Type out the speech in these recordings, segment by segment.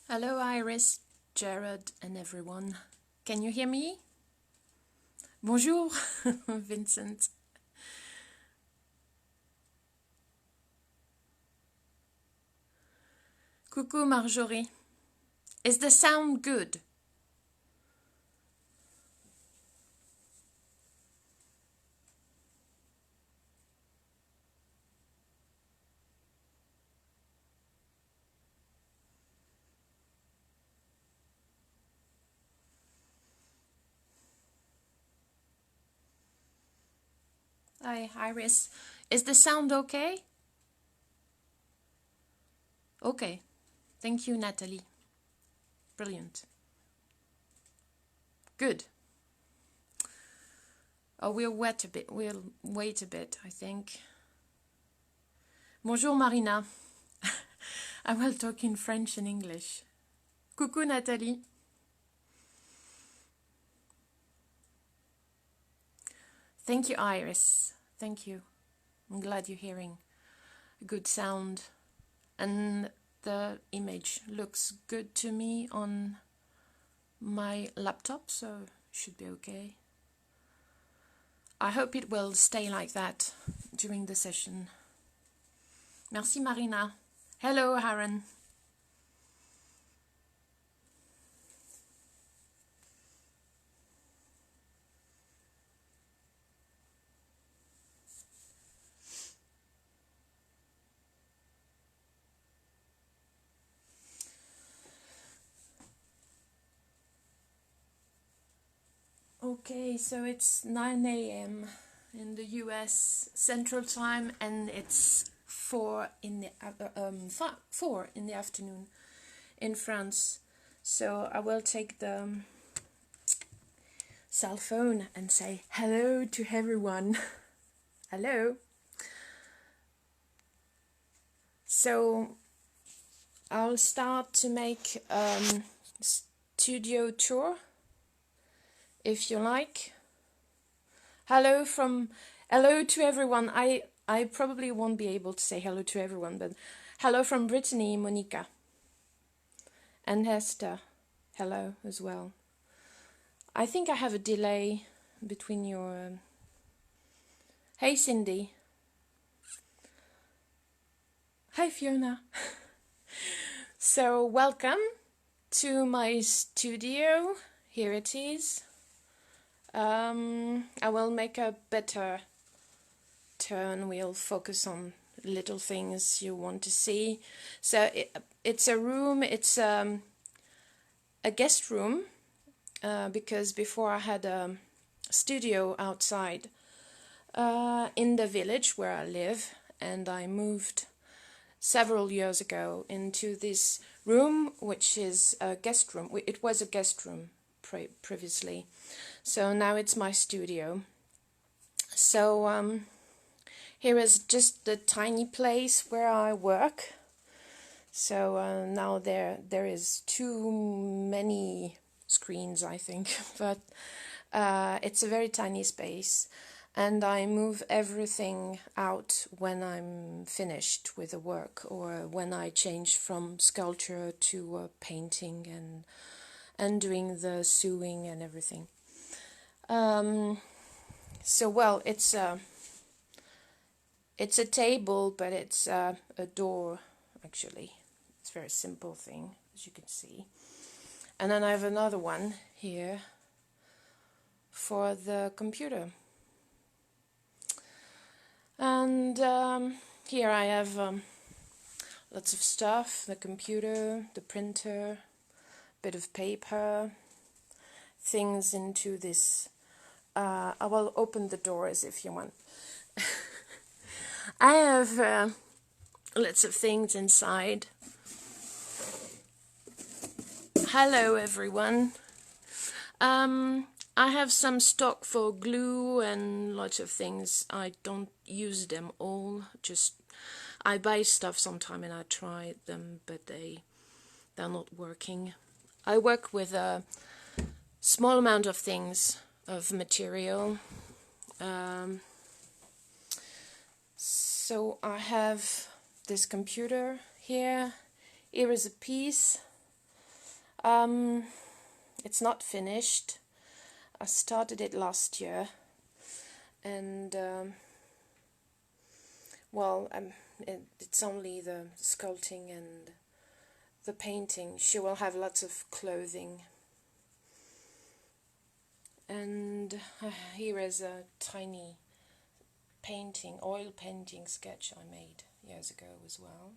Hello Iris, Jared and everyone. Can you hear me? Bonjour, Vincent. Coucou Marjorie. Is the sound good? Hi Iris. Is the sound okay? Okay. Thank you, Natalie. Brilliant. Good. Oh, we'll wait a bit. We'll wait a bit, I think. Bonjour Marina. I will talk in French and English. Coucou Nathalie. Thank you, Iris. Thank you. I'm glad you're hearing a good sound. And the image looks good to me on my laptop, so it should be okay. I hope it will stay like that during the session. Merci Marina. Hello Aaron. Okay, so it's 9 a.m. in the US Central Time, and it's 4 in the afternoon in France. So I will take the cell phone and say hello to everyone. Hello. So I'll start to make studio tour, if you like. Hello to everyone. I probably won't be able to say hello to everyone, but hello from Brittany, Monica, and Hester. Hello as well. I think I have a delay between your... Hey Cindy. Hi Fiona. So welcome to my studio. Here it is. I will make a better turn. We'll focus on little things you want to see. So it's a room. It's a guest room because before I had a studio outside in the village where I live, and I moved several years ago into this room, which is a guest room. It was a guest room previously, so now it's my studio. So here is just the tiny place where I work. So now there is too many screens, I think, but it's a very tiny space. And I move everything out when I'm finished with the work, or when I change from sculpture to painting and doing the sewing and everything. So well, it's a table, but it's a door actually. It's a very simple thing, as you can see. And then I have another one here for the computer. And here I have lots of stuff, the computer, the printer, bit of paper, things into this. I will open the doors if you want. I have lots of things inside. Hello everyone. I have some stock for glue and lots of things. I don't use them all. Just I buy stuff sometime and I try them, but they're not working. I work with a small amount of things, of material. So I have this computer here. Here is a piece It's not finished. I started it last year, and well, it's only the sculpting and the painting. She will have lots of clothing. And here is a tiny painting, oil painting sketch I made years ago as well.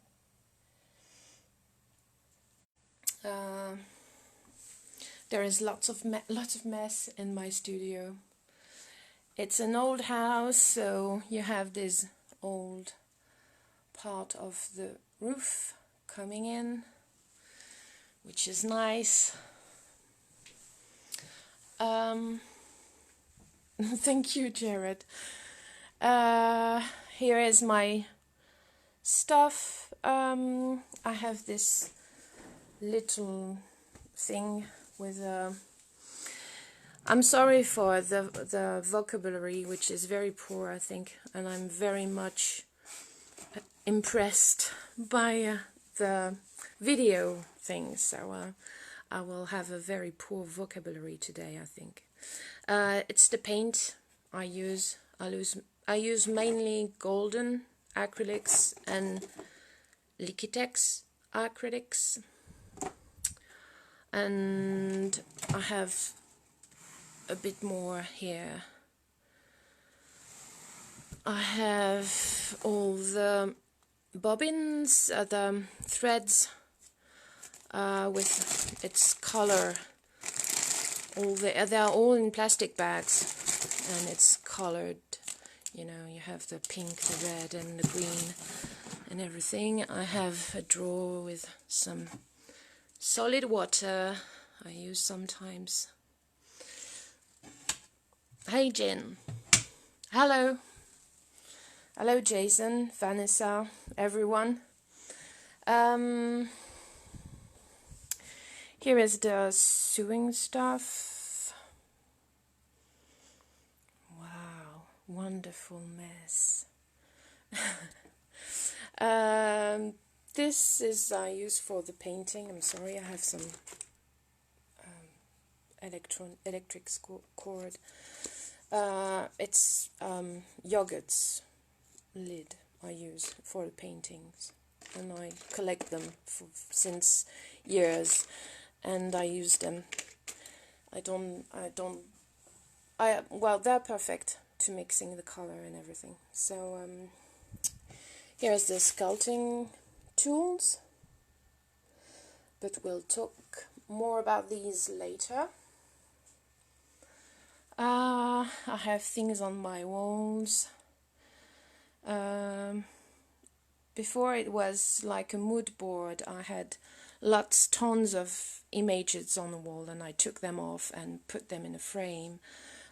There is lots of mess in my studio. It's an old house, so you have this old part of the roof coming in, which is nice. Thank you, Jared. Here is my stuff. I have this little thing with I'm sorry for the vocabulary, which is very poor, I think, and I'm very much impressed by the video things, so I will have a very poor vocabulary today, I think. It's the paint I use. I use mainly golden acrylics and Liquitex acrylics, and I have a bit more here. I have all the bobbins, the threads with its color. They are all in plastic bags, and it's colored. You know, you have the pink, the red, and the green, and everything. I have a drawer with some solid water I use sometimes. Hey Jen. Hello. Hello Jason, Vanessa, everyone. Here is the sewing stuff. Wow, wonderful mess. This is I use for the painting. I'm sorry, I have some electric cord. It's yogurt's lid I use for the paintings, and I collect them since years, and I use them. Well, they're perfect to mixing the color and everything. So here's the sculpting tools, but we'll talk more about these later. I have things on my walls. Before it was like a mood board. I had tons of images on the wall, and I took them off and put them in a frame.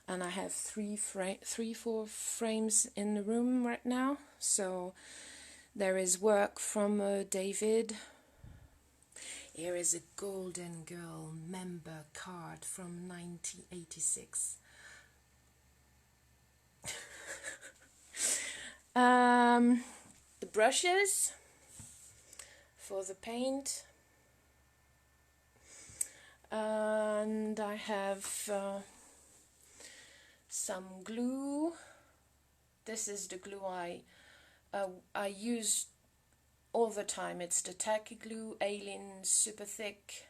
And I have four frames in the room right now. So there is work from David. Here is a Golden Girl member card from 1986. The brushes for the paint, and I have some glue. This is the glue I use all the time. It's the tacky glue, Alien Super Thick.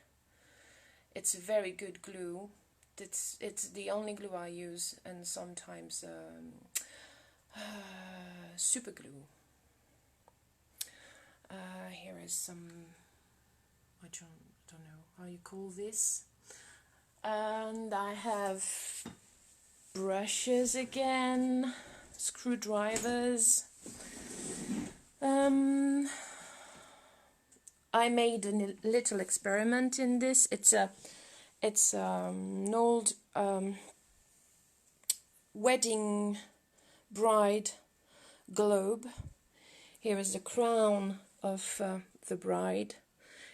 It's a very good glue. It's the only glue I use, and sometimes super glue. Here is some, I don't know how you call this, and I have brushes again, screwdrivers. I made a little experiment in this. It's an old wedding bride globe. Here is the crown of the bride.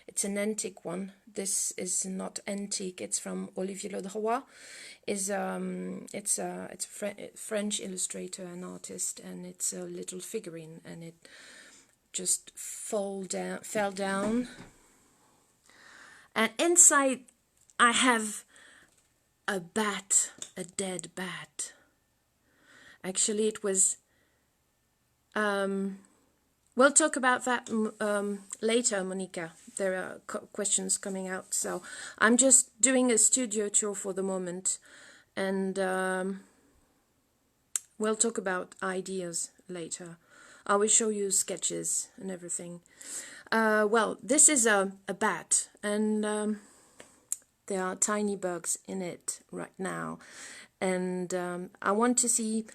It's an antique one. This is not antique. It's from Olivier Ledroit. It's a French illustrator and artist, and it's a little figurine, and it just fell down. And inside I have a bat, a dead bat. Actually, it was... we'll talk about that later, Monica. There are questions coming out. So I'm just doing a studio tour for the moment. And we'll talk about ideas later. I will show you sketches and everything. Well, this is a bat. And there are tiny bugs in it right now. And I want to see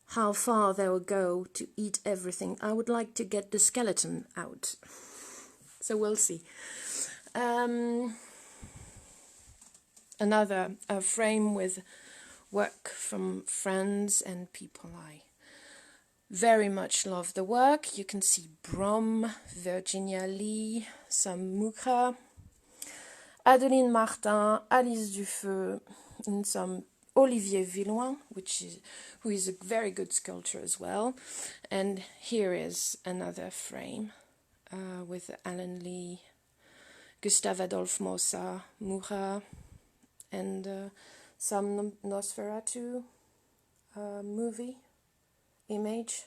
how far they will go to eat everything. I would like to get the skeleton out. So we'll see. Another frame with work from friends and people I very much love the work. You can see Brom, Virginia Lee, some Mucha, Adeline Martin, Alice Dufeu, and some Olivier Villoin, who is a very good sculptor as well. And here is another frame with Alan Lee, Gustave Adolphe Mossa, Mucha, and some Nosferatu movie image,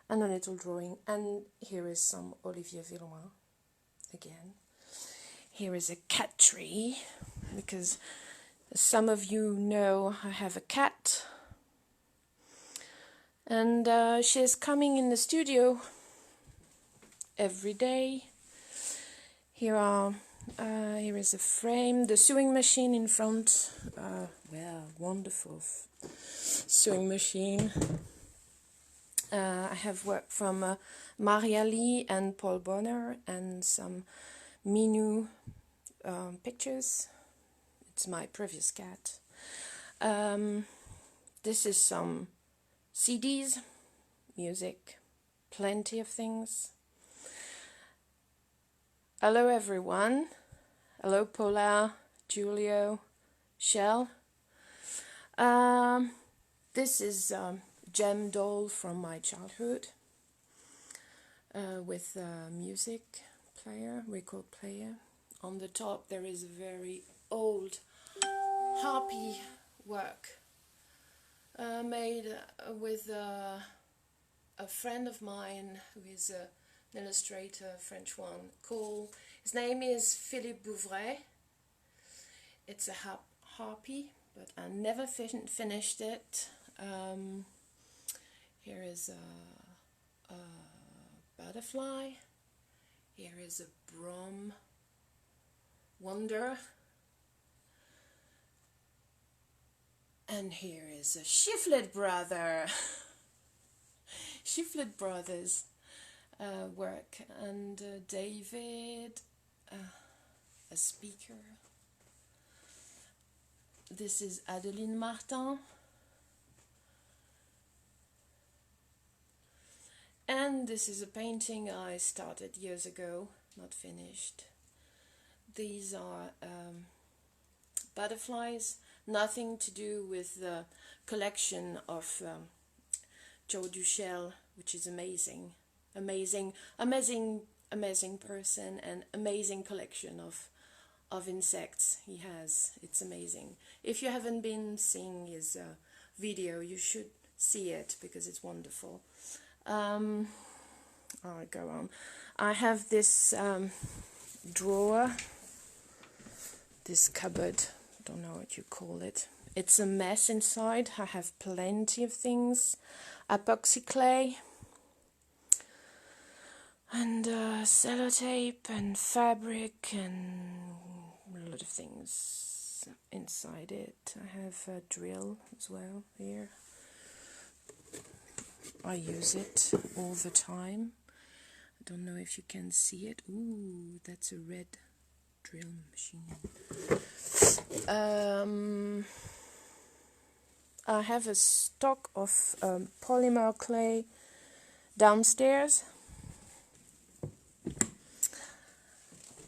and a little drawing. And here is some Olivier Villoin again. Here is a cat tree, because some of you know I have a cat, and she's coming in the studio every day. Here is a frame, the sewing machine in front. Well, wonderful sewing machine. I have work from Maria Lee and Paul Bonner, and some Minou pictures. It's my previous cat. This is some CDs, music, plenty of things. Hello everyone. Hello Paula, Julio, Shell. This is Gem Doll from my childhood, with a music player, record player. On the top there is a very old harpy work made with a friend of mine who is an illustrator, French one, called, his name is Philippe Bouvray. It's a harpy, but I never finished it. Here is a butterfly. Here is a Brom Wonder. And here is a Shiflet brother. Shiflet brothers work. And David, a speaker. This is Adeline Martin. And this is a painting I started years ago, not finished. These are butterflies, nothing to do with the collection of Joe Duchel, which is amazing person, and amazing collection of insects he has. It's amazing. If you haven't been seeing his video, you should see it because it's wonderful. I'll go on. I have this drawer, this cupboard, don't know what you call it. It's a mess inside. I have plenty of things, epoxy clay, and sellotape and fabric and a lot of things inside it. I have a drill as well here. I use it all the time. I don't know if you can see it. Ooh, that's a red drill machine. I have a stock of polymer clay downstairs,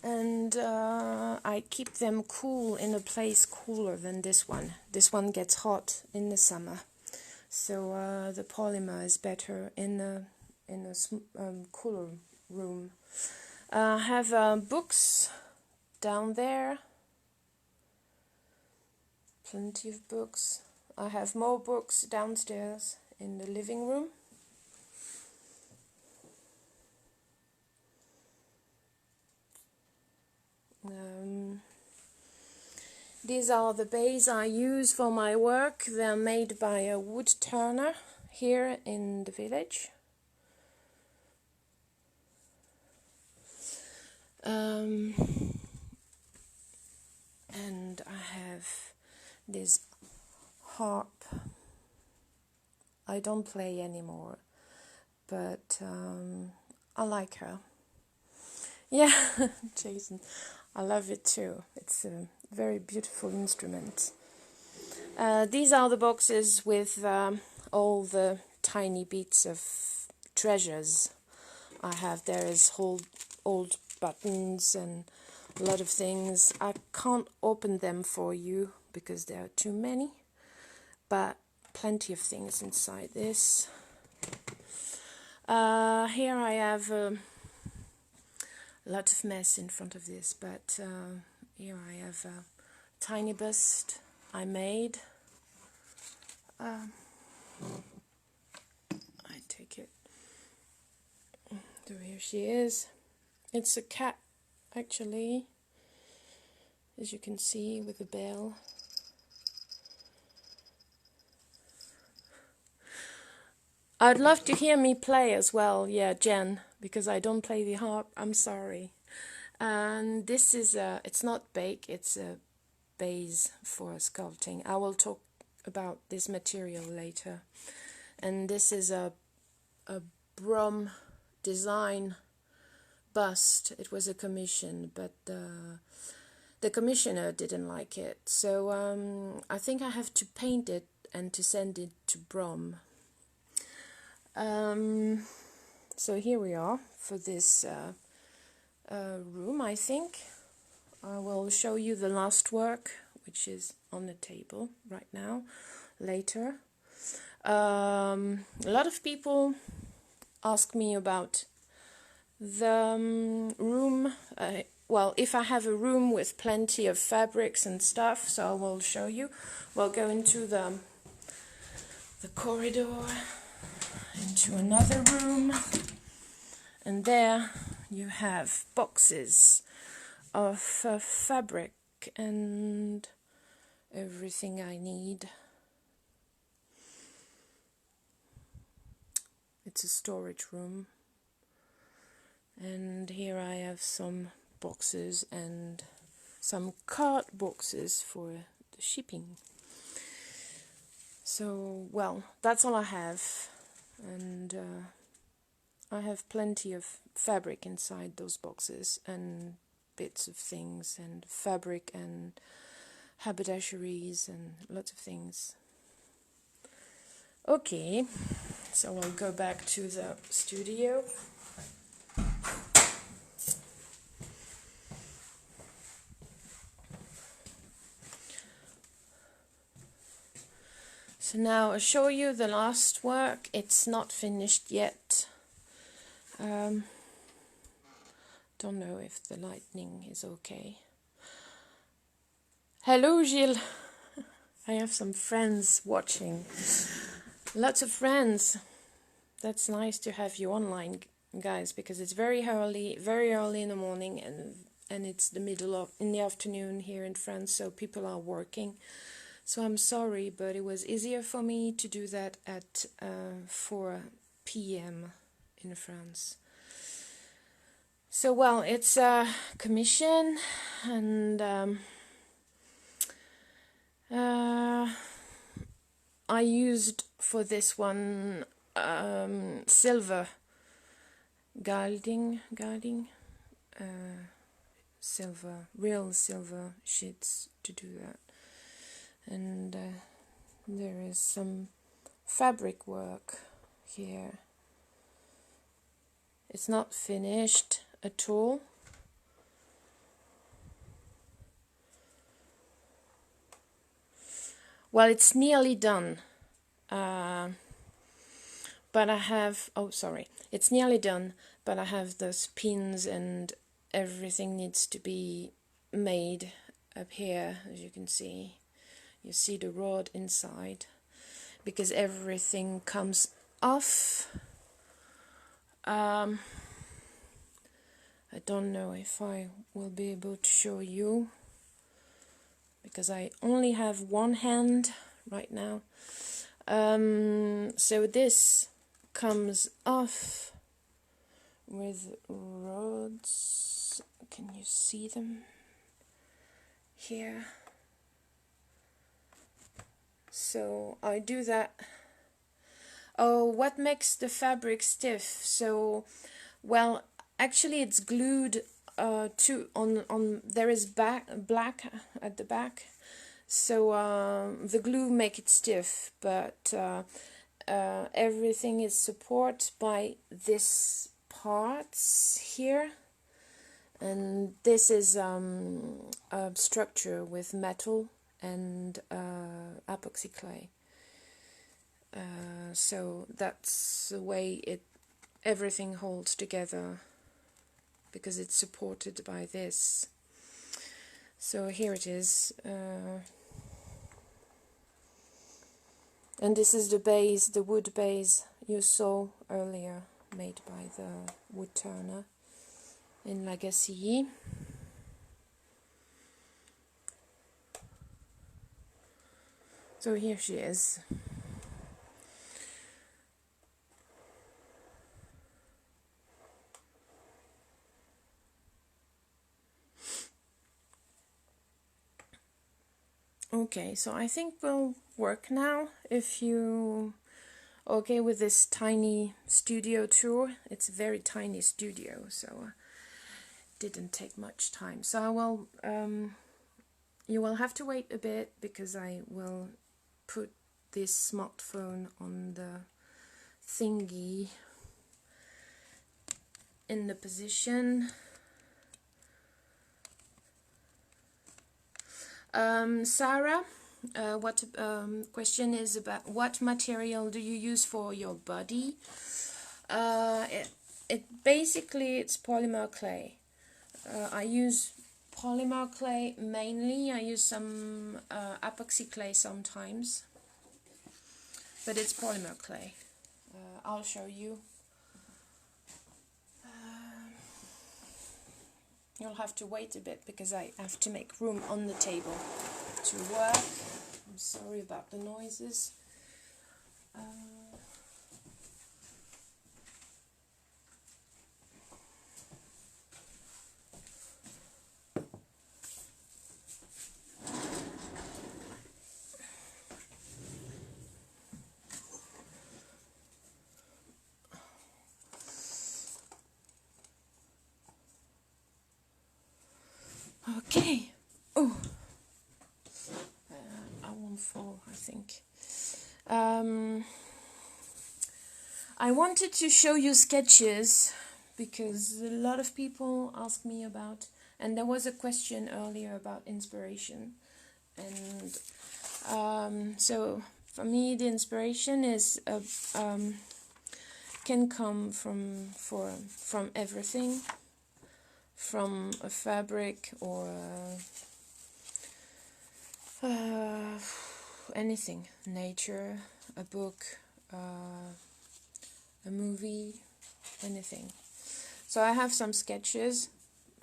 and I keep them cool in a place cooler than this one. This one gets hot in the summer, so the polymer is better in a cooler room. I have books, down there. Plenty of books. I have more books downstairs in the living room. These are the bays I use for my work. They're made by a wood turner here in the village. And I have this harp. I don't play anymore, but I like her. Yeah, Jason, I love it too. It's a very beautiful instrument. These are the boxes with all the tiny bits of treasures I have. There is old buttons and a lot of things. I can't open them for you because there are too many, but plenty of things inside this. Here I have a lot of mess in front of this, but here I have a tiny bust I made. I take it. So here she is. It's a cat, actually, as you can see, with a bell. I'd love to hear me play as well, yeah, Jen, because I don't play the harp, I'm sorry. And this is it's not bake, it's a base for sculpting. I will talk about this material later. And this is a Brom design bust. It was a commission, but the commissioner didn't like it. So I think I have to paint it and to send it to Brom. So here we are for this room, I think. I will show you the last work, which is on the table right now, later. A lot of people ask me about the room, well, if I have a room with plenty of fabrics and stuff, so I will show you. We'll go into the corridor, into another room, and there you have boxes of fabric and everything I need. It's a storage room, and here I have some boxes and some card boxes for the shipping. So, well, that's all I have, and I have plenty of fabric inside those boxes and bits of things and fabric and haberdasheries and lots of things. Okay, so we'll go back to the studio. So now I'll show you the last work. It's not finished yet. Don't know if the lighting is okay. Hello, Gilles. I have some friends watching. Lots of friends. That's nice to have you online, guys, because it's very early in the morning, and it's the middle of in the afternoon here in France, so people are working. So I'm sorry, but it was easier for me to do that at 4 p.m. in France. So, well, it's a commission, and I used for this one silver gilding, real silver sheets to do that. And there is some fabric work here. It's not finished at all. Well, it's nearly done. But I have, it's nearly done, but I have those pins and everything needs to be made up here, as you can see. You see the rod inside, because everything comes off. I don't know if I will be able to show you, because I only have one hand right now. So this comes off with rods. Can you see them here? So I do that. Oh, what makes the fabric stiff? So, well, actually it's glued on there is black at the back, so the glue make it stiff, but everything is supported by this parts here, and this is a structure with metal and epoxy clay. So that's the way everything holds together, because it's supported by this. So here it is, and this is the base, the wood base you saw earlier, made by the wood turner in Legacy. So here she is. Okay, so I think we'll work now. If you okay with this tiny studio tour, it's a very tiny studio, so didn't take much time. So I will, you will have to wait a bit, because I will put this smartphone on the thingy in the position. Sarah, what question is about what material do you use for your body? It basically it's polymer clay. I use polymer clay mainly. I use some epoxy clay sometimes, but it's polymer clay. I'll show you. You'll have to wait a bit, because I have to make room on the table to work. I'm sorry about the noises. Okay. Oh, I won't fall, I think. I wanted to show you sketches, because a lot of people ask me about, and there was a question earlier about inspiration, and so for me the inspiration is can come from everything, from a fabric or anything, nature, a book, a movie, anything. So I have some sketches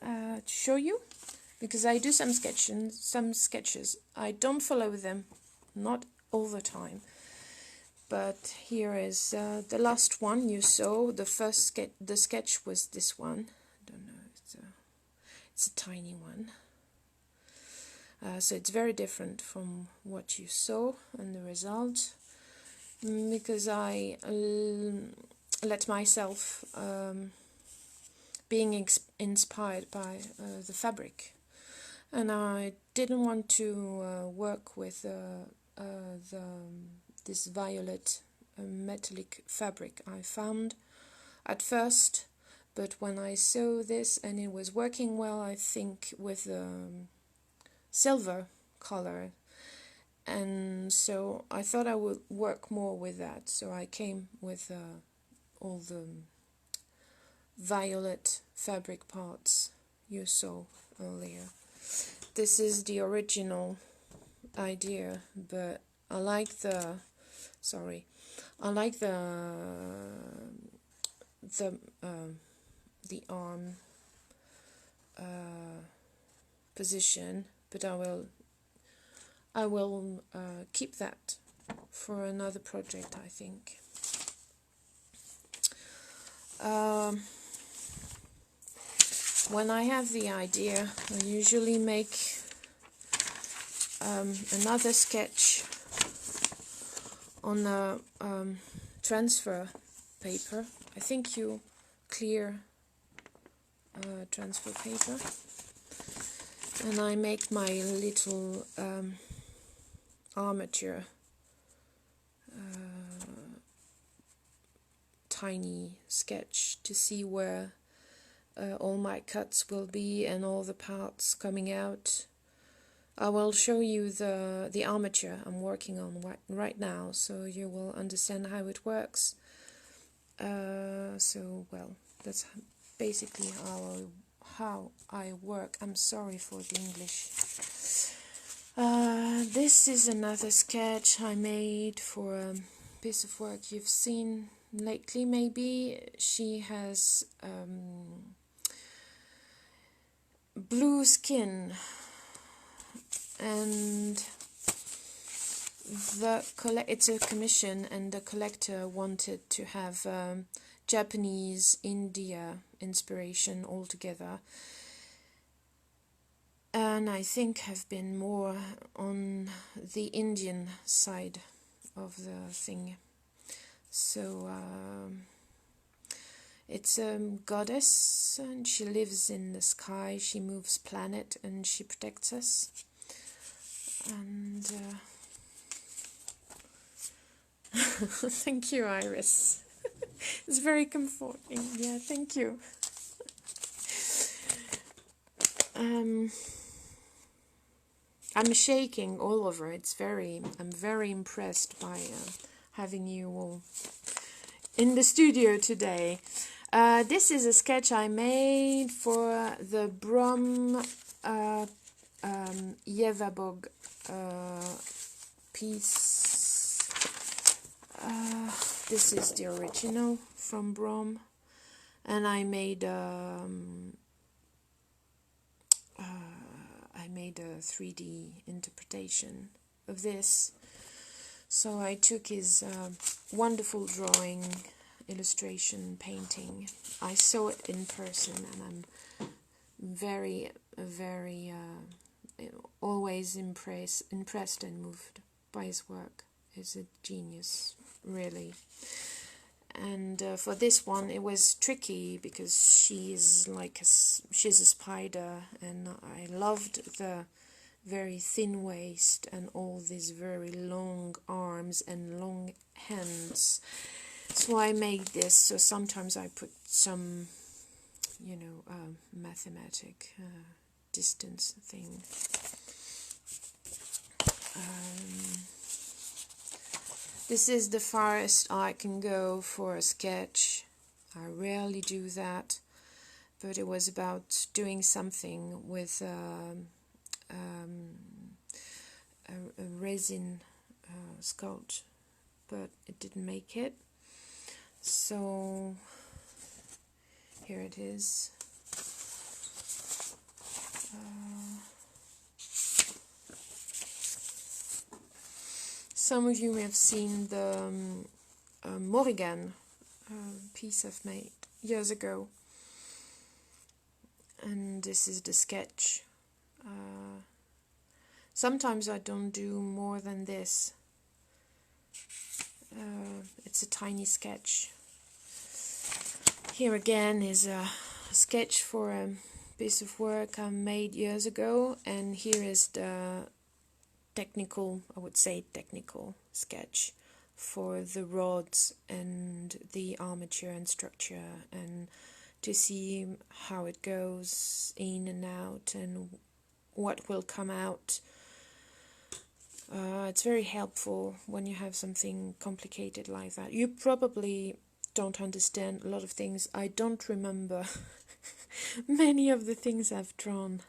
to show you, because I do some sketches. I don't follow them, not all the time. But here is the last one you saw. The first sketch was this one. I don't know. It's a tiny one. So it's very different from what you saw and the result, because I let myself being inspired by the fabric, and I didn't want to work with this violet metallic fabric I found at first. But when I saw this and it was working well, I think with silver color, and so I thought I would work more with that. So I came with all the violet fabric parts you saw earlier. This is the original idea, but I like the the the arm position, but I will keep that for another project, I think. When I have the idea, I usually make another sketch on a transfer paper. I think you clear transfer paper, and I make my little armature, tiny sketch to see where all my cuts will be and all the parts coming out. I will show you the armature I'm working on right now, so you will understand how it works. So, well, that's basically how I work. I'm sorry for the English. This is another sketch I made for a piece of work you've seen lately, maybe. She has blue skin, and it's a commission, and the collector wanted to have Japanese India inspiration altogether, and I think have been more on the Indian side of the thing. So it's a goddess, and she lives in the sky. She moves planet, and she protects us. And thank you, Iris. It's very comforting. Yeah, thank you. I'm shaking all over. I'm very impressed by having you all in the studio today. This is a sketch I made for the Brom Yevabog piece. This is the original from Brom, and I made a 3D interpretation of this. So I took his wonderful drawing, illustration, painting. I saw it in person, and I'm very always impressed and moved by his work. He's a genius, really. And for this one, it was tricky because she's a spider, and I loved the very thin waist and all these very long arms and long hands. So I made this. So sometimes I put some, mathematic distance thing. This is the farthest I can go for a sketch. I rarely do that, but it was about doing something with a resin sculpt, but it didn't make it. So here it is. Some of you may have seen the Morrigan piece I've made years ago, and this is the sketch. Sometimes I don't do more than this. It's a tiny sketch. Here again is a sketch for a piece of work I made years ago, and here is the technical sketch for the rods and the armature and structure, and to see how it goes in and out and what will come out. It's very helpful when you have something complicated like that. You probably don't understand a lot of things. I don't remember many of the things I've drawn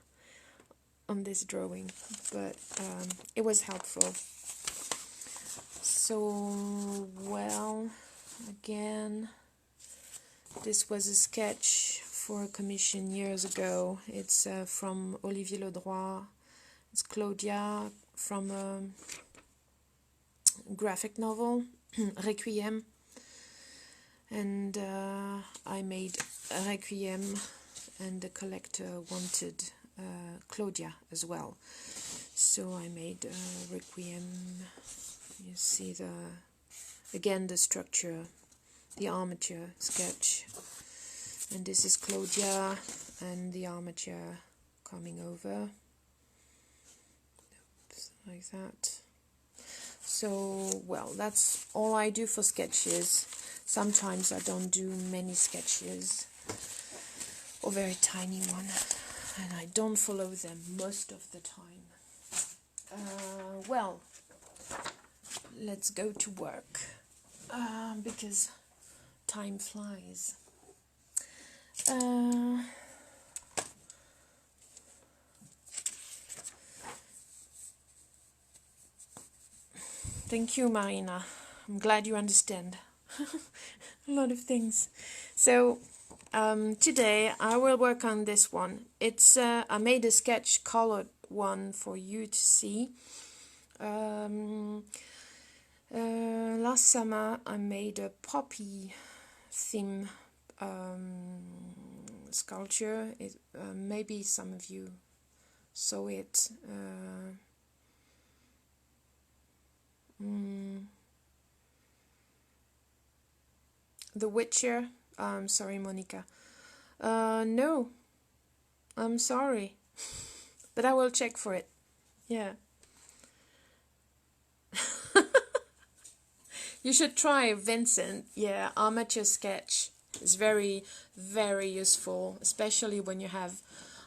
on this drawing, but it was helpful. So, well, again, this was a sketch for a commission years ago. It's from Olivier Ledroit. It's Claudia from a graphic novel, Requiem. And I made a Requiem, and the collector wanted Claudia as well. So I made Requiem. You see again the structure, the armature sketch. And this is Claudia and the armature coming over. Oops, like that. So, well, that's all I do for sketches. Sometimes I don't do many sketches, or very tiny one, and I don't follow them most of the time. Well, let's go to work, because time flies. Thank you, Marina. I'm glad you understand a lot of things. So today I will work on this one. It's I made a sketch colored one for you to see. Last summer I made a poppy theme sculpture. Maybe some of you saw it. The Witcher. Sorry, Monica. No, I'm sorry, but I will check for it. Yeah. You should try Vincent. Yeah, armature sketch is very, very useful, especially when you have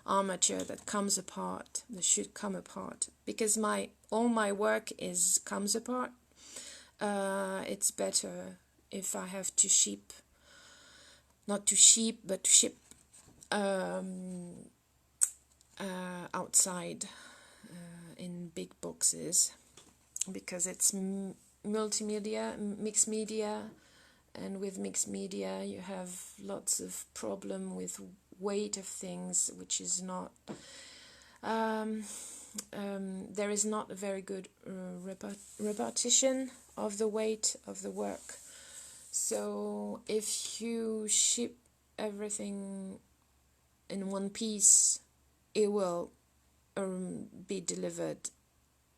armature that comes apart, that should come apart, because all my work comes apart. It's better if I have to ship, not to ship, but to ship outside in big boxes, because it's multimedia, mixed media, and with mixed media you have lots of problem with weight of things, which is not there is not a very good repartition of the weight of the work. So if you ship everything in one piece, it will be delivered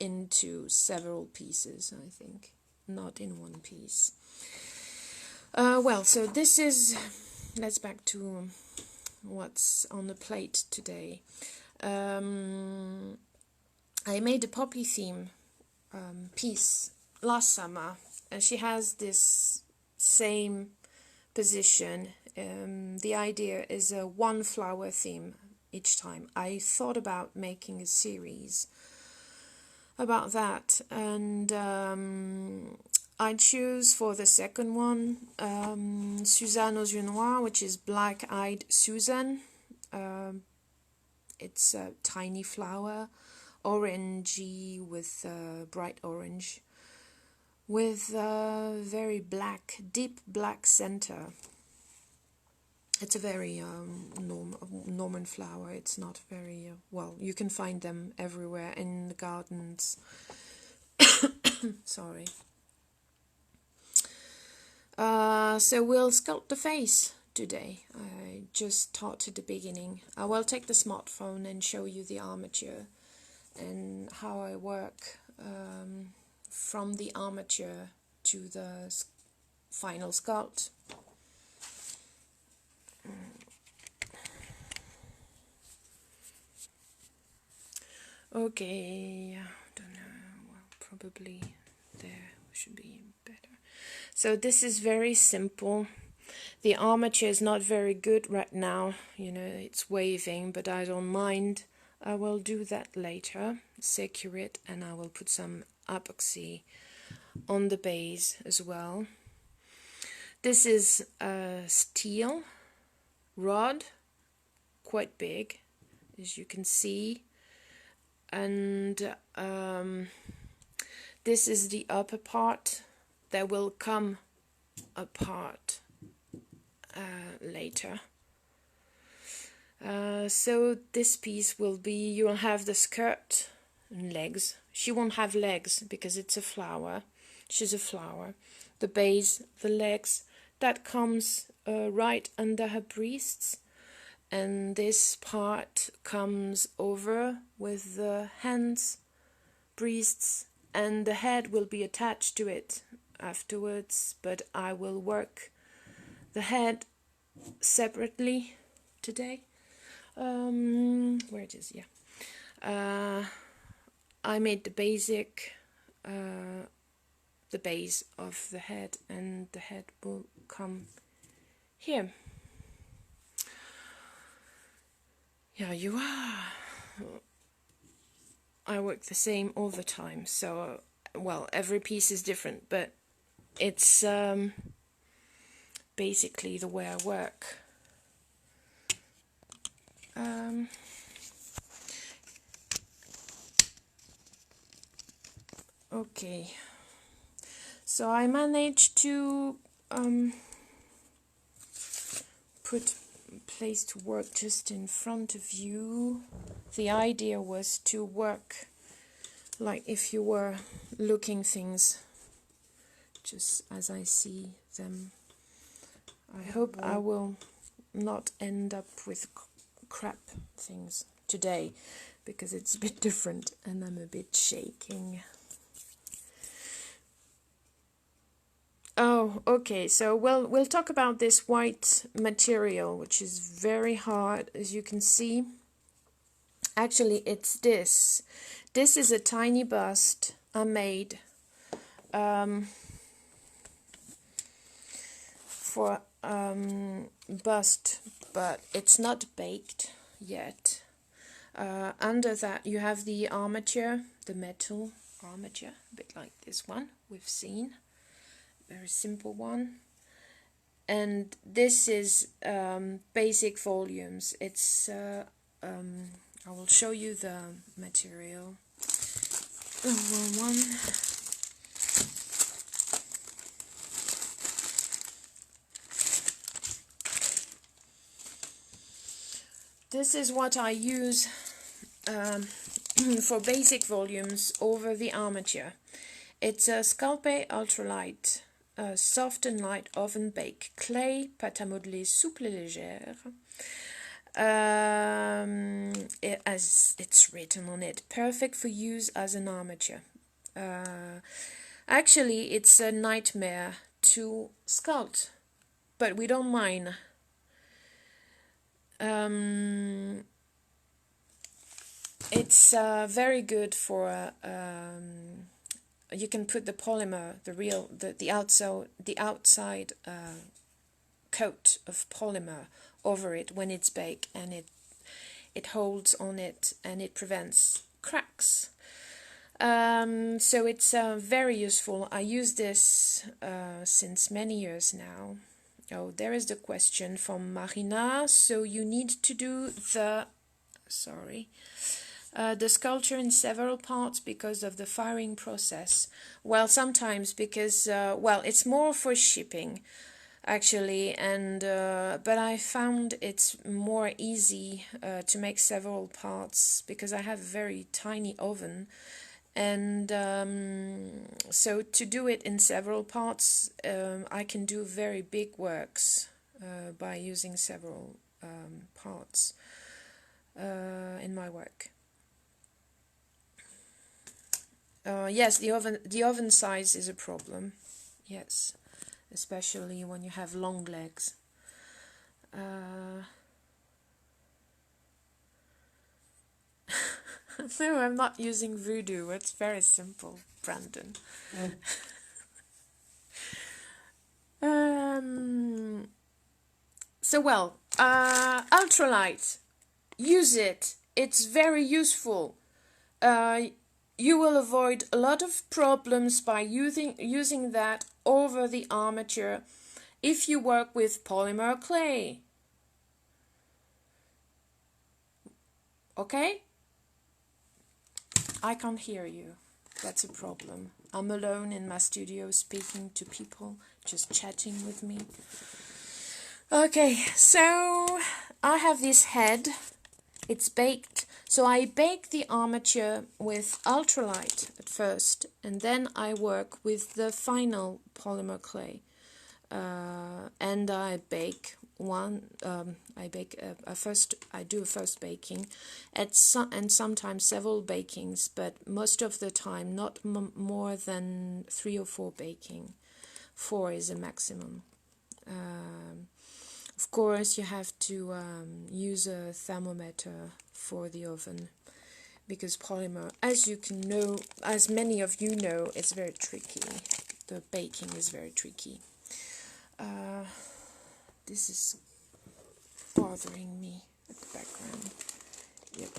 into several pieces, I think, not in one piece. Well, so this is, let's back to what's on the plate today. I made a poppy theme piece last summer, and she has this same position. The idea is a one flower theme each time. I thought about making a series about that, and I choose for the second one Suzanne aux yeux noirs, which is black-eyed Susan. It's a tiny flower, orangey, with bright orange, with a very black, deep black center. It's a very Norman flower. It's not very well. You can find them everywhere in the gardens. Sorry. So we'll sculpt the face today. I just taught at the beginning. I will take the smartphone and show you the armature and how I work from the armature to the final sculpt. Okay, I don't know, well, probably there should be better. So this is very simple. The armature is not very good right now, you know, it's waving, but I don't mind. I will do that later, secure it, and I will put some epoxy on the base as well. This is a steel rod, quite big, as you can see. and this is the upper part. There will come a part later. So this piece will be, you will have the skirt and legs. She won't have legs because it's a flower. She's a flower. The base, the legs, that comes right under her breasts. And this part comes over with the hands, breasts, and the head will be attached to it afterwards, but I will work the head separately today. Where it is, yeah. I made the basic, the base of the head, and the head will come here. Yeah, you are. I work the same all the time, so, well, every piece is different, but it's basically the way I work. Okay, so I managed to put place to work just in front of you. The idea was to work like if you were looking things just as I see them. I hope I will not end up with crap things today because it's a bit different and I'm a bit shaking. Oh, okay, so we'll talk about this white material, which is very hard, as you can see. Actually, it's this. This is a tiny bust I made for bust, but it's not baked yet. Under that you have the armature, the metal armature, a bit like this one we've seen. Very simple one. And this is basic volumes. It's I will show you the material. One. This is what I use for basic volumes over the armature. It's a Sculpting ultralight, soft and light oven bake clay, pâte à modeler souple et légère. As it's written on it, perfect for use as an armature. Actually, it's a nightmare to sculpt, but we don't mind. It's very good for. You can put the polymer, the outside coat of polymer over it when it's baked, and it holds on it and it prevents cracks. So it's very useful. I use this since many years now. Oh, there is the question from Marina. So you need to do the sculpture in several parts because of the firing process. Well, sometimes because well, it's more for shipping actually, and but I found it's more easy to make several parts because I have a very tiny oven, and so to do it in several parts, I can do very big works by using several parts in my work. Yes, the oven size is a problem. Yes, especially when you have long legs. No, I'm not using voodoo. It's very simple, Brandon. So well, ultralight. Use it. It's very useful. You will avoid a lot of problems by using that over the armature if you work with polymer clay. Okay? I can't hear you. That's a problem. I'm alone in my studio speaking to people, just chatting with me. Okay, so I have this head. It's baked. So I bake the armature with ultralight at first, and then I work with the final polymer clay. And I bake I do a first baking and sometimes several bakings, but most of the time not more than 3 or 4 baking. 4 is a maximum. Of course, you have to use a thermometer for the oven, because polymer, as many of you know, it's very tricky. The baking is very tricky. This is bothering me at the background. Yep.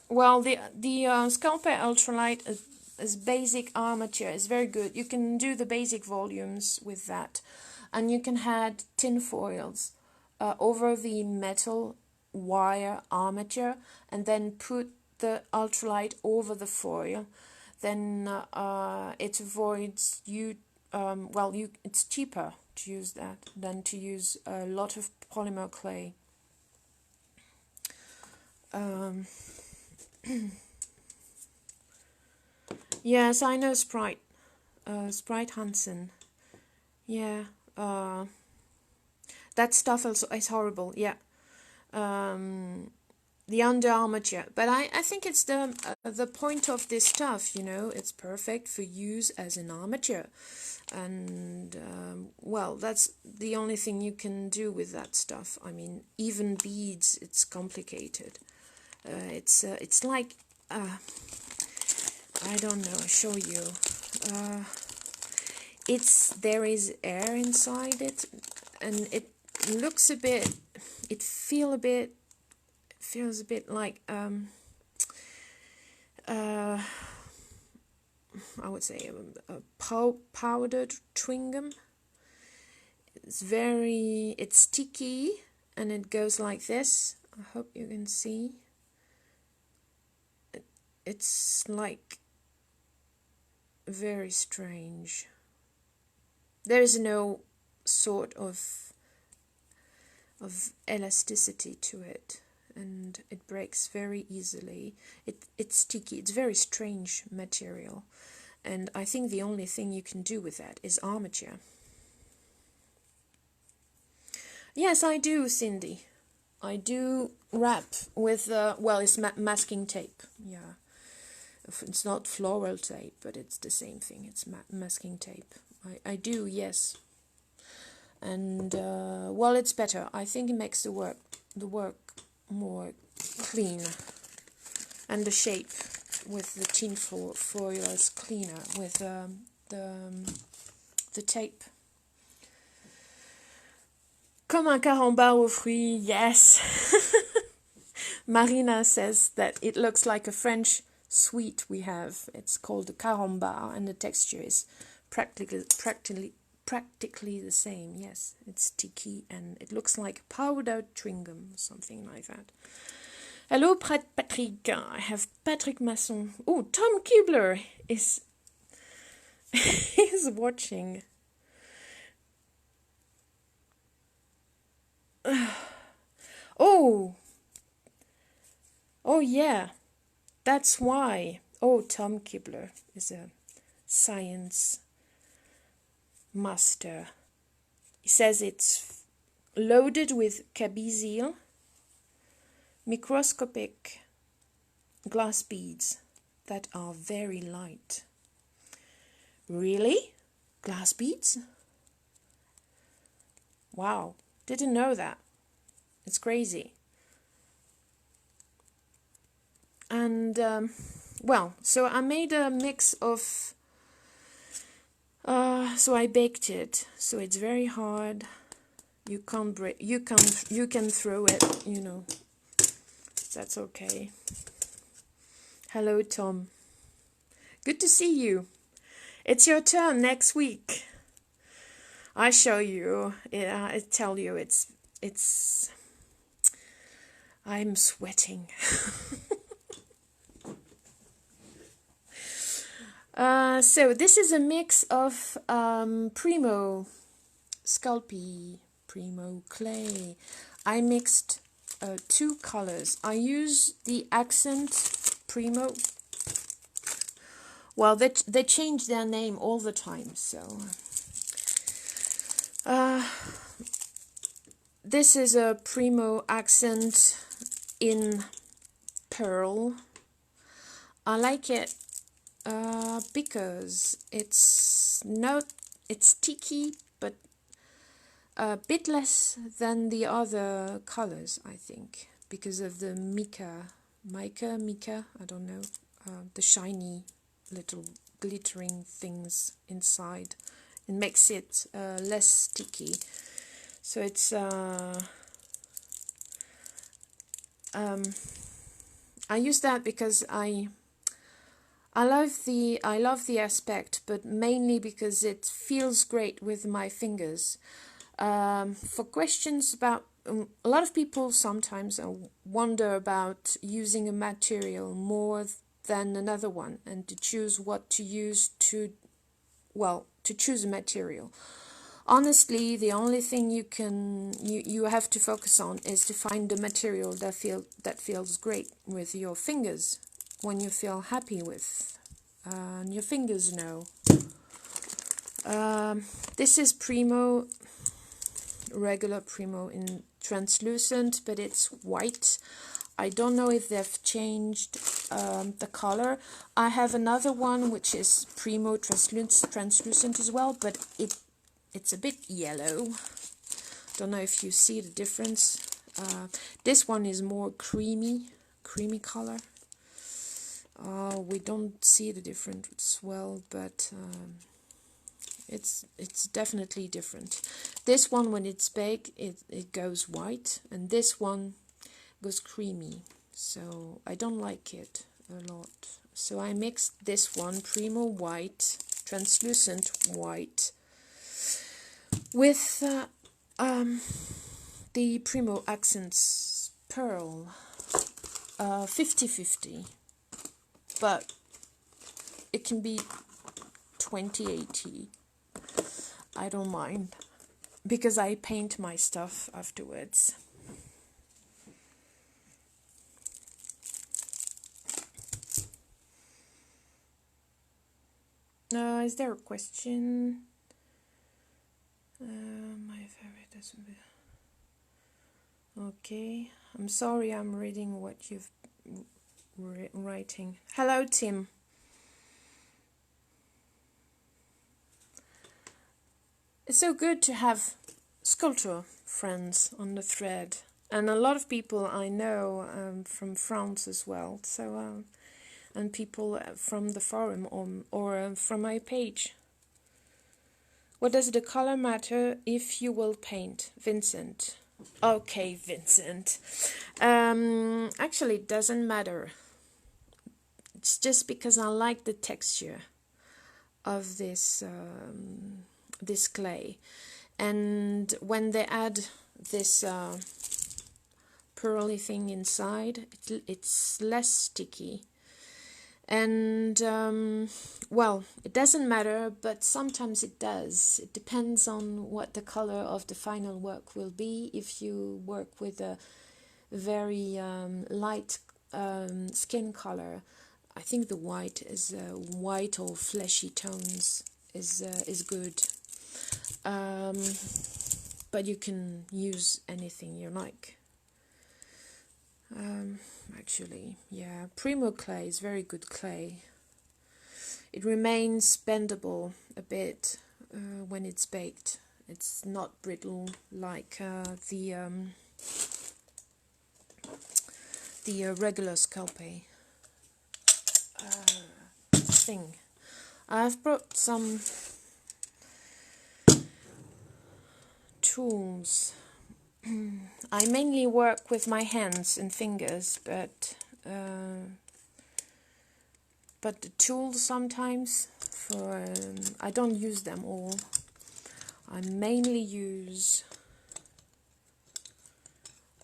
Well, the Sculpting Ultralight is basic armature. It's very good. You can do the basic volumes with that, and you can add tin foils over the metal wire armature, and then put the ultralight over the foil. Then it avoids you. It's cheaper to use that than to use a lot of polymer clay. Yes, I know Sprite. Sprite Hansen. Yeah. That stuff also is horrible. Yeah. The under armature, but I think it's the point of this stuff, you know. It's perfect for use as an armature, and well, that's the only thing you can do with that stuff. I mean, even beads, it's complicated. It's like I don't know. I'll show you. There is air inside it, and it looks a bit. It feels a bit like I would say a powdered chewing gum. It's sticky, and it goes like this. I hope you can see. It's like very strange. There is no sort of elasticity to it, and it breaks very easily. It's sticky. It's very strange material, and I think the only thing you can do with that is armature. Yes, I do, Cindy. I do wrap with it's masking tape. Yeah, it's not floral tape, but it's the same thing. It's masking tape. I do, yes. And it's better. I think it makes the work more clean, and the shape with the tin foil is cleaner with the tape. Comme un carambar aux fruits, yes. Marina says that it looks like a French sweet we have. It's called a carambar, and the texture is practically the same. Yes, it's sticky, and it looks like powdered chewing gum, something like that. Hello, Patrick. I have Patrick Masson. Oh, Tom Kibler is watching. Oh yeah, that's why. Oh, Tom Kibler is a science master. He says it's loaded with cabizil, microscopic glass beads that are very light. Really? Glass beads? Wow, didn't know that. It's crazy. And so I made a mix of so I baked it, so it's very hard. You can't break, you can throw it, you know. That's okay. Hello, Tom. Good to see you. It's your turn next week. I show you. I tell you, it's I'm sweating. So this is a mix of Primo Sculpey, Primo clay. I mixed two colors. I use the accent Primo. Well, they change their name all the time, so this is a Primo accent in pearl. I like it because it's sticky, but a bit less than the other colors, I think, because of the mica, I don't know, the shiny little glittering things inside. It makes it less sticky. So it's I use that because I love the aspect, but mainly because it feels great with my fingers. For questions about a lot of people sometimes wonder about using a material more than another one and to choose what to use to choose a material. Honestly, the only thing you have to focus on is to find the material that feels great with your fingers, when you feel happy with, and your fingers know. This is Primo, regular Primo in translucent, but it's white. I don't know if they've changed the color. I have another one which is Primo translucent as well, but it's a bit yellow. Don't know if you see the difference. This one is more creamy color. We don't see the difference well, but it's definitely different. This one, when it's baked, it goes white, and this one goes creamy. So I don't like it a lot. So I mixed this one, Primo white, translucent white, with the Primo Accents Pearl, 50-50, but it can be 20-80. I don't mind, because I paint my stuff afterwards. Is there a question? My favorite doesn't be... Okay, I'm sorry, I'm reading what you've writing. Hello, Tim. It's so good to have sculptor friends on the thread, and a lot of people I know from France as well. So, and people from the forum or from my page. What does the color matter if you will paint, Vincent? Okay, Vincent. Actually, it doesn't matter. It's just because I like the texture of this this clay, and when they add this pearly thing inside, it's less sticky. And well, it doesn't matter, but sometimes it does. It depends on what the color of the final work will be. If you work with a very light skin color, I think the white is white or fleshy tones is good. But you can use anything you like. Actually, yeah, Primo clay is very good clay. It remains bendable a bit when it's baked. It's not brittle like the regular Sculpey thing. I've brought some tools. I mainly work with my hands and fingers, but the tools sometimes for I don't use them all. I mainly use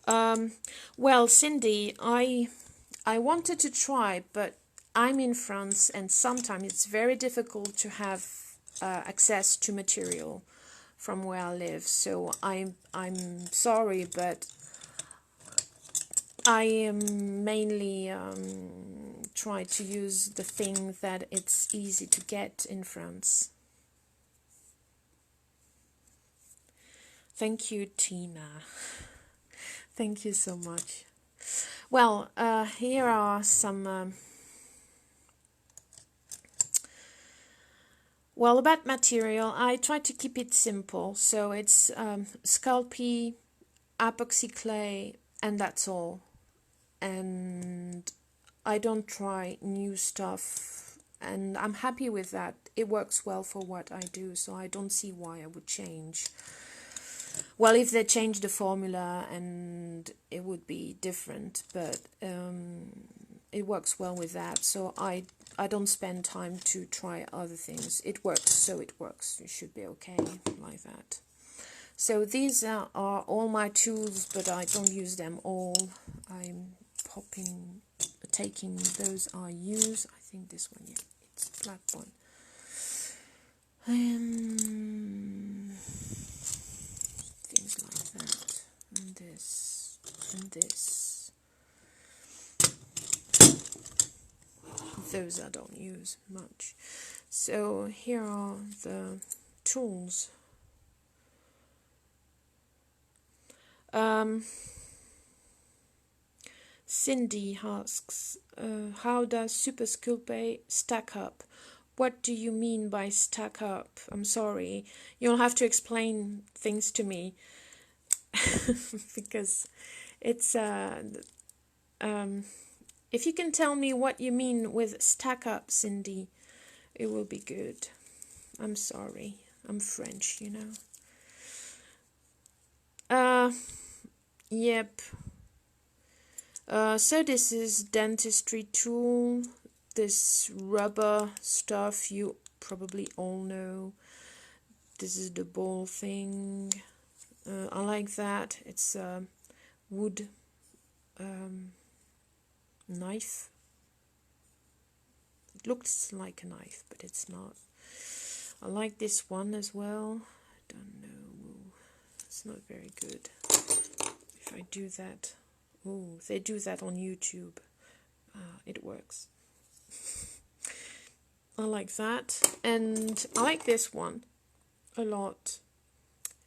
Well, Cindy, I wanted to try, but I'm in France, and sometimes it's very difficult to have access to material from where I live. So I'm sorry, but I am mainly try to use the thing that it's easy to get in France. Thank you, Tina. Thank you so much. Well, here are some. Well, about material, I try to keep it simple. So it's Sculpey, epoxy clay, and that's all. And I don't try new stuff, and I'm happy with that. It works well for what I do, so I don't see why I would change. Well, if they change the formula, and it would be different, but it works well with that. So I don't spend time to try other things. It works, so it works. You should be okay like that. So these are all my tools, but I don't use them all. I'm taking those I use. I think this one, yeah, it's a flat one. Things like that, and this, and this. Those I don't use much. So here are the tools. Cindy asks, how does Super Sculpey stack up? What do you mean by stack up? I'm sorry. You'll have to explain things to me. Because it's... if you can tell me what you mean with stack up, Cindy, it will be good. I'm sorry. I'm French, you know. Yep. So this is dentistry tool. This rubber stuff you probably all know. This is the ball thing. I like that. It's a wood knife. It looks like a knife, but it's not. I like this one as well. I don't know. It's not very good. If I do that. Oh, they do that on YouTube. It works. I like that. And I like this one a lot.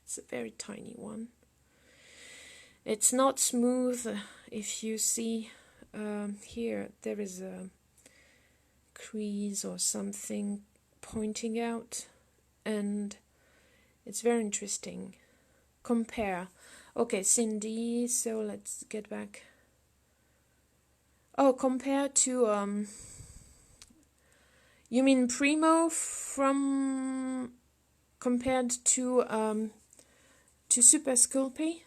It's a very tiny one. It's not smooth. If you see here, there is a crease or something pointing out. And it's very interesting. Compare. Okay, Cindy, so let's get back. Oh, compared to, you mean Primo from, compared to Super Sculpey?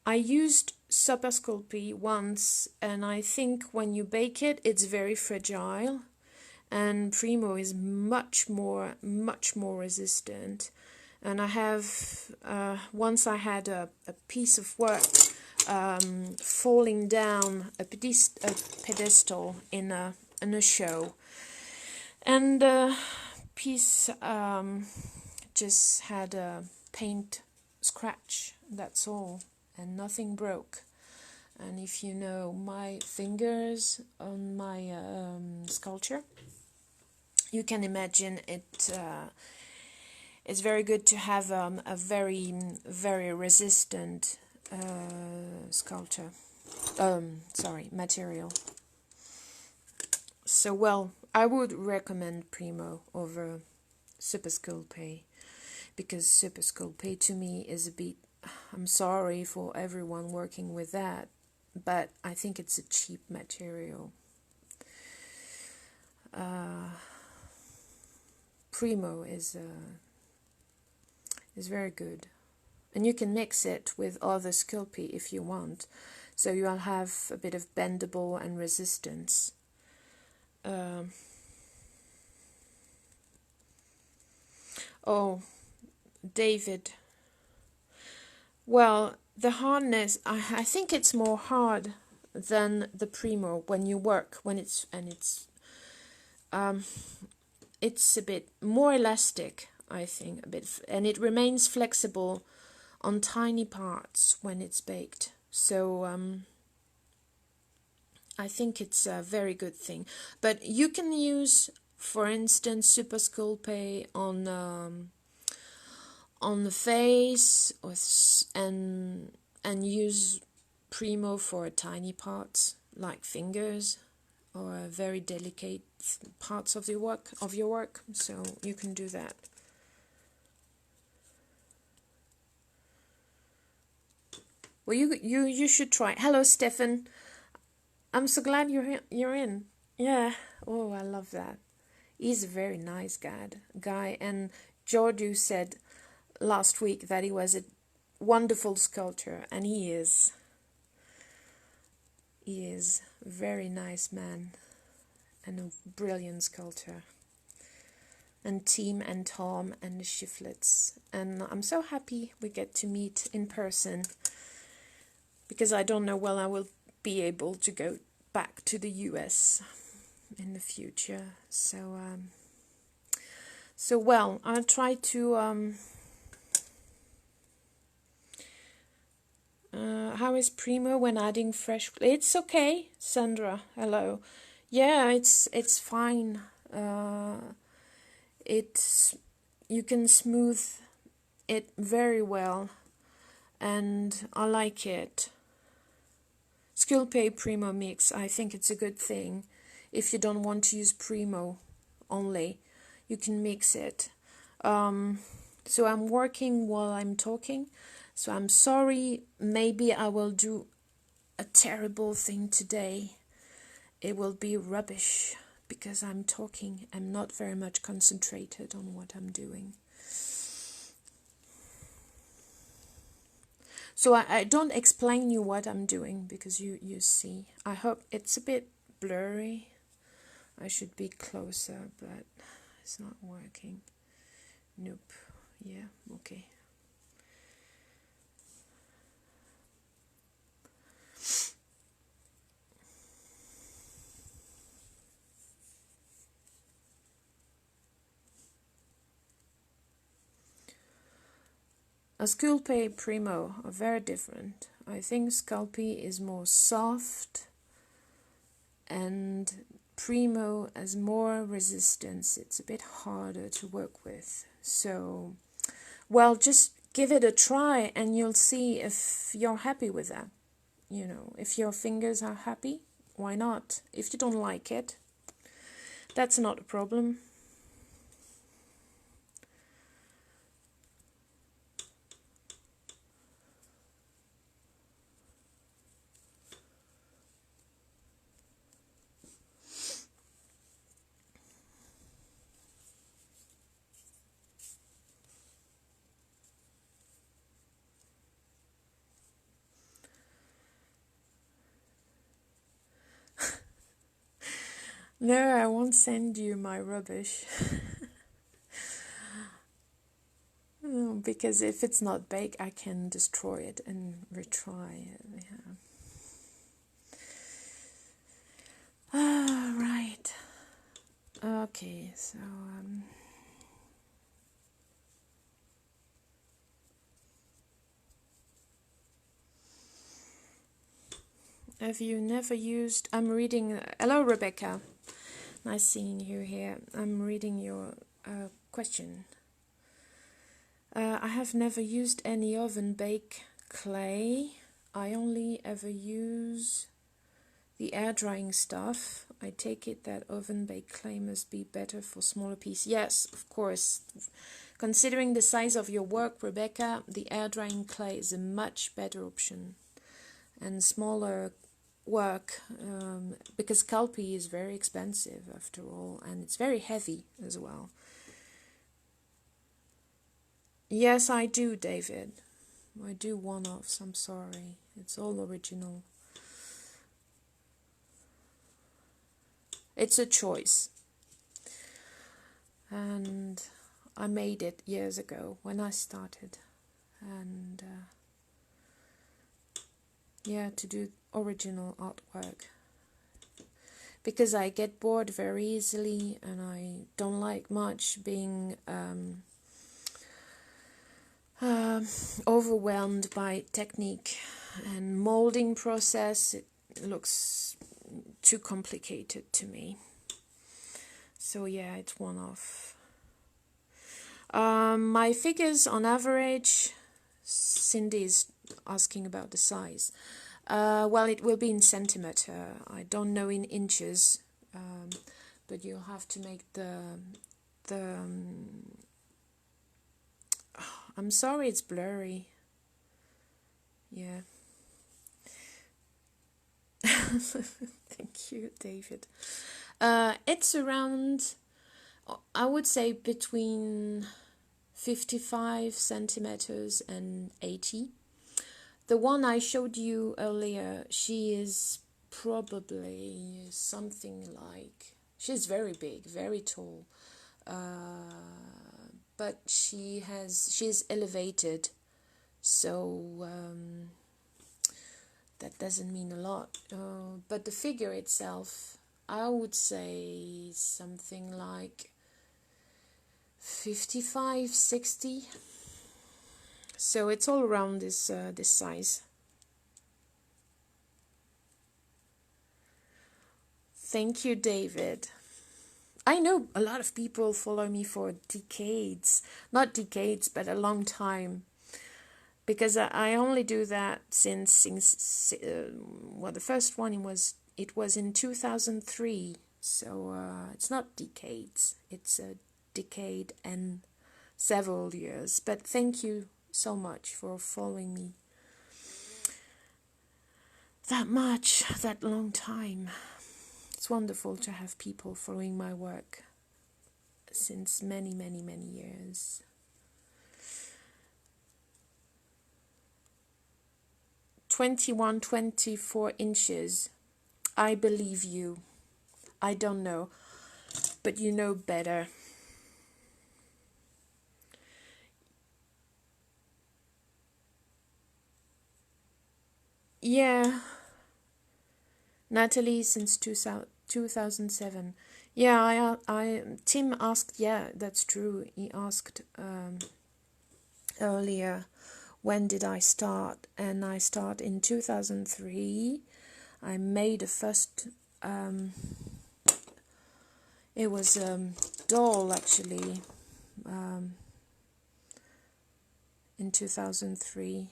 I used Super Sculpey once, and I think when you bake it, it's very fragile, and Primo is much more resistant. And I have, once I had a piece of work falling down a pedestal in a show, and the piece just had a paint scratch, that's all, and nothing broke. And if you know my fingers on my sculpture, you can imagine it. It's very good to have a very resistant material. So, well, I would recommend Primo over Super Sculpey, because Super Sculpey to me is a bit, I'm sorry for everyone working with that, but I think it's a cheap material. Primo is very good, and you can mix it with other Sculpey if you want, so you'll have a bit of bendable and resistance. Oh, David. Well, the hardness, I think it's more hard than the Primo when you work, when it's a bit more elastic, I think, a bit, and it remains flexible on tiny parts when it's baked. So I think it's a very good thing. But you can use, for instance, Super Sculpey on the face, and use Primo for tiny parts like fingers or very delicate parts of your work. So you can do that. Well, you should try. Hello, Stefan. I'm so glad you're in. Yeah. Oh, I love that. He's a very nice guy. And Giorgio said last week that he was a wonderful sculptor, and he is. He is a very nice man and a brilliant sculptor. And Tim and Tom and the Shiflets. And I'm so happy we get to meet in person, because I don't know when I will be able to go back to the US in the future. So well, I'll try to how is Primo when adding fresh? It's okay, Sandra. Hello. Yeah, it's fine. It's, you can smooth it very well, and I like it. Sculpey Primo mix, I think it's a good thing. If you don't want to use Primo only, you can mix it. So I'm working while I'm talking, so I'm sorry, maybe I will do a terrible thing today. It will be rubbish, because I'm talking. I'm not very much concentrated on what I'm doing. So I don't explain you what I'm doing, because you see. I hope it's a bit blurry. I should be closer, but it's not working. Nope. Yeah, okay. A Sculpey Primo are very different. I think Sculpey is more soft, and Primo has more resistance. It's a bit harder to work with. So, well, just give it a try and you'll see if you're happy with that. You know, if your fingers are happy, why not? If you don't like it, that's not a problem. No, I won't send you my rubbish. Because if it's not baked, I can destroy it and retry it. Yeah. Ah, right. Okay, so have you never used? I'm reading. Hello, Rebecca. Nice seeing you here. I'm reading your question. I have never used any oven bake clay. I only ever use the air drying stuff. I take it that oven baked clay must be better for smaller pieces. Yes, of course. Considering the size of your work, Rebecca, the air drying clay is a much better option. And smaller work, because Sculpey is very expensive after all, and it's very heavy as well. Yes, I do, David. I do one-offs, I'm sorry. It's all original. It's a choice. And I made it years ago when I started. And yeah, to do original artwork. Because I get bored very easily and I don't like much being overwhelmed by technique and molding process. It looks too complicated to me. So yeah, it's one off. My figures on average, Cindy is asking about the size. Well, it will be in centimeter. I don't know in inches, but you'll have to make the I'm sorry, it's blurry. Yeah. Thank you, David. It's around, I would say, between 55 centimeters and 80. The one I showed you earlier, she is probably something like, she's very big, very tall, but she's elevated, so that doesn't mean a lot. But the figure itself, I would say something like 55, 60. So it's all around this size. Thank you, David. I know a lot of people follow me for decades. Not decades, but a long time. Because I only do that since well, the first one it was in 2003. So it's not decades. It's a decade and several years. But thank you so much for following me that much, that long time. It's wonderful to have people following my work since many, many, many years. 21, 24 inches. I believe you. I don't know, but you know better. Yeah. Natalie since 2007. Yeah, Tim asked, yeah, that's true. He asked earlier, when did I start? And I start in 2003. I made a first, it was doll actually, in 2003.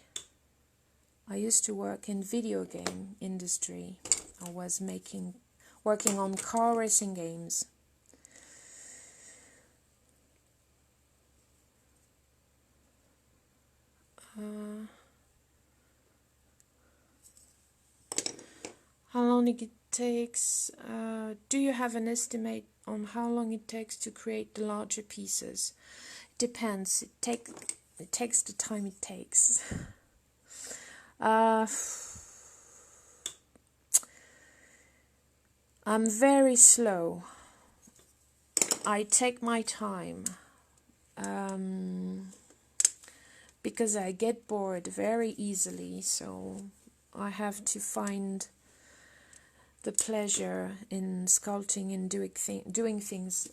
I used to work in video game industry. I was working on car racing games. How long it takes? Do you have an estimate on how long it takes to create the larger pieces? It depends. It takes the time it takes. I'm very slow. I take my time because I get bored very easily, so I have to find the pleasure in sculpting and doing things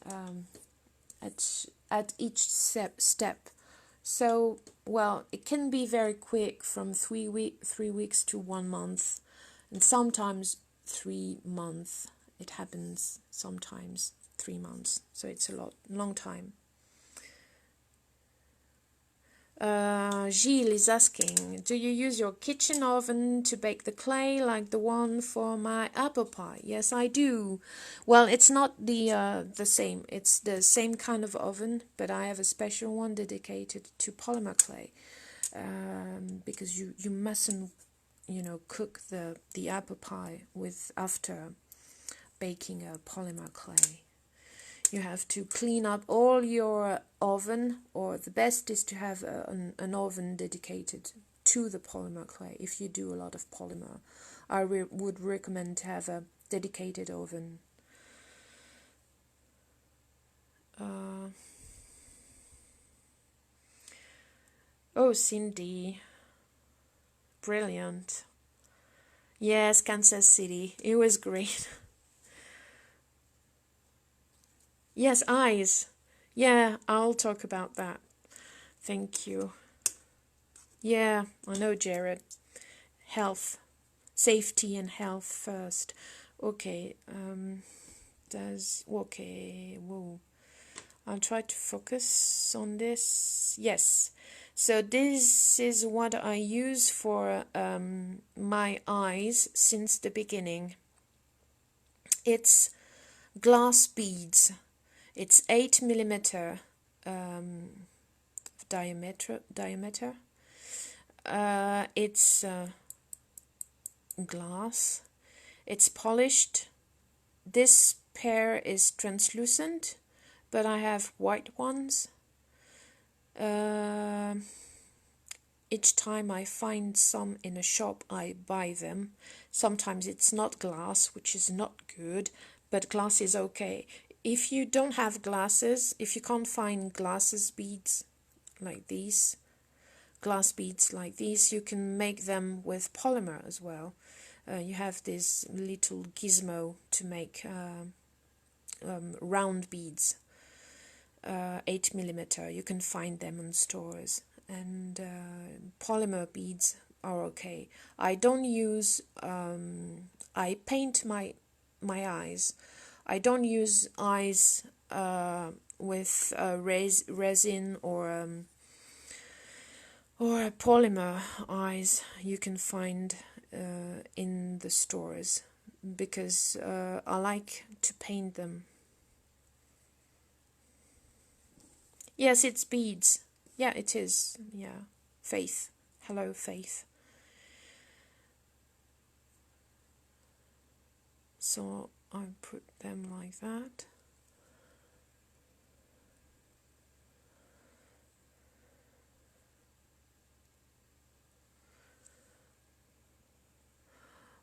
at each step. So, well, it can be very quick, from 3 weeks to 1 month, and sometimes 3 months. It happens sometimes 3 months, so it's a long time. Gilles is asking, do you use your kitchen oven to bake the clay like the one for my apple pie? Yes, I do. Well, it's not the same. It's the same kind of oven, but I have a special one dedicated to polymer clay, because you mustn't, cook the apple pie after baking a polymer clay. You have to clean up all your oven, or the best is to have an oven dedicated to the polymer clay. If you do a lot of polymer, I would recommend to have a dedicated oven. Oh, Cindy. Brilliant. Yes, Kansas City. It was great. Yes, eyes. Yeah, I'll talk about that. Thank you. Yeah, I know, Jared. Health. Safety and health first. Okay, whoa. I'll try to focus on this. Yes. So this is what I use for my eyes since the beginning. It's glass beads. It's 8 mm diameter. It's glass. It's polished. This pair is translucent, but I have white ones. Each time I find some in a shop, I buy them. Sometimes it's not glass, which is not good, but glass is okay. If you don't have glasses, if you can't find glass beads like these, you can make them with polymer as well. You have this little gizmo to make round beads, 8 mm. You can find them in stores, and polymer beads are okay. I don't use. I paint my eyes. I don't use eyes with resin or polymer eyes you can find in the stores, because I like to paint them. Yes, it's beads. Yeah, it is. Yeah. Faith. Hello, Faith. So I put them like that.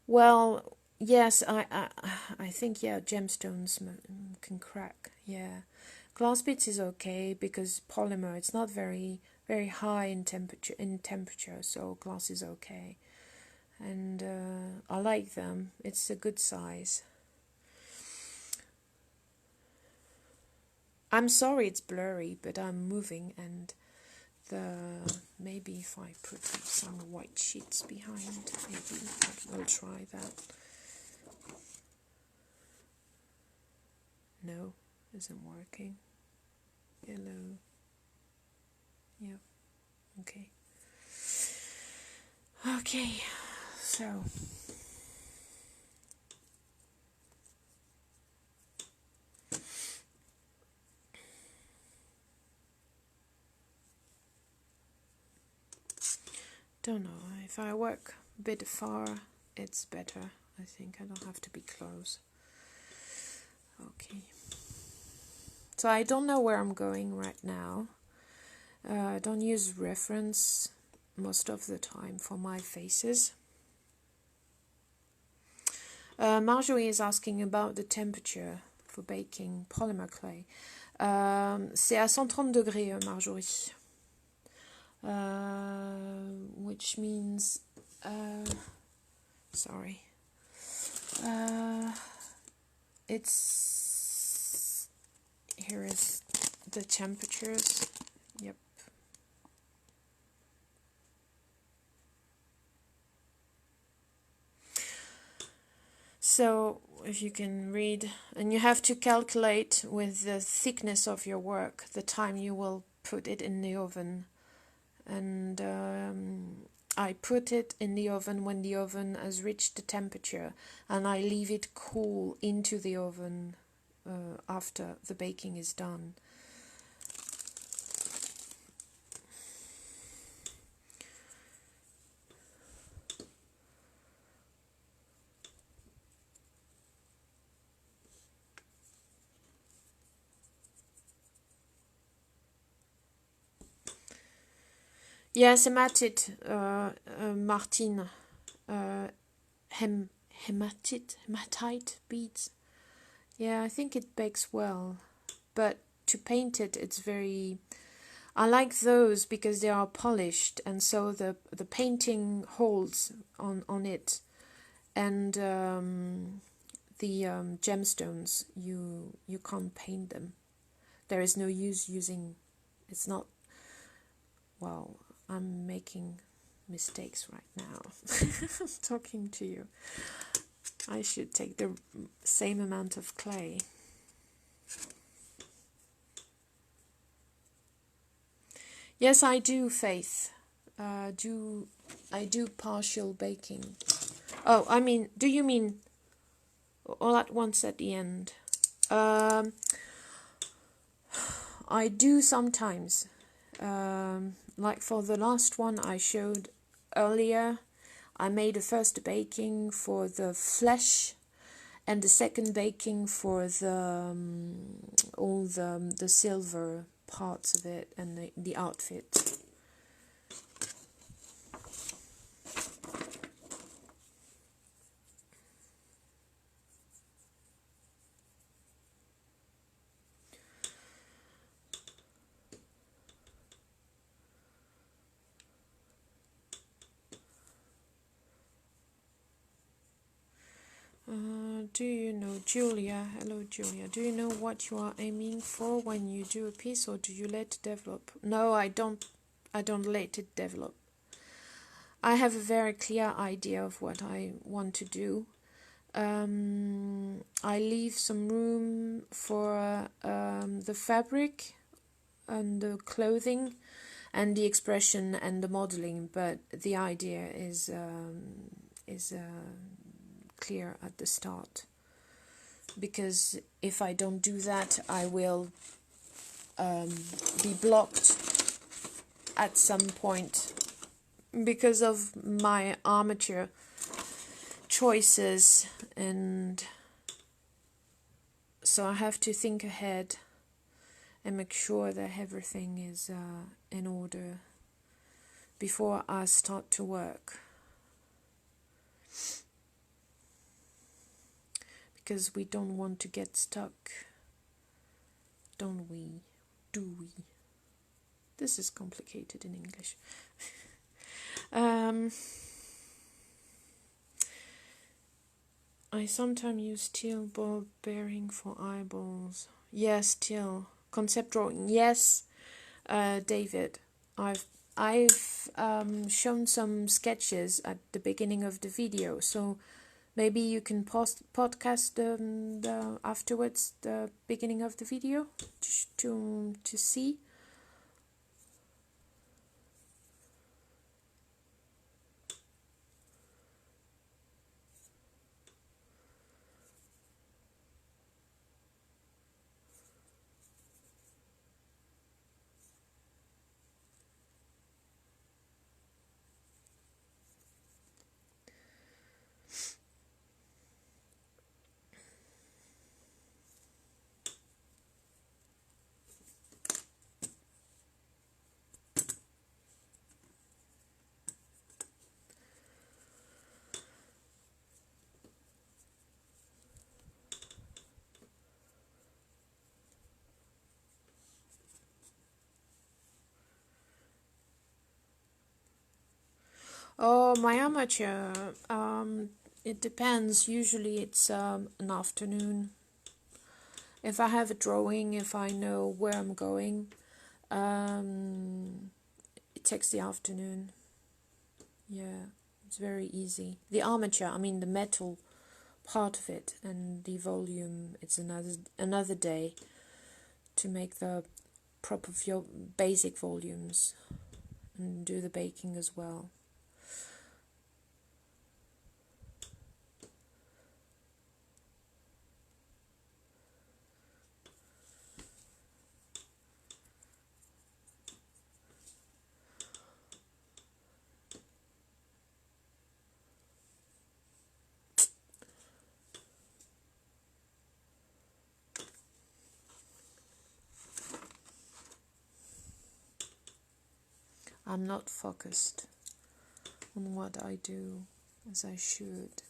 Well, yes, I think, yeah, gemstones can crack. Yeah. Glass beads is okay because polymer, it's not very high in temperature, so glass is okay. And I like them. It's a good size. I'm sorry it's blurry, but I'm moving, and maybe if I put some white sheets behind, maybe I'll try that. No, isn't working. Hello. Yeah. Okay. Okay. So. Don't know. If I work a bit far, it's better. I think I don't have to be close. Okay. So I don't know where I'm going right now. I don't use reference most of the time for my faces. Marjorie is asking about the temperature for baking polymer clay. C'est à 130 degrés, Marjorie. Which means, sorry, it's, here is the temperatures. Yep. So if you can read, and you have to calculate with the thickness of your work the time you will put it in the oven. And I put it in the oven when the oven has reached the temperature, and I leave it cool into the oven after the baking is done. Yes, hematite, Martine. Hematite beads. Yeah, I think it bakes well, but to paint it, it's very. I like those because they are polished, and so the painting holds on it. And the gemstones, you can't paint them. There is no use using, it's not, well, I'm making mistakes right now. I'm talking to you. I should take the same amount of clay. Yes, I do, Faith. I do partial baking. Oh, I mean, do you mean all at once at the end? I do sometimes. Like for the last one I showed earlier, I made a first baking for the flesh and the second baking for the all the silver parts of it and the outfit. Do you know, Julia? Hello, Julia. Do you know what you are aiming for when you do a piece, or do you let it develop? No, I don't. I don't let it develop. I have a very clear idea of what I want to do. I leave some room for the fabric and the clothing and the expression and the modeling, but the idea is clear at the start, because if I don't do that, I will be blocked at some point because of my amateur choices, and so I have to think ahead and make sure that everything is in order before I start to work. Because we don't want to get stuck, don't we? Do we? This is complicated in English. I sometimes use steel ball bearing for eyeballs. Yes, steel. Concept drawing. Yes, David. I've shown some sketches at the beginning of the video, so maybe you can podcast the afterwards the beginning of the video to see. Oh, my amateur. It depends. Usually it's an afternoon. If I have a drawing, if I know where I'm going, it takes the afternoon. Yeah, it's very easy. The armature, I mean the metal part of it, and the volume, it's another day to make the proper basic volumes and do the baking as well. I'm not focused on what I do as I should.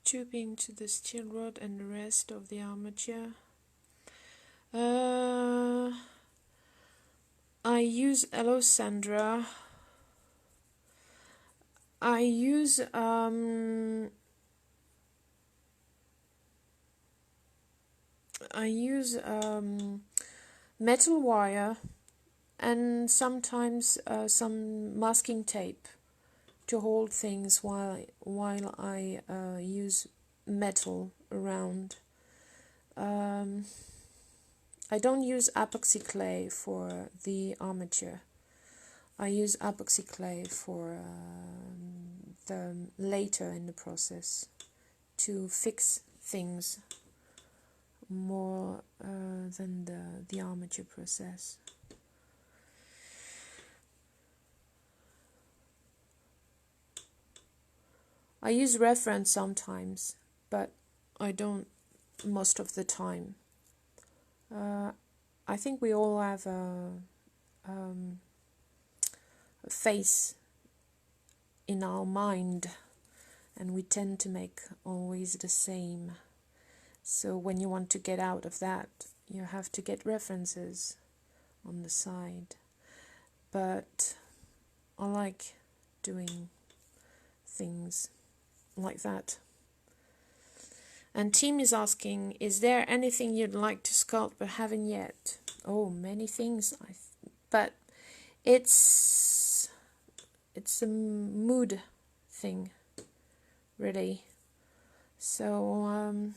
Tubing to the steel rod and the rest of the armature. I use, hello Sandra, I use metal wire and sometimes some masking tape to hold things while I use metal around. I don't use epoxy clay for the armature. I use epoxy clay for the later in the process to fix things more than the armature process. I use reference sometimes, but I don't most of the time. I think we all have a face in our mind, and we tend to make always the same. So when you want to get out of that, you have to get references on the side. But I like doing things like that. And Tim is asking, is there anything you'd like to sculpt but haven't yet? Oh, many things. But it's a mood thing, really. So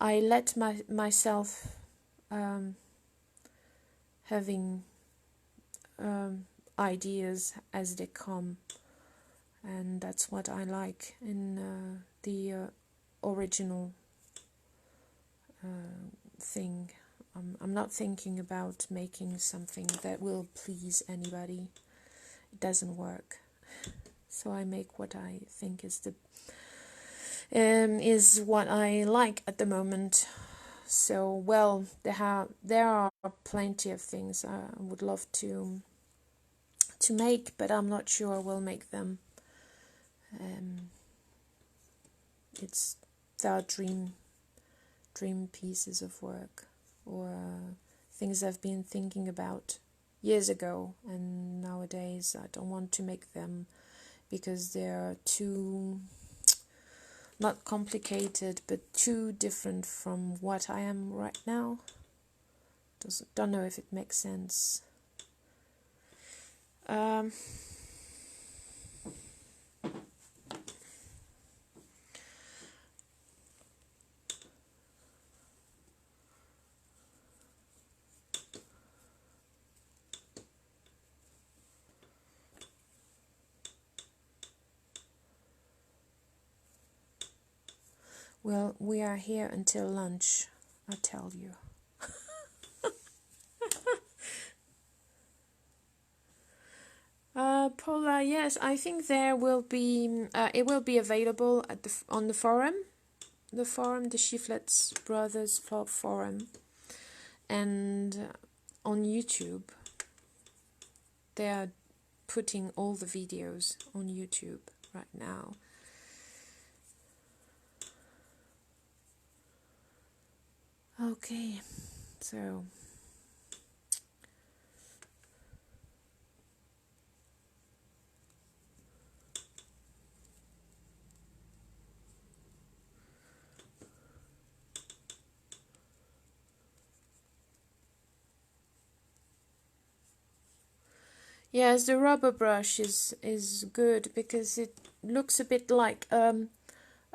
I let myself having ideas as they come, and that's what I like in the original thing. I'm not thinking about making something that will please anybody. It doesn't work. So I make what I think is what I like at the moment. So well, there are plenty of things I would love to make, but I'm not sure I will make them. It's their dream pieces of work, or things I've been thinking about years ago, and nowadays I don't want to make them because they're too, not complicated, but too different from what I am right now. Don't know if it makes sense. Well, we are here until lunch, I tell you. Paula, yes, I think there will be. It will be available at on the forum, the Shiflets Brothers forum, and on YouTube. They are putting all the videos on YouTube right now. Okay, so. Yes, the rubber brush is good because it looks a bit like a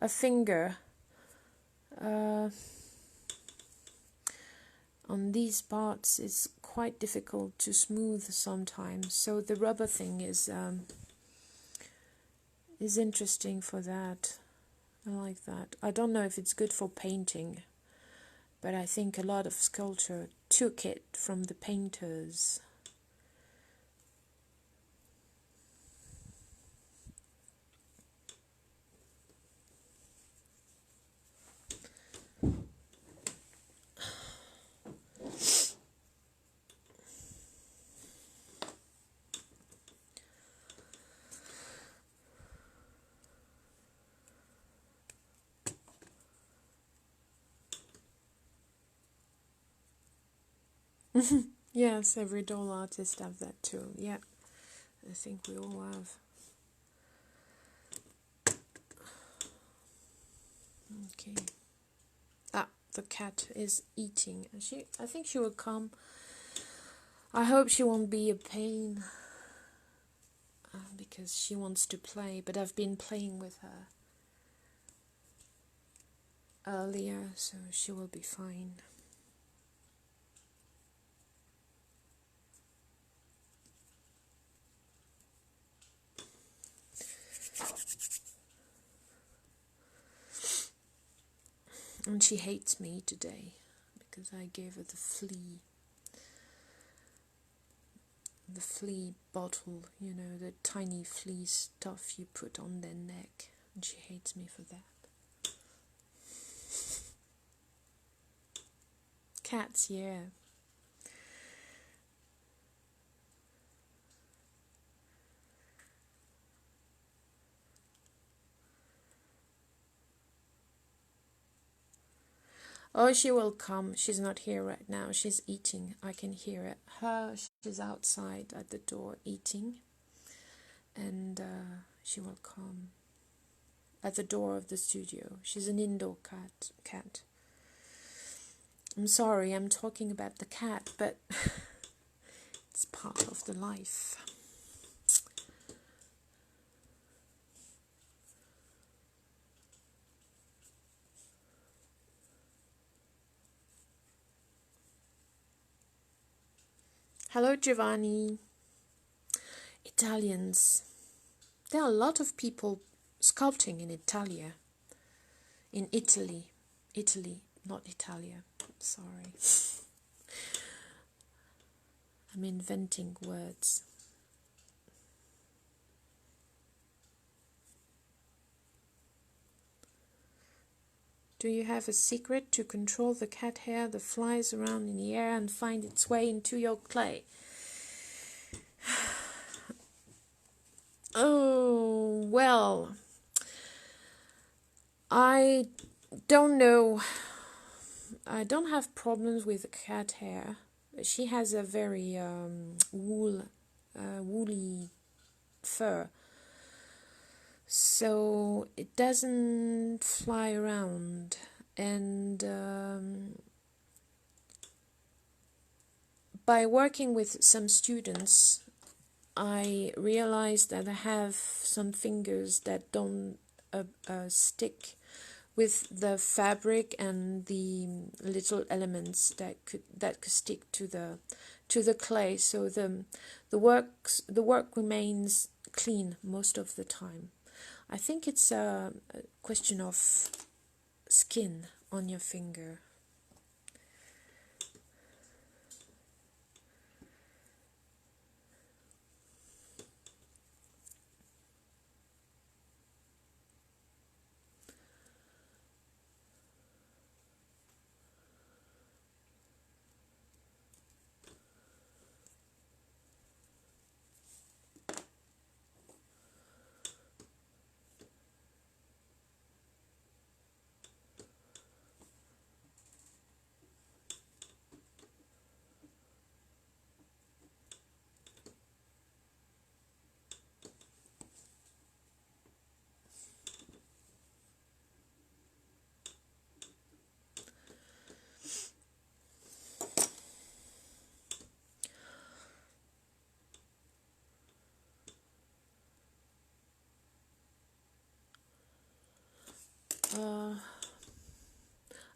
finger. On these parts, it's quite difficult to smooth sometimes. So the rubber thing is is interesting for that. I like that. I don't know if it's good for painting, but I think a lot of sculpture took it from the painters. Yes, every doll artist have that too. Yeah, I think we all have. Okay. Ah, the cat is eating. I think she will come. I hope she won't be a pain because she wants to play. But I've been playing with her earlier, so she will be fine. And she hates me today because I gave her the flea bottle, you know, the tiny flea stuff you put on their neck, and she hates me for that. Cats, yeah. Oh, she will come. She's not here right now. She's eating. I can hear it. She's outside at the door eating. And she will come at the door of the studio. She's an indoor cat. I'm sorry, I'm talking about the cat, but it's part of the life. Hello, Giovanni. Italians. There are a lot of people sculpting in Italia. In Italy. Italy, not Italia. Sorry. I'm inventing words. Do you have a secret to control the cat hair that flies around in the air and find its way into your clay? Oh, well, I don't know. I don't have problems with cat hair. She has a very woolly fur, so it doesn't fly around. And by working with some students, I realized that I have some fingers that don't stick with the fabric and the little elements that could stick to the clay. So the work remains clean most of the time. I think it's a question of skin on your finger.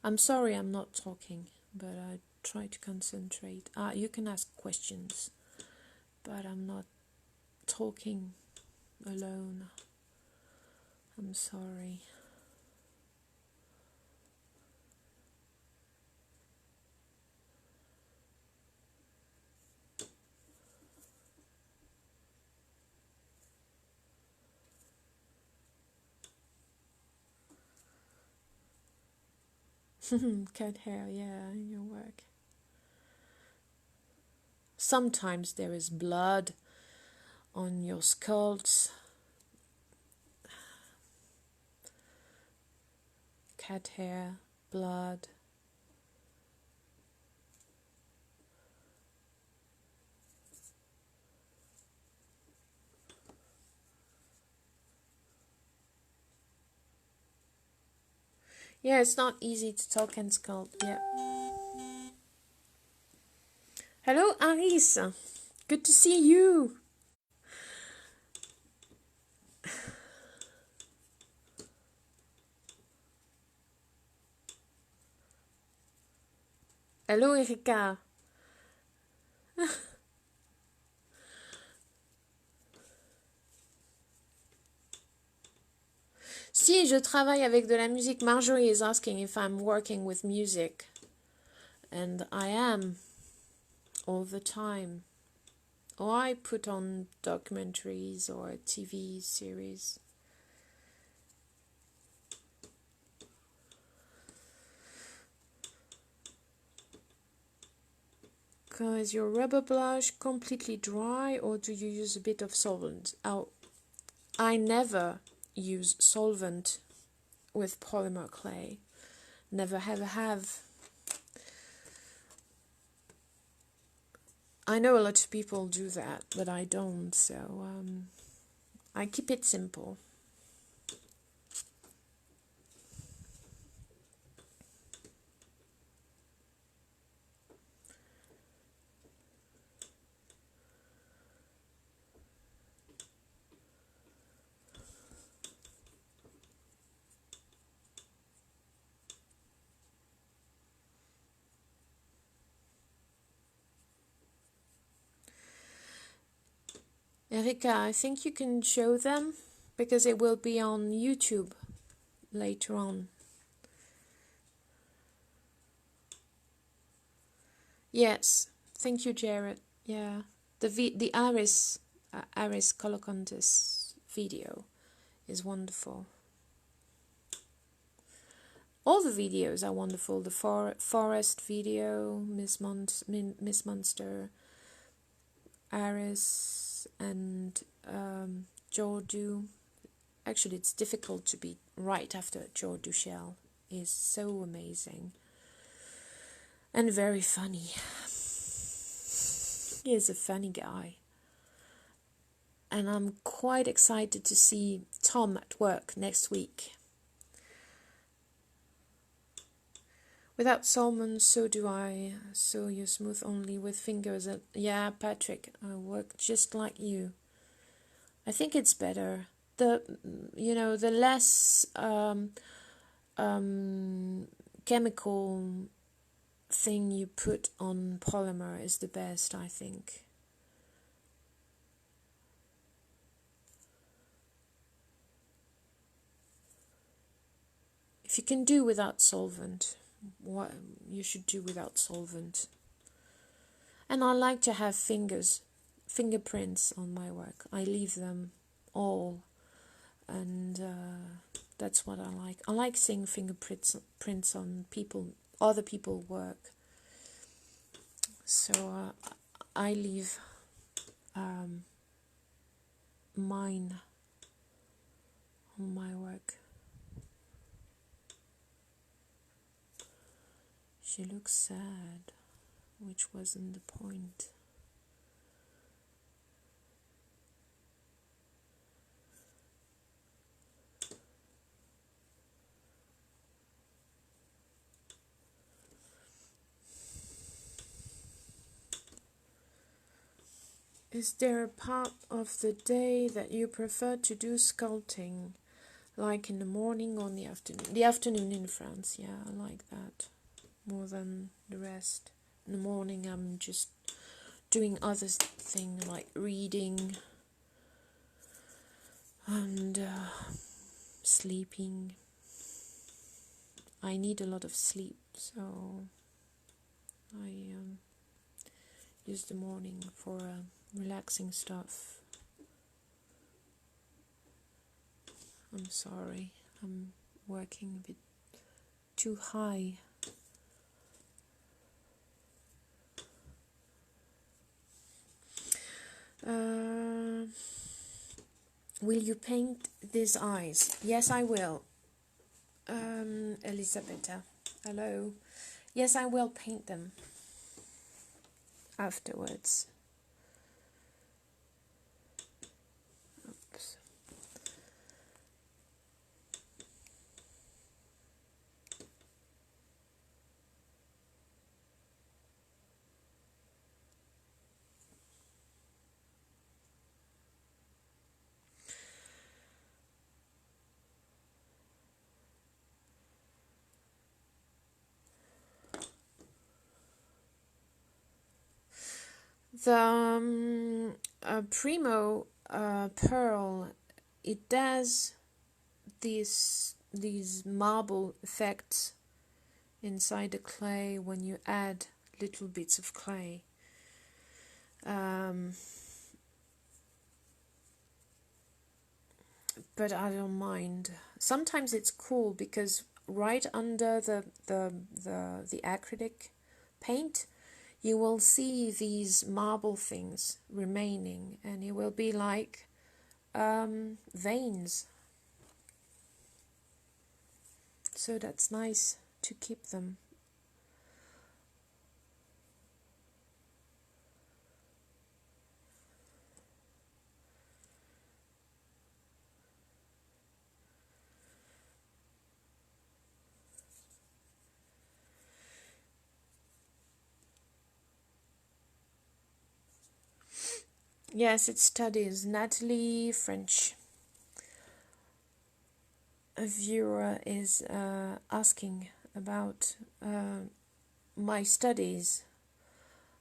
I'm sorry I'm not talking, but I try to concentrate. You can ask questions, but I'm not talking alone. I'm sorry. Cat hair, yeah, in your work. Sometimes there is blood on your sculpts. Cat hair, blood. Yeah, it's not easy to talk and sculpt, yeah. Hello, Aris. Good to see you. Hello, Erika. Si, je travaille avec de la musique. Marjorie is asking if I'm working with music. And I am. All the time. Or I put on documentaries or TV series. Is your rubber blush completely dry or do you use a bit of solvent? Oh, I never use solvent with polymer clay. Never ever have. I know a lot of people do that, but I don't, so I keep it simple. Erika, I think you can show them because it will be on YouTube later on. Yes, thank you, Jared. Yeah, the Aris color contest video is wonderful. All the videos are wonderful. The forest video, Miss Munster, Aris, and Jordu. Actually, it's difficult to be right after Jordu Shell. Is so amazing and very funny. He is a funny guy. And I'm quite excited to see Tom at work next week. Without salmon, so do I. So you smooth only with fingers. Yeah, Patrick, I work just like you. I think it's better. The less chemical thing you put on polymer is the best, I think. If you can do without solvent, what you should do without solvent. And I like to have fingerprints on my work. I leave them all, and that's what I like. I like seeing fingerprints on other people's work. So I leave mine on my work. She looks sad, which wasn't the point. Is there a part of the day that you prefer to do sculpting, like in the morning or in the afternoon? The afternoon in France, yeah, I like that more than the rest. In the morning I'm just doing other things like reading and sleeping. I need a lot of sleep, so I use the morning for relaxing stuff. I'm sorry, I'm working a bit too high. Will you paint these eyes? Yes, I will. Elisabetta, hello. Yes, I will paint them afterwards. Oops. The Primo pearl, it does these marble effects inside the clay when you add little bits of clay. But I don't mind. Sometimes it's cool because right under the acrylic paint, you will see these marble things remaining, and it will be like veins. So that's nice to keep them. Yes, it studies. Natalie French. A viewer is asking about my studies.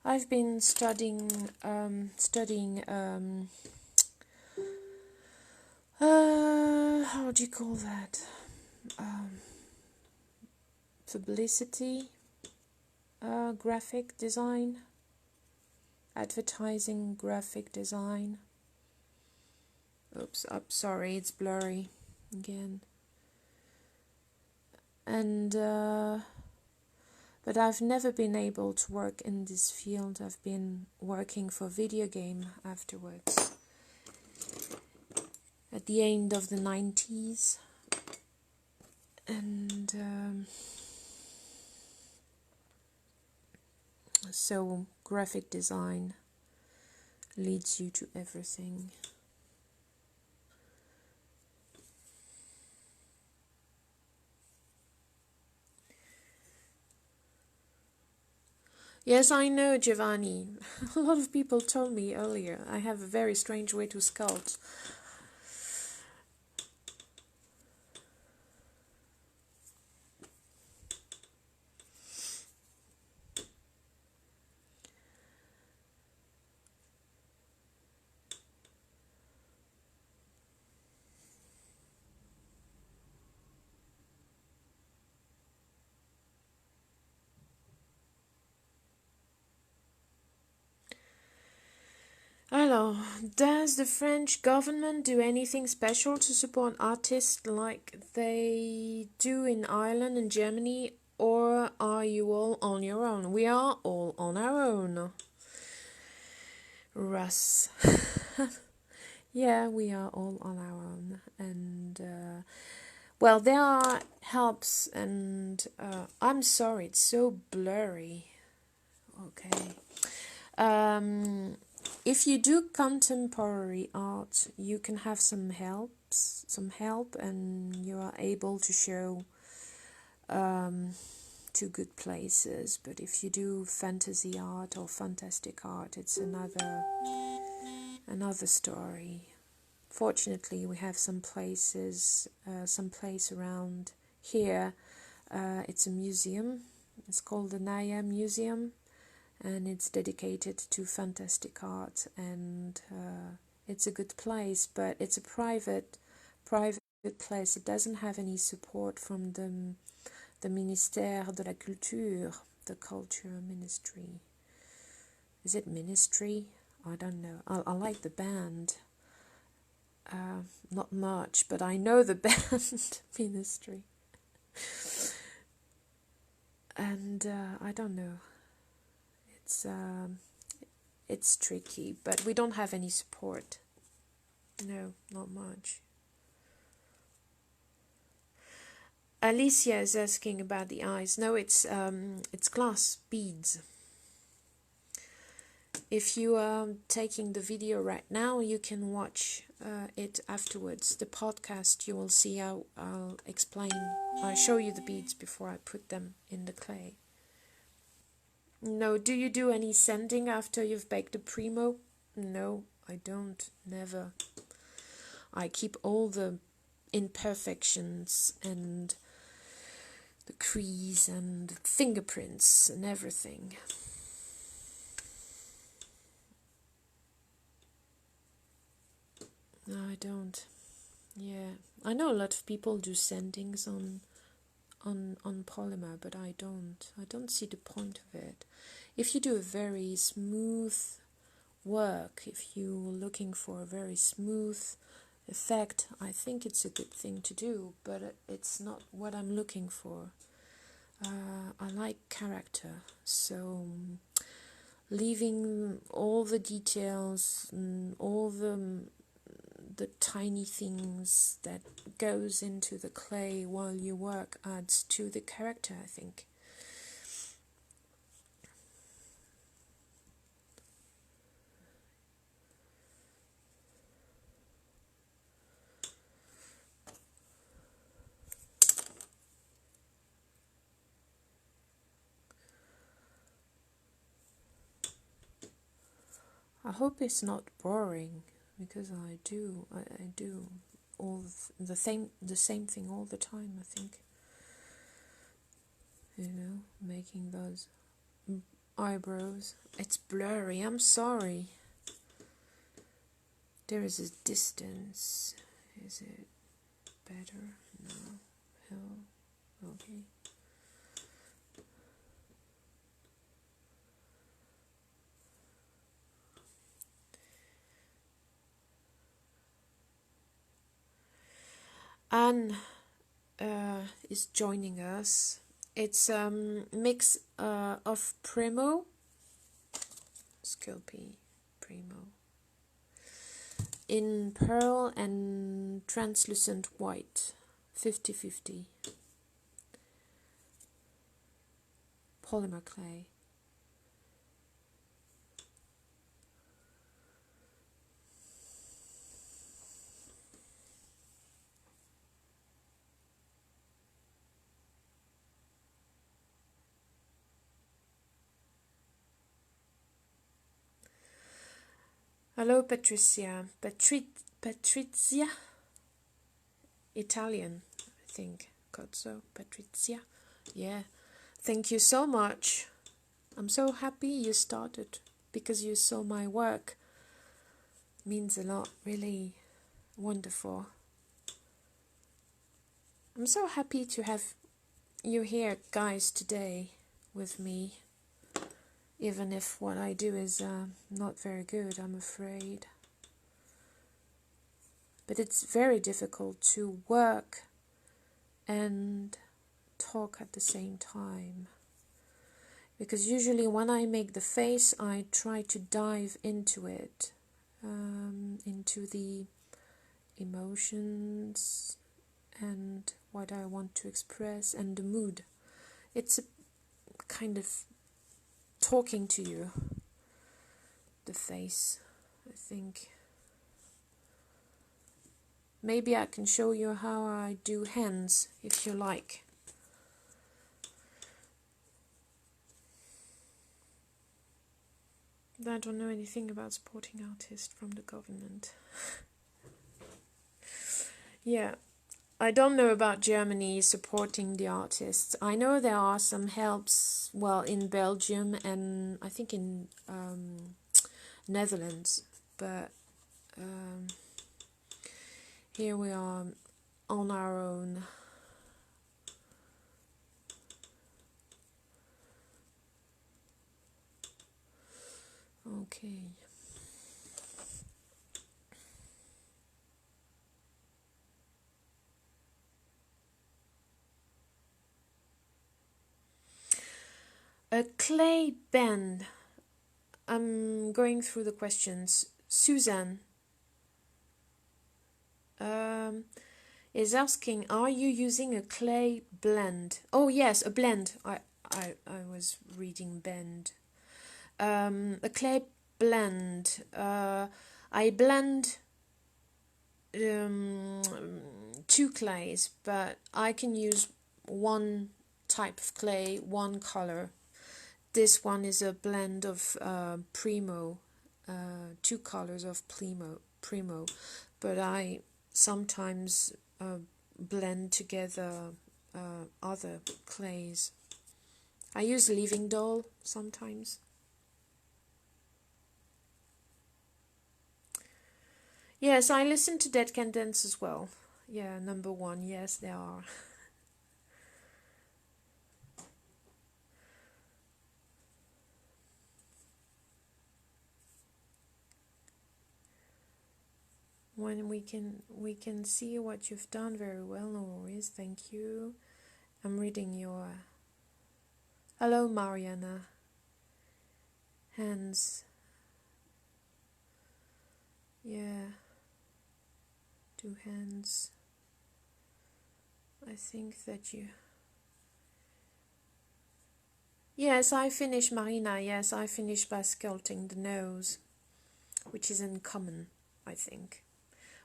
I've been studying how do you call that? Publicity, graphic design, advertising, graphic design. Oops, I'm sorry, it's blurry again. And but I've never been able to work in this field. I've been working for video game afterwards. At the end of the 90s. And so graphic design leads you to everything. Yes, I know, Giovanni. A lot of people told me earlier I have a very strange way to sculpt. Alors, does the French government do anything special to support artists like they do in Ireland and Germany, or are you all on your own? We are all on our own. Russ. Yeah, we are all on our own. And, well, there are helps, and I'm sorry, it's so blurry. Okay. If you do contemporary art, you can have some help, and you are able to show to good places. But if you do fantasy art or fantastic art, it's another story. Fortunately, we have some place around here. It's a museum. It's called the Naya Museum. And it's dedicated to fantastic art, and it's a good place, but it's a private good place. It doesn't have any support from the Ministère de la Culture, the culture ministry. Is it ministry? I don't know. I like the band. Not much, but I know the band ministry. And I don't know. It's tricky, but we don't have any support. No, not much. Alicia is asking about the eyes. No, it's glass beads. If you are taking the video right now, you can watch it afterwards. The podcast, you will see how I'll explain. I'll show you the beads before I put them in the clay. No, do you do any sanding after you've baked the primo? No, I don't. Never. I keep all the imperfections and the crease and fingerprints and everything. No, I don't. Yeah, I know a lot of people do sandings on polymer, but I don't. I don't see the point of it. If you do a very smooth work, if you're looking for a very smooth effect, I think it's a good thing to do, but it's not what I'm looking for. I like character, so leaving all the details and all the tiny things that goes into the clay while you work adds to the character, I think. I hope it's not boring, because I do all the same thing all the time, I think. You know, making those eyebrows. It's blurry, I'm sorry. There is a distance. Is it better? No. Hell. Okay. Anne is joining us. It's a mix of Primo, Sculpting, Primo, in pearl and translucent white, 50-50, polymer clay. Hello, Patricia. Patrizia? Italian, I think. Cozzo, Patrizia. Yeah. Thank you so much. I'm so happy you started because you saw my work. Means a lot. Really wonderful. I'm so happy to have you here, guys, today with me. Even if what I do is not very good, I'm afraid. But it's very difficult to work and talk at the same time. Because usually when I make the face, I try to dive into it, into the emotions and what I want to express and the mood. It's a kind of talking to you, the face, I think. Maybe I can show you how I do hands, if you like. I don't know anything about supporting artists from the government. Yeah. I don't know about Germany supporting the artists. I know there are some helps, well, in Belgium and I think in Netherlands, but here we are on our own. Okay. A clay band. I'm going through the questions. Suzanne is asking, are you using a clay blend? Oh yes, a blend. I was reading bend. A clay blend. I blend two clays, but I can use one type of clay, one color. This one is a blend of Primo, two colors of Primo, but I sometimes blend together other clays. I use Living Doll sometimes. Yes, I listen to Dead Can Dance as well. Yeah, number one. Yes, they are. When we can see what you've done very well, no worries. Thank you. I'm reading your. Hello, Mariana. Hands. Yeah. 2 hands. I think that you. Yes, I finished, Marina. Yes, I finished by sculpting the nose, which is uncommon, I think.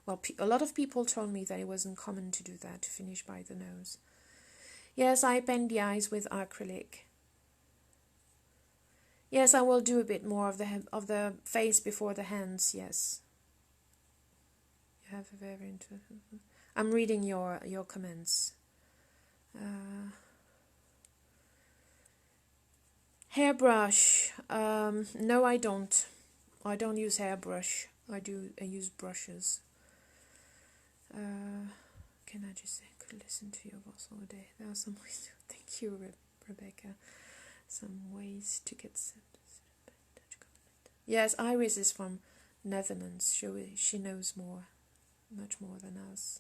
Well, a lot of people told me that it wasn't common to do that, to finish by the nose. Yes, I paint the eyes with acrylic. Yes, I will do a bit more of the face before the hands. Yes. You have a very interesting. I'm reading your comments. Hairbrush. No, I don't. I don't use hairbrush. I use brushes. Can I just say, I could listen to your voice all day. There are some ways to. Thank you, Rebecca. Some ways to get. Yes, Iris is from Netherlands. She knows more, much more than us.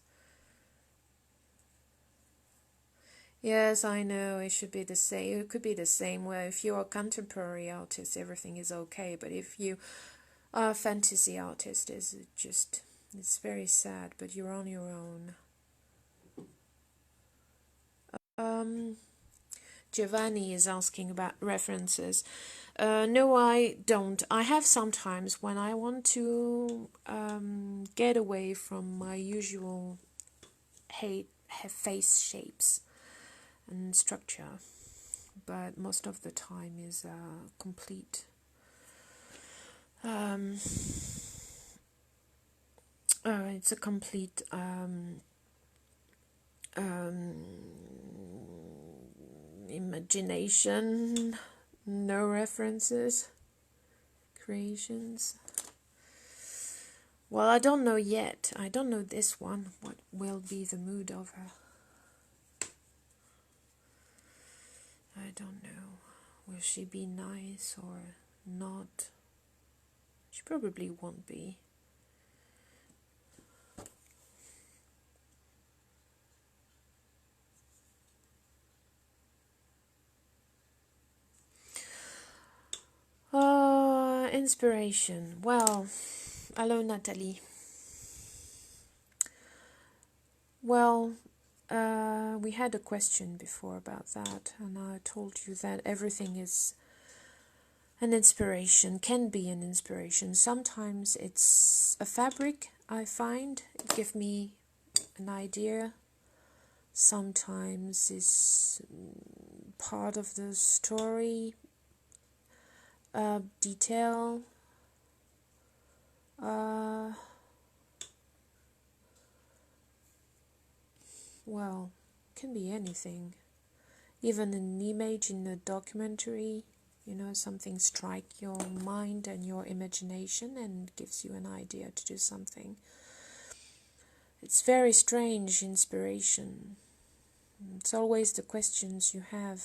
Yes, I know, it should be the same. It could be the same where if you're a contemporary artist, everything is okay. But if you are a fantasy artist, it's very sad, but you're on your own. Giovanni is asking about references. No, I don't. I have sometimes when I want to get away from my usual face shapes and structure, but most of the time is complete. It's a complete imagination, no references, creations. Well, I don't know yet. I don't know this one. What will be the mood of her? I don't know. Will she be nice or not? She probably won't be. Inspiration. Well, hello, Natalie. Well, we had a question before about that, and I told you that everything is an inspiration, can be an inspiration. Sometimes it's a fabric I find, give me an idea. Sometimes it's part of the story, detail. Well, can be anything. Even an image in a documentary, something strike your mind and your imagination and gives you an idea to do something. It's very strange inspiration. It's always the questions you have,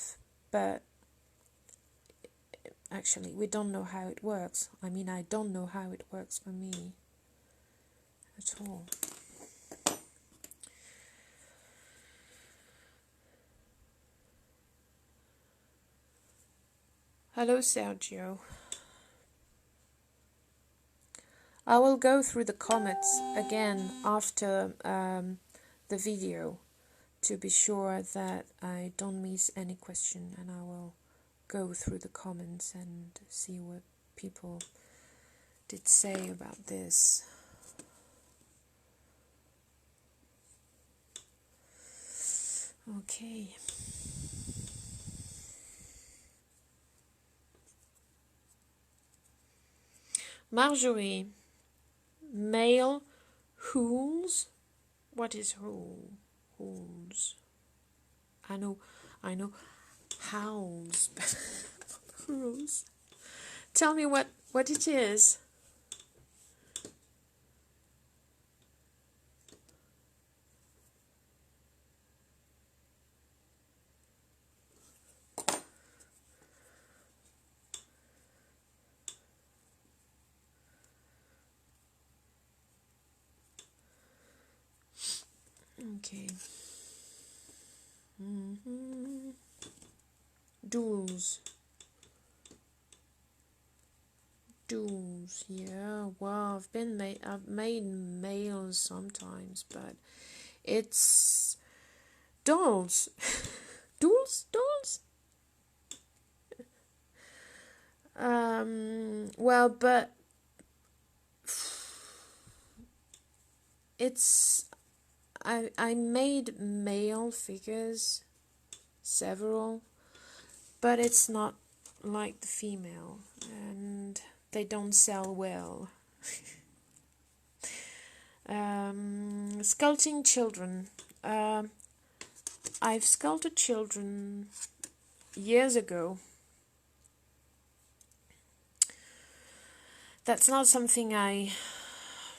but actually we don't know how it works. I mean, I don't know how it works for me at all. Hello, Sergio. I will go through the comments again after the video to be sure that I don't miss any question, and I will go through the comments and see what people did say about this. Okay. Marjorie, male hools. What is hool? Hools. I know howls, but hools. Tell me what it is. Okay. Duels. Yeah. Well, I've made males sometimes, but it's dolls. Dolls. Well, but it's I made male figures, several, but it's not like the female, and they don't sell well. Sculpting children. I've sculpted children years ago. That's not something I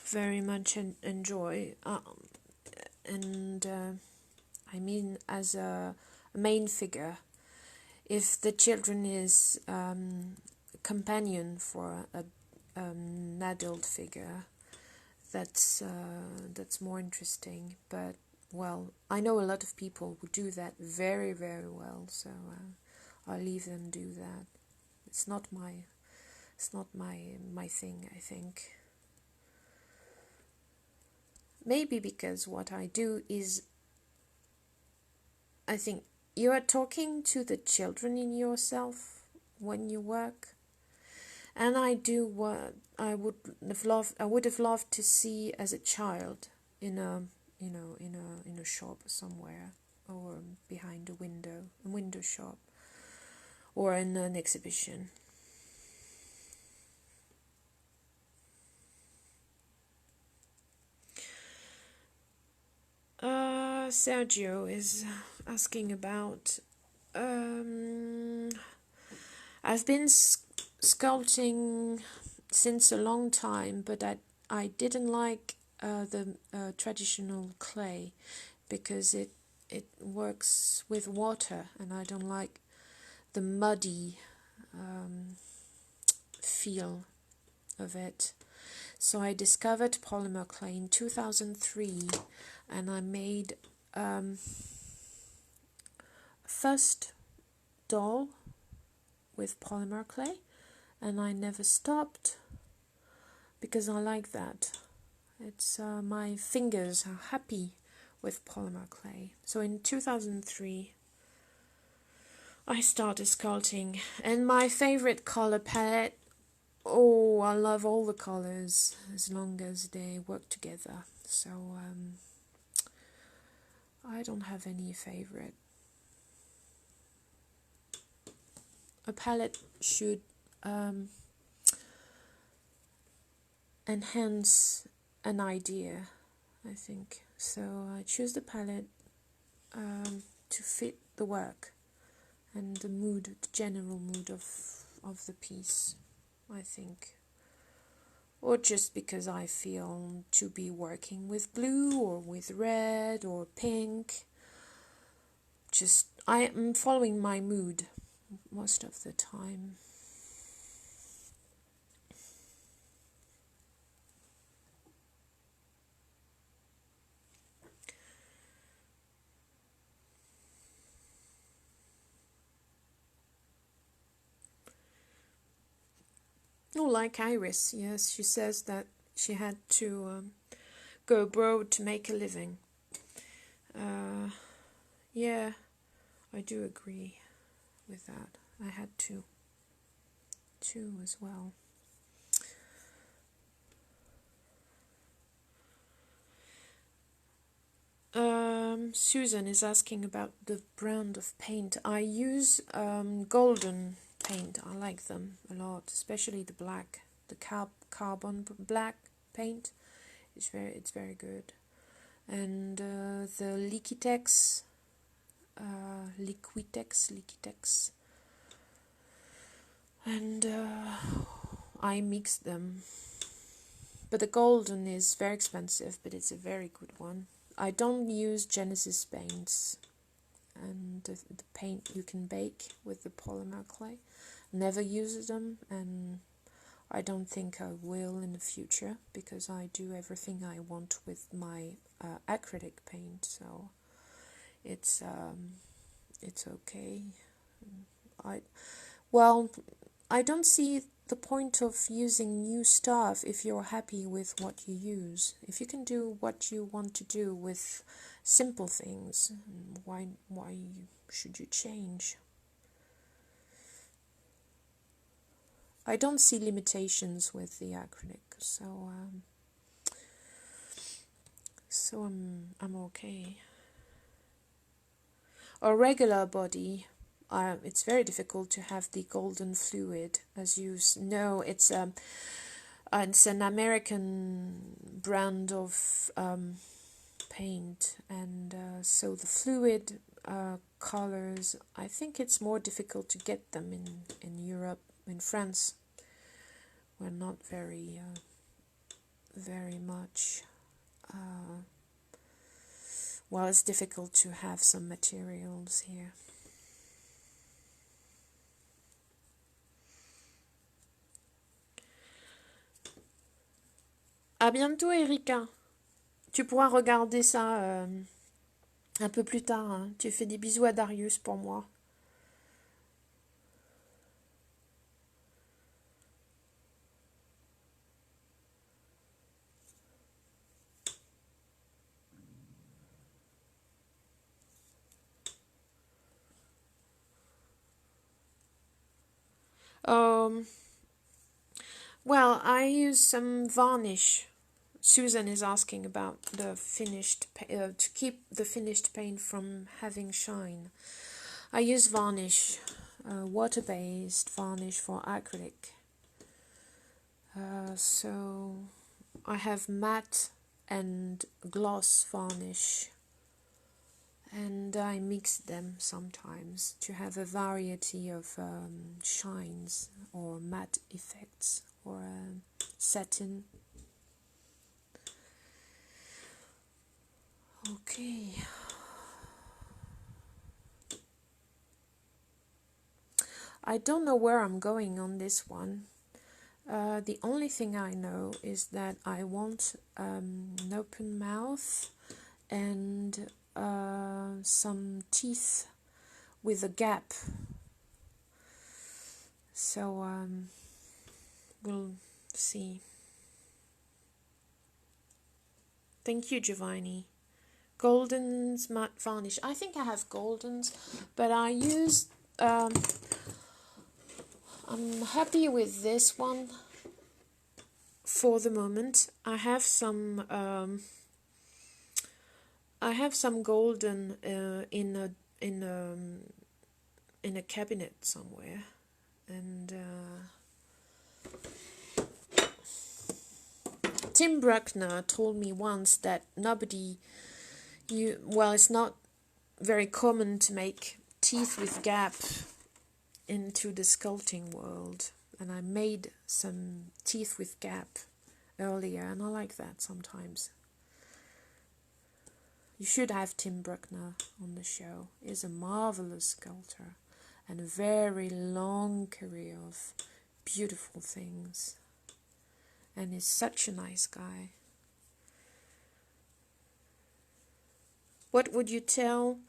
very much enjoy, and I mean as a main figure. If the children is a companion for an adult figure, that's more interesting. But well, I know a lot of people who do that very, very well, so I'll leave them do that. It's not my thing, I think. Maybe because what I do is, I think you are talking to the children in yourself when you work, and I do what I would have loved to see as a child in a shop somewhere, or behind a window shop, or in an exhibition. Sergio is asking about. I've been sculpting since a long time, but I didn't like the traditional clay because it works with water, and I don't like the muddy feel of it. So I discovered polymer clay in 2003, and I made first doll with polymer clay, and I never stopped because I like that. It's my fingers are happy with polymer clay. So in 2003 I started sculpting, and my favorite color palette, oh, I love all the colors as long as they work together. So I don't have any favorite. A palette should enhance an idea, I think. So I choose the palette to fit the work and the mood, the general mood of the piece, I think. or just because I feel to be working with blue or with red or pink. Just I am following my mood most of the time. Oh, like Iris, yes, she says that she had to go abroad to make a living. Yeah, I do agree with that. I had to too as well. Susan is asking about the brand of paint. I use golden paint. I like them a lot, especially the black, the carbon black paint. It's very good. And the Liquitex, Liquitex, and I mix them. But the golden is very expensive, but it's a very good one. I don't use Genesis paints and the paint you can bake with the polymer clay. Never use them, and I don't think I will in the future because I do everything I want with my acrylic paint, so it's okay. I don't see the point of using new stuff if you're happy with what you use. If you can do what you want to do with simple things, why should you change? I don't see limitations with the acrylic, so I'm okay. A regular body, it's very difficult to have the golden fluid. As you know, it's an American brand of paint, and so the fluid colors, I think it's more difficult to get them in Europe. In France, we're not very much. Well, it's difficult to have some materials here. À bientôt, Erika. Tu pourras regarder ça un peu plus tard. Hein. Tu fais des bisous à Darius pour moi. Well, I use some varnish. Susan is asking about the finished to keep the finished paint from having shine. I use varnish, water-based varnish for acrylic. So I have matte and gloss varnish, and I mix them sometimes to have a variety of shines or matte effects or satin. Okay. I don't know where I'm going on this one. The only thing I know is that I want an open mouth and some teeth with a gap. So we'll see. Thank you, Giovanni. Goldens matte varnish. I think I have Goldens, but I use I'm happy with this one for the moment. I have some golden in a cabinet somewhere, and Tim Bruckner told me once that it's not very common to make teeth with gap into the sculpting world, and I made some teeth with gap earlier, and I like that sometimes. You should have Tim Bruckner on the show. He's a marvelous sculptor and a very long career of beautiful things. And he's such a nice guy. What would you tell?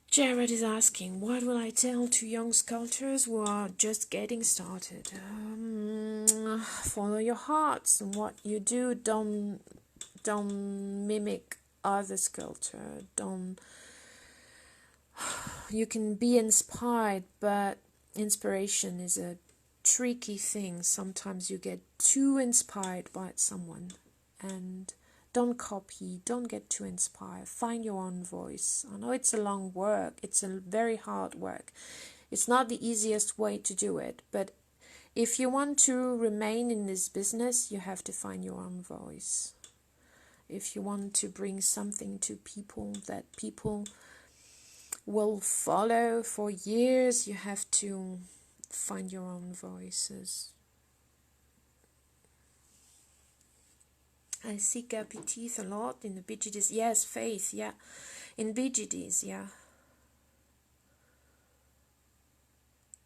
Jared is asking, what will I tell to young sculptors who are just getting started? Follow your hearts, and what you do, don't mimic other sculptor. You can be inspired, but inspiration is a tricky thing. Sometimes you get too inspired by someone, and don't copy, don't get too inspired. Find your own voice. I know it's a long work, it's a very hard work. It's not the easiest way to do it, but if you want to remain in this business, you have to find your own voice. If you want to bring something to people that people will follow for years, you have to find your own voices. I see gappy teeth a lot in the BGDs. Yes, Faith, yeah. In BGDs, yeah.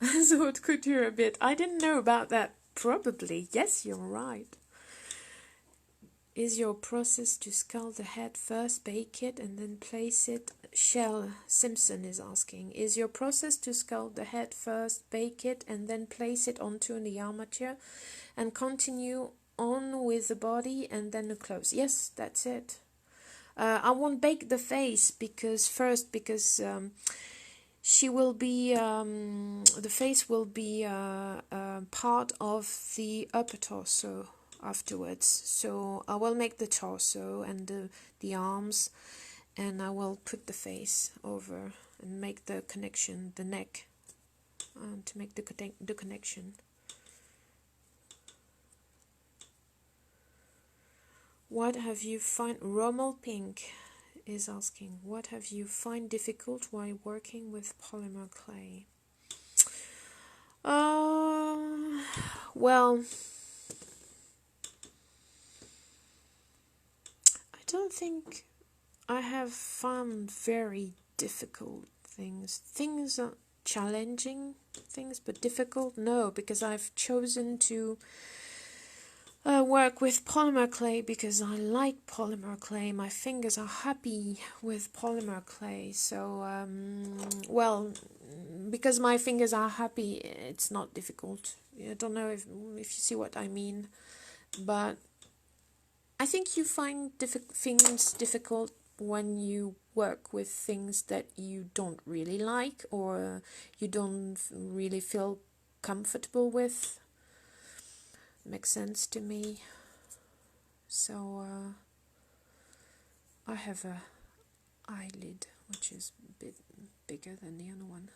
So it could hear a bit. I didn't know about that. Probably. Yes, you're right. Is your process to sculpt the head first, bake it, and then place it? Shell Simpson is asking. Is your process to sculpt the head first, bake it, and then place it onto the armature, and continue on with the body and then the clothes? Yes, that's it. I won't bake the face because she will be the face will be part of the upper torso afterwards. So I will make the torso and the arms, and I will put the face over and make the connection, the neck, to make the connection. What have you find? Rommel Pink is asking, what have you find difficult while working with polymer clay? Well, I don't think I have found very difficult things. Things are challenging things, but difficult? No, because I've chosen to work with polymer clay because I like polymer clay. My fingers are happy with polymer clay. So, well, because my fingers are happy, it's not difficult. I don't know if you see what I mean, but I think you find things difficult when you work with things that you don't really like or you don't really feel comfortable with. Makes sense to me. So I have a eyelid which is a bit bigger than the other one.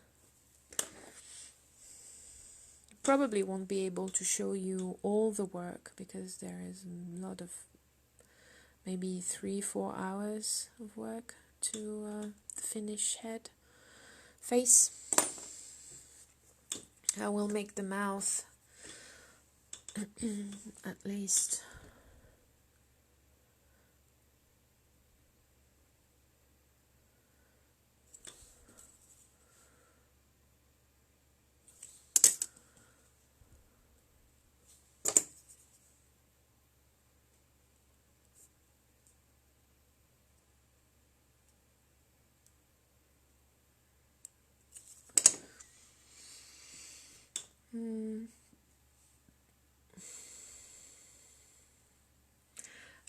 Probably won't be able to show you all the work because there is a lot of, maybe 3-4 hours of work to the finished head face. I will make the mouth at least.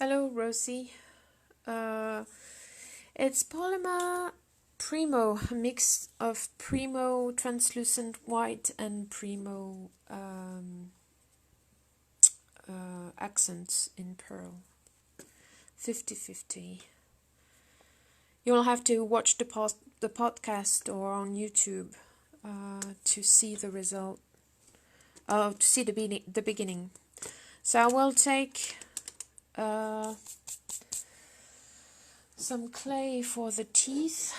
Hello, Rosie. It's Polymer Primo, a mix of Primo translucent white and Primo accents in pearl. 50-50. You'll have to watch the podcast or on YouTube to see the result. To see the beginning. So I will take some clay for the teeth.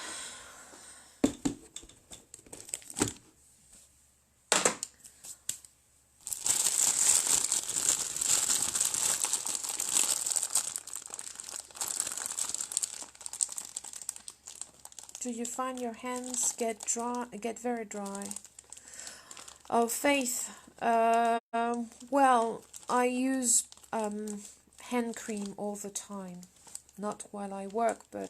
do you find your hands get very dry? Oh, Faith. Well, I use hand cream all the time. Not while I work, but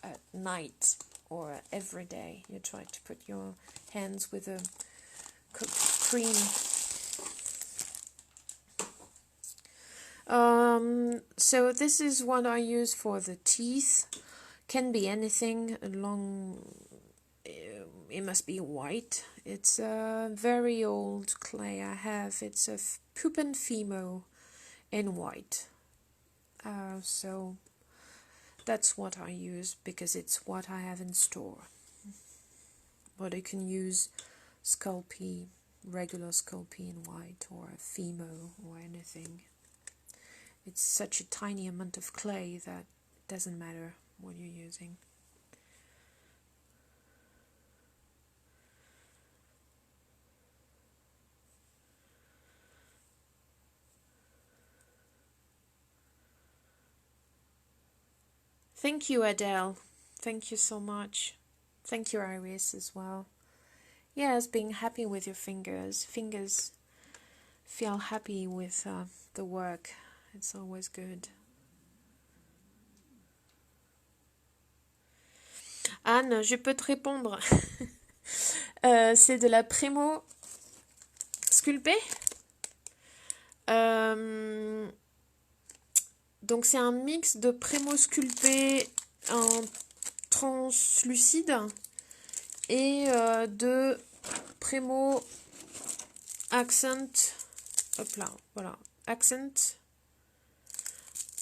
at night or every day. You try to put your hands with a cooked cream. So this is what I use for the teeth. Can be anything along. It must be white. It's a very old clay I have. It's a Pupen Fimo in white. So that's what I use because it's what I have in store. But you can use Sculpey, regular Sculpey in white, or a Fimo or anything. It's such a tiny amount of clay that it doesn't matter what you're using. Thank you, Adele. Thank you so much. Thank you, Iris, as well. Yes, being happy with your fingers. Fingers feel happy with the work. It's always good. Anne, je peux te répondre. C'est de la Prémo sculptée. Donc c'est un mix de Prémo sculpté en translucide et de Prémo accent. Hop là, voilà. Accent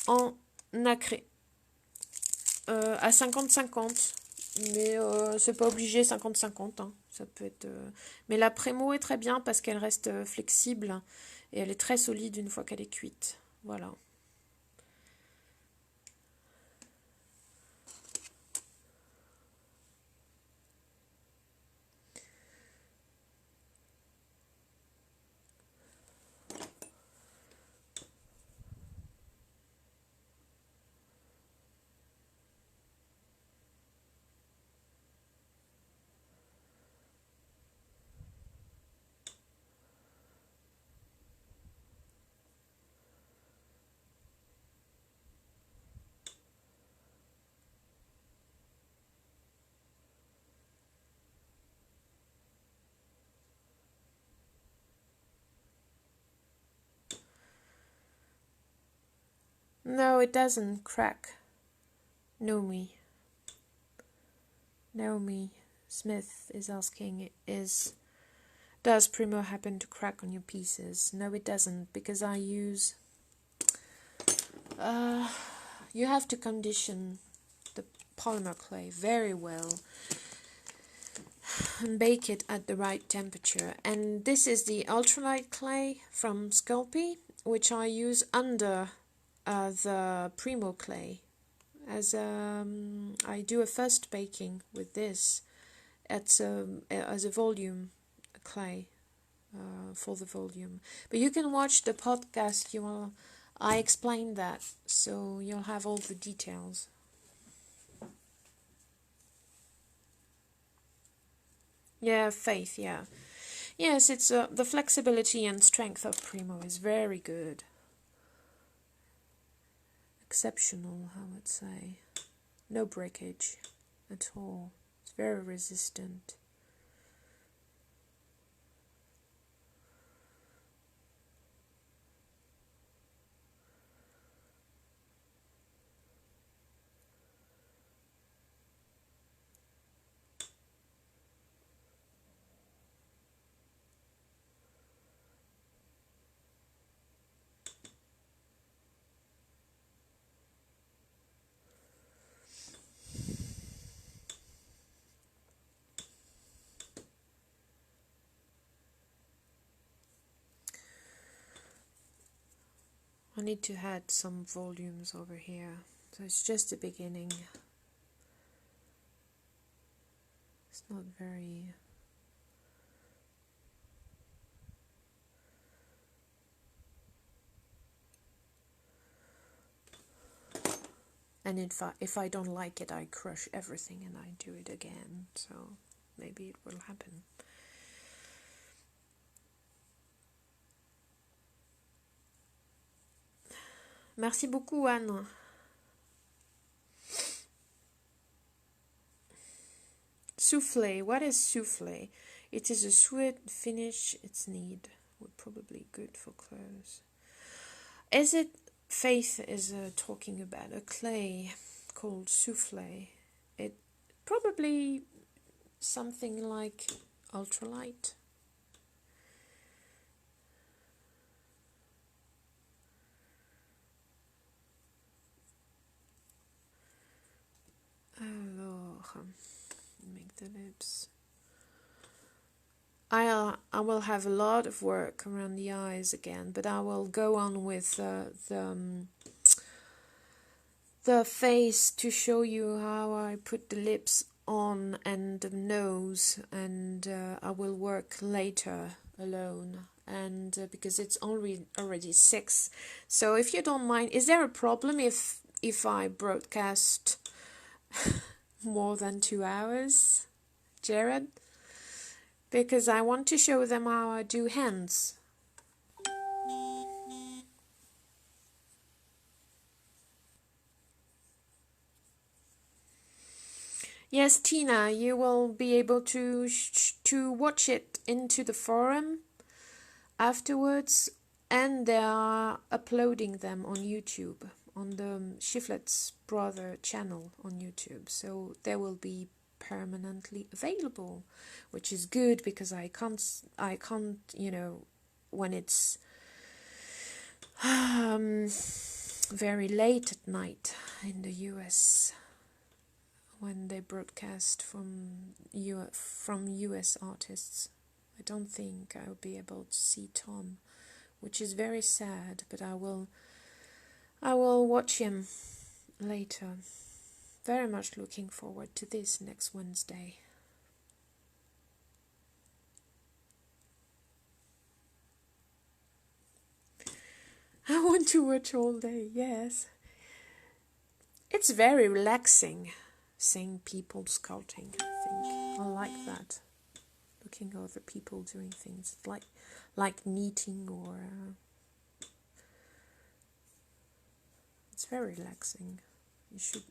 en nacré. À 50-50. Mais c'est pas obligé 50-50. Hein. Ça peut être. Mais la Prémo est très bien parce qu'elle reste flexible et elle est très solide une fois qu'elle est cuite. Voilà. No, it doesn't crack. Naomi Smith is asking, does Primo happen to crack on your pieces? No, it doesn't, because I use... you have to condition the polymer clay very well and bake it at the right temperature. And this is the ultralight clay from Sculpey, which I use under the Primo clay. As I do a first baking with this as a volume clay for the volume. But you can watch the podcast. I explain that, so you'll have all the details. Yeah, Faith. Yeah, yes. It's the flexibility and strength of Primo is very good. Exceptional, I would say. No breakage at all. It's very resistant. I need to add some volumes over here, so it's just the beginning. It's not very... And if I don't like it, I crush everything and I do it again. So maybe it will happen. Merci beaucoup, Anne. Soufflé. What is soufflé? It is a sweet finish. It's neat. Would probably good for clothes. Is it? Faith is talking about a clay called soufflé. It probably something like ultralight. Alors, make the lips. I will have a lot of work around the eyes again, but I will go on with the face to show you how I put the lips on and the nose, and I will work later alone, and because it's already 6. So if you don't mind, is there a problem if I broadcast more than 2 hours, Jared? Because I want to show them how I do hands. Yes, Tina, you will be able to watch it into the forum afterwards, and they are uploading them on YouTube, on the Shiflet's brother channel on YouTube. So they will be permanently available, which is good because I can't, when it's very late at night in the US, when they broadcast from US artists. I don't think I'll be able to see Tom, which is very sad, but I will watch him later. Very much looking forward to this next Wednesday. I want to watch all day, yes. It's very relaxing seeing people sculpting, I think. I like that. Looking at other people doing things. It's like knitting or... it's very relaxing. You should...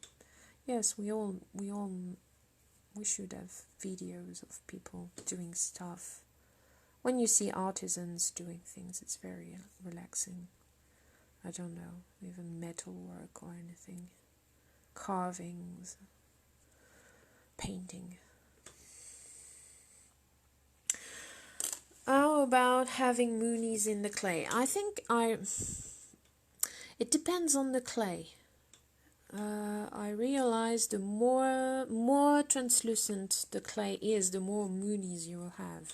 Yes, we should have videos of people doing stuff. When you see artisans doing things, it's very relaxing. I don't know, even metal work or anything. Carvings, painting. How about having moonies in the clay? I think it depends on the clay. I realize the more translucent the clay is, the more moonies you will have.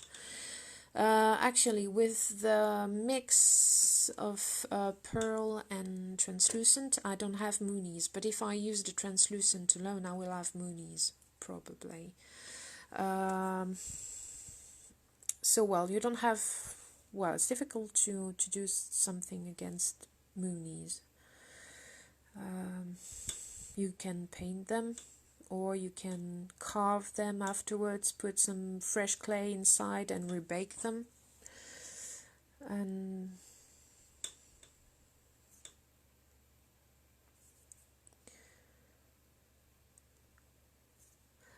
Actually, with the mix of pearl and translucent, I don't have moonies. But if I use the translucent alone, I will have moonies, probably. So, well, you don't have... Well, it's difficult to do something against moonies. You can paint them, or you can carve them afterwards, put some fresh clay inside and rebake them.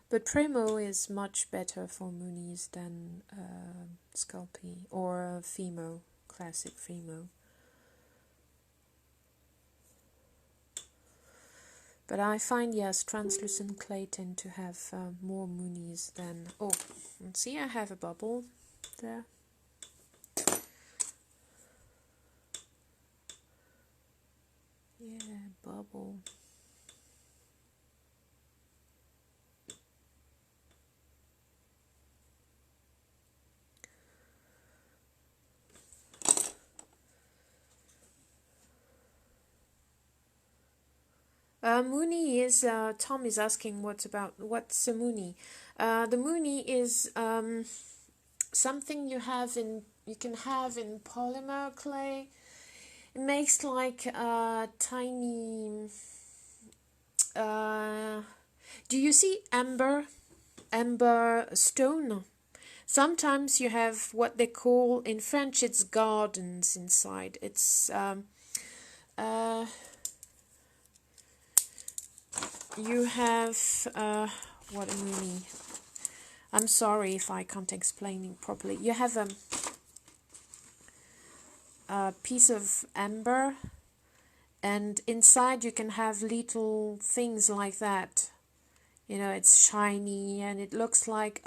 But Primo is much better for moonies than Sculpey or Fimo, classic Fimo. But I find, yes, translucent clay tend to have more moonies than... Oh, and see, I have a bubble there. Yeah, bubble. Moony is, Tom is asking what's a moony. The moony is something you can have in polymer clay. It makes like tiny do you see amber stone? Sometimes you have what they call, in French, it's gardens inside. It's you have what do you mean? I'm sorry if I can't explain it properly. You have a piece of amber, and inside you can have little things like that. You know, it's shiny and it looks like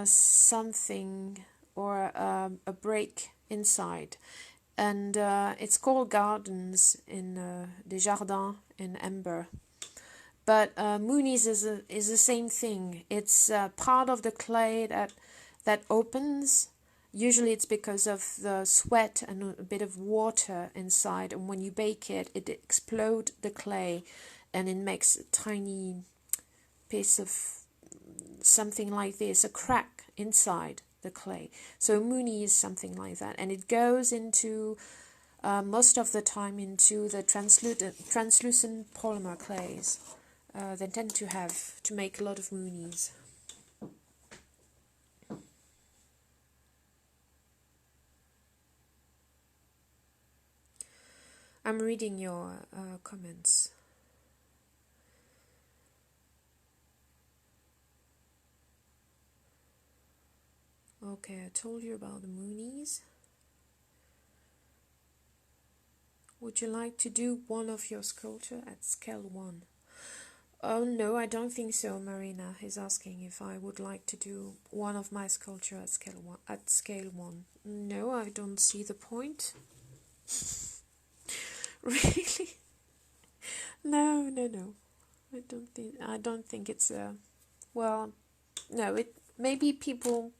something or a break inside. And it's called gardens in des jardins in amber. But Moonies is the same thing. It's part of the clay that opens. Usually it's because of the sweat and a bit of water inside. And when you bake it, it explodes the clay and it makes a tiny piece of something like this, a crack inside the clay. So Moonie is something like that. And it goes into, most of the time, into the translucent polymer clays. They tend to make a lot of Moonies. I'm reading your comments. Okay, I told you about the Moonies. Would you like to do one of your sculpture at scale 1? Oh no, I don't think so. Marina is asking if I would like to do one of my sculpture at scale 1. At scale 1, no, I don't see the point. Really? No. I don't think it's a. Well, no. It maybe people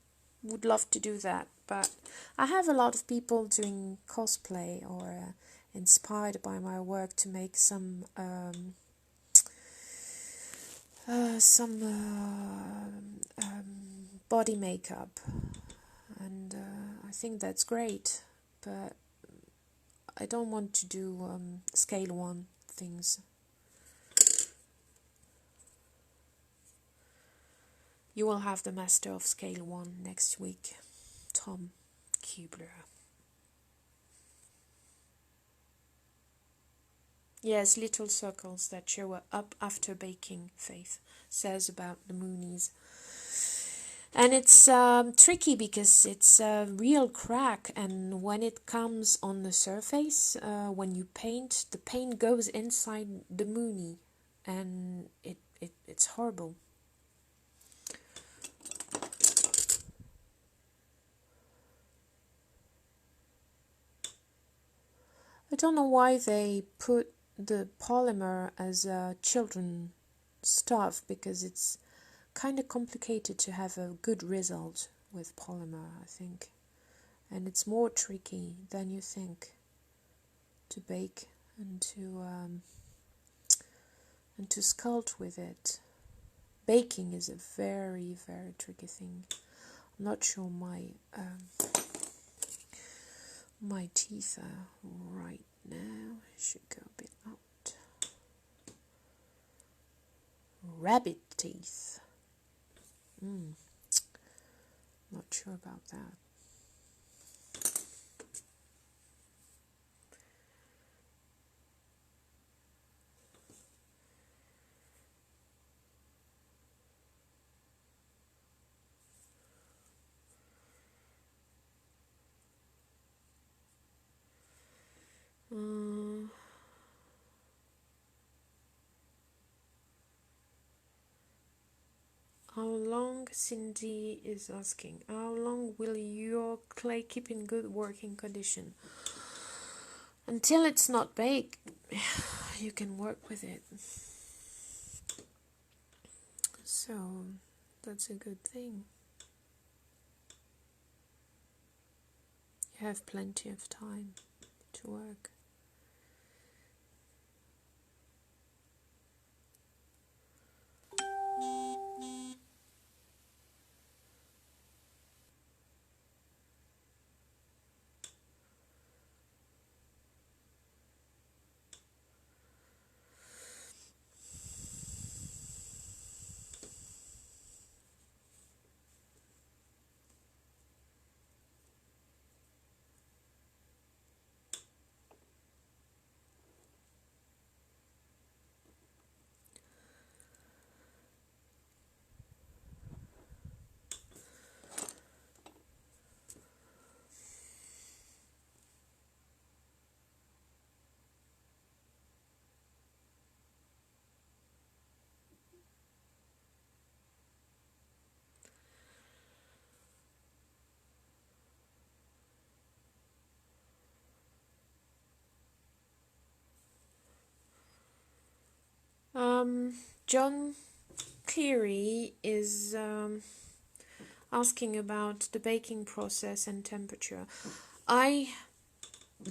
would love to do that, but I have a lot of people doing cosplay or inspired by my work to make some body makeup, and I think that's great, but I don't want to do scale 1 things. You will have the master of scale 1 next week, Tom Kubler. Yes, little circles that show up after baking, Faith says about the Moonies. And it's tricky because it's a real crack, and when it comes on the surface, when you paint, the paint goes inside the Moonie, and it's horrible. I don't know why they put the polymer as children stuff, because it's kind of complicated to have a good result with polymer, I think, and it's more tricky than you think to bake and to sculpt with it. Baking is a very, very tricky thing. I'm not sure my my teeth are right now. I should go a bit out. Rabbit teeth. Not sure about that. How long, Cindy is asking, how long will your clay keep in good working condition? Until it's not baked, you can work with it. So, that's a good thing. You have plenty of time to work. John Cleary is asking about the baking process and temperature. I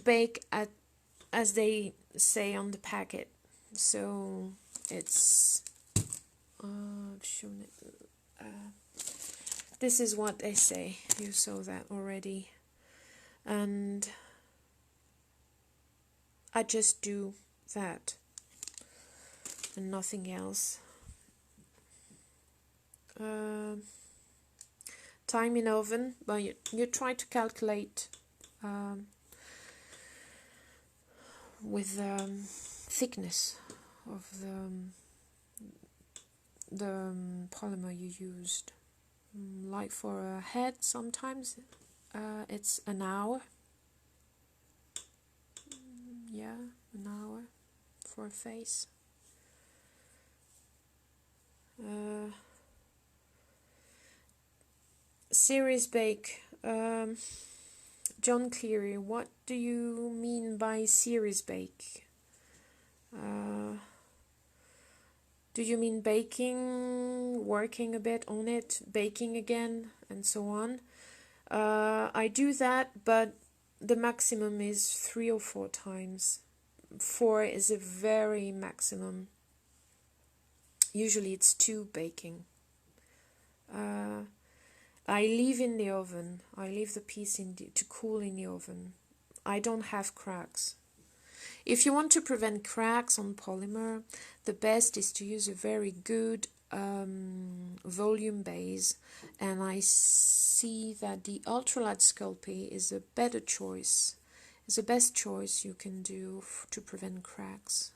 bake at, as they say on the packet, so it's I've shown it. This is what they say. You saw that already, and I just do that and nothing else. Time in oven, well, you try to calculate with the thickness of the polymer you used. Like for a head, sometimes it's an hour. Yeah, an hour for a face. Series bake. John Cleary, what do you mean by series bake? Do you mean baking, working a bit on it, baking again, and so on? I do that, but the maximum is 3 or 4 times. 4 is a very maximum. Usually it's 2 baking. I leave in the oven. I leave the piece to cool in the oven. I don't have cracks. If you want to prevent cracks on polymer, the best is to use a very good volume base, and I see that the ultralight Sculpey is a better choice. It's the best choice you can do to prevent cracks.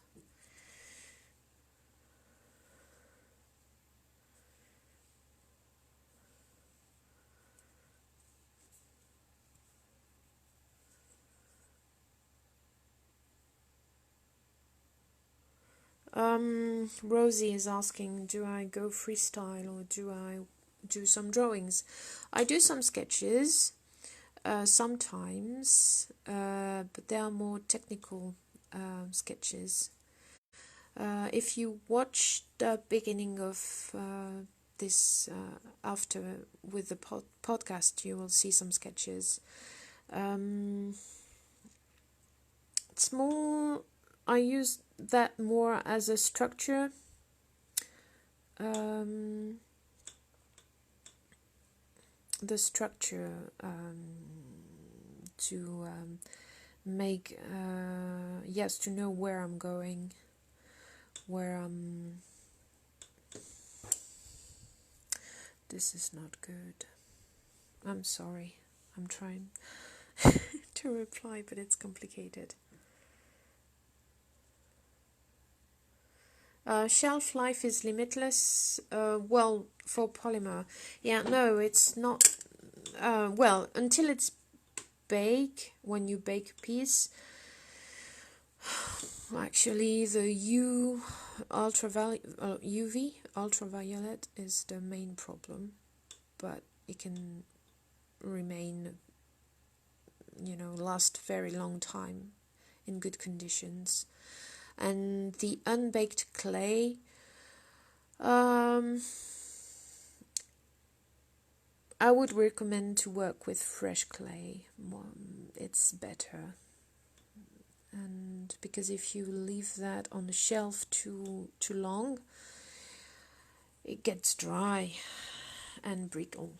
Rosie is asking, do I go freestyle or do I do some drawings? I do some sketches sometimes, but they are more technical sketches. If you watch the beginning of this after with the podcast, you will see some sketches. It's more, I use that more as a structure. The structure to make, yes, to know where I'm going, this is not good. I'm sorry. I'm trying to reply, but it's complicated. Shelf life is limitless. Well, for polymer, yeah, no, it's not. Well, until it's baked, when you bake a piece. Actually, the UV ultraviolet is the main problem, but it can remain, last very long time in good conditions. And the unbaked clay, I would recommend to work with fresh clay. It's better. And because if you leave that on the shelf too long, it gets dry and brittle.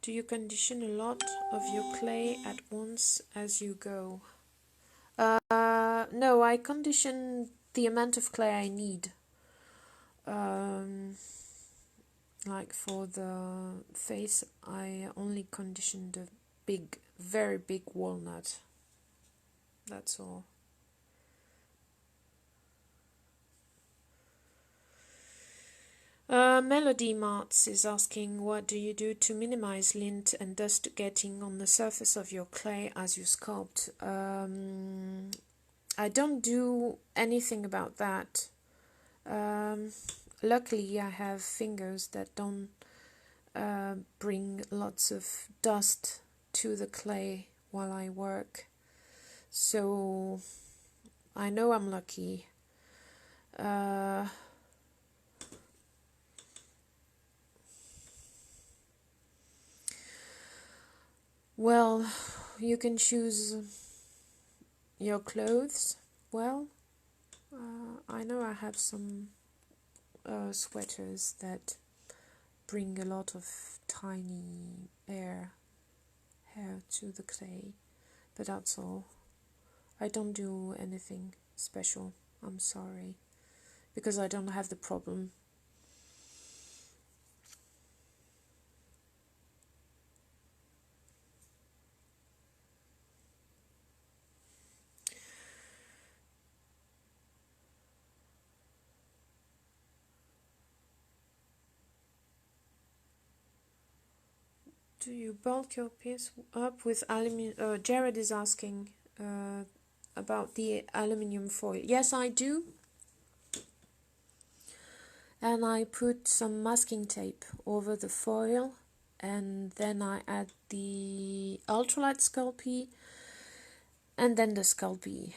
Do you condition a lot of your clay at once as you go? No, I condition the amount of clay I need. Like for the face, I only condition the very big walnut. That's all. Melody Marts is asking, what do you do to minimize lint and dust getting on the surface of your clay as you sculpt? I don't do anything about that. Luckily, I have fingers that don't bring lots of dust to the clay while I work. So I know I'm lucky. Well, you can choose your clothes. Well, I know I have some sweaters that bring a lot of tiny hair to the clay, but that's all. I don't do anything special. I'm sorry, because I don't have the problem. Do you bulk your piece up with aluminium? Jared is asking about the aluminium foil. Yes, I do. And I put some masking tape over the foil, and then I add the ultralight Sculpey, and then the Sculpey.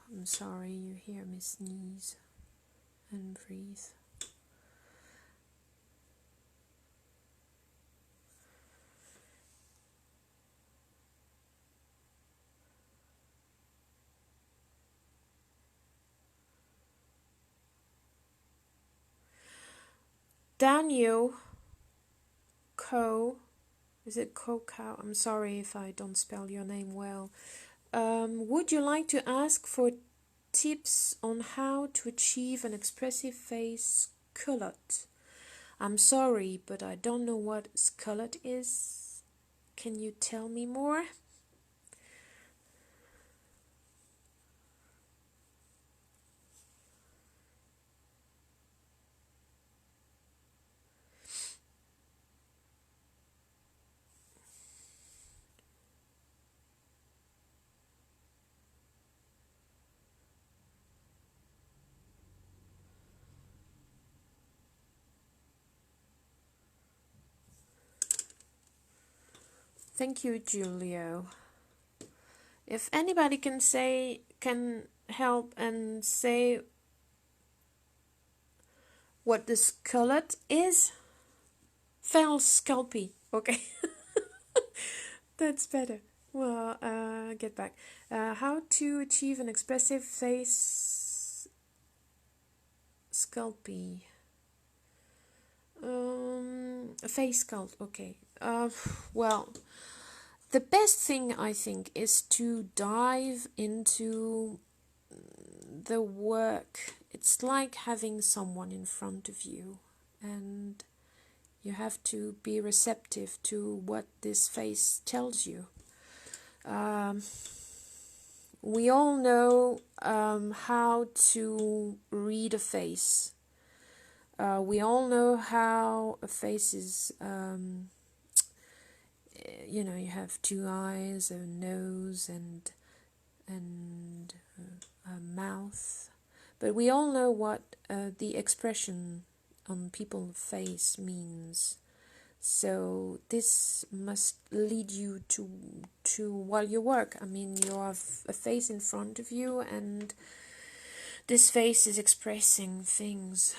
I'm sorry you hear me sneeze and breathe. Daniel Co. Is it Cow? I'm sorry if I don't spell your name well. Would you like to ask for tips on how to achieve an expressive face sculpt? I'm sorry, but I don't know what sculpt is. Can you tell me more? Thank you, Julio. If anybody can help and say what the sculpt is, fell Sculpey. Okay, that's better. Well, get back. How to achieve an expressive face Sculpey. Face sculpt. Okay. Well, the best thing I think is to dive into the work. It's like having someone in front of you, and you have to be receptive to what this face tells you. We all know how to read a face. We all know how a face is, you have two eyes, a nose, and a mouth. But we all know what the expression on people's face means. So this must lead you to while you work. I mean, you have a face in front of you, and this face is expressing things.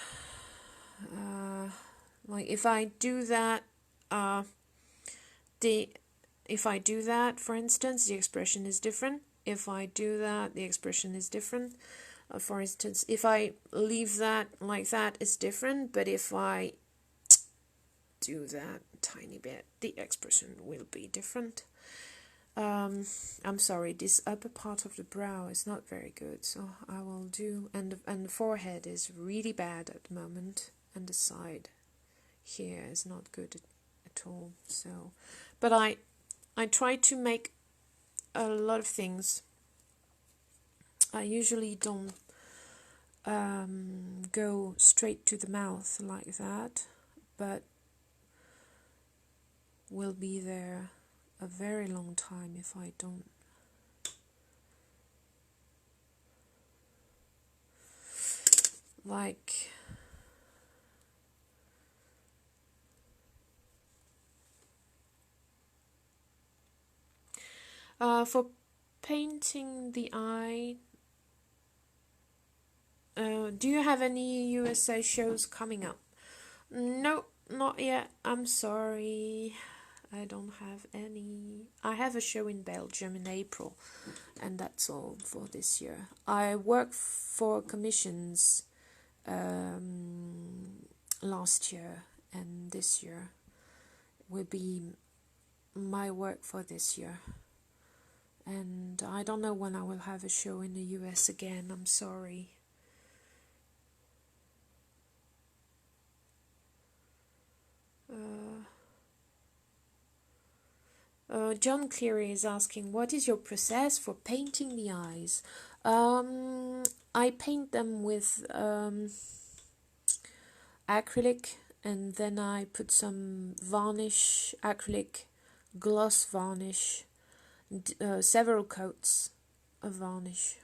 Like if I do that, for instance, the expression is different. If I do that, the expression is different. For instance, if I leave that like that, it's different. But if I do that tiny bit, the expression will be different. I'm sorry, this upper part of the brow is not very good, so I will do, and the forehead is really bad at the moment, and the side here is not good at all. So, but I try to make a lot of things. I usually don't go straight to the mouth like that, but will be there a very long time if I don't. Like, for painting the eye, do you have any USA shows coming up? No, not yet. I'm sorry. I don't have any. I have a show in Belgium in April, and that's all for this year. I work for commissions last year, and this year will be my work for this year. And I don't know when I will have a show in the US again. I'm sorry. John Cleary is asking, what is your process for painting the eyes? I paint them with acrylic, and then I put some varnish, acrylic gloss varnish, several coats of varnish,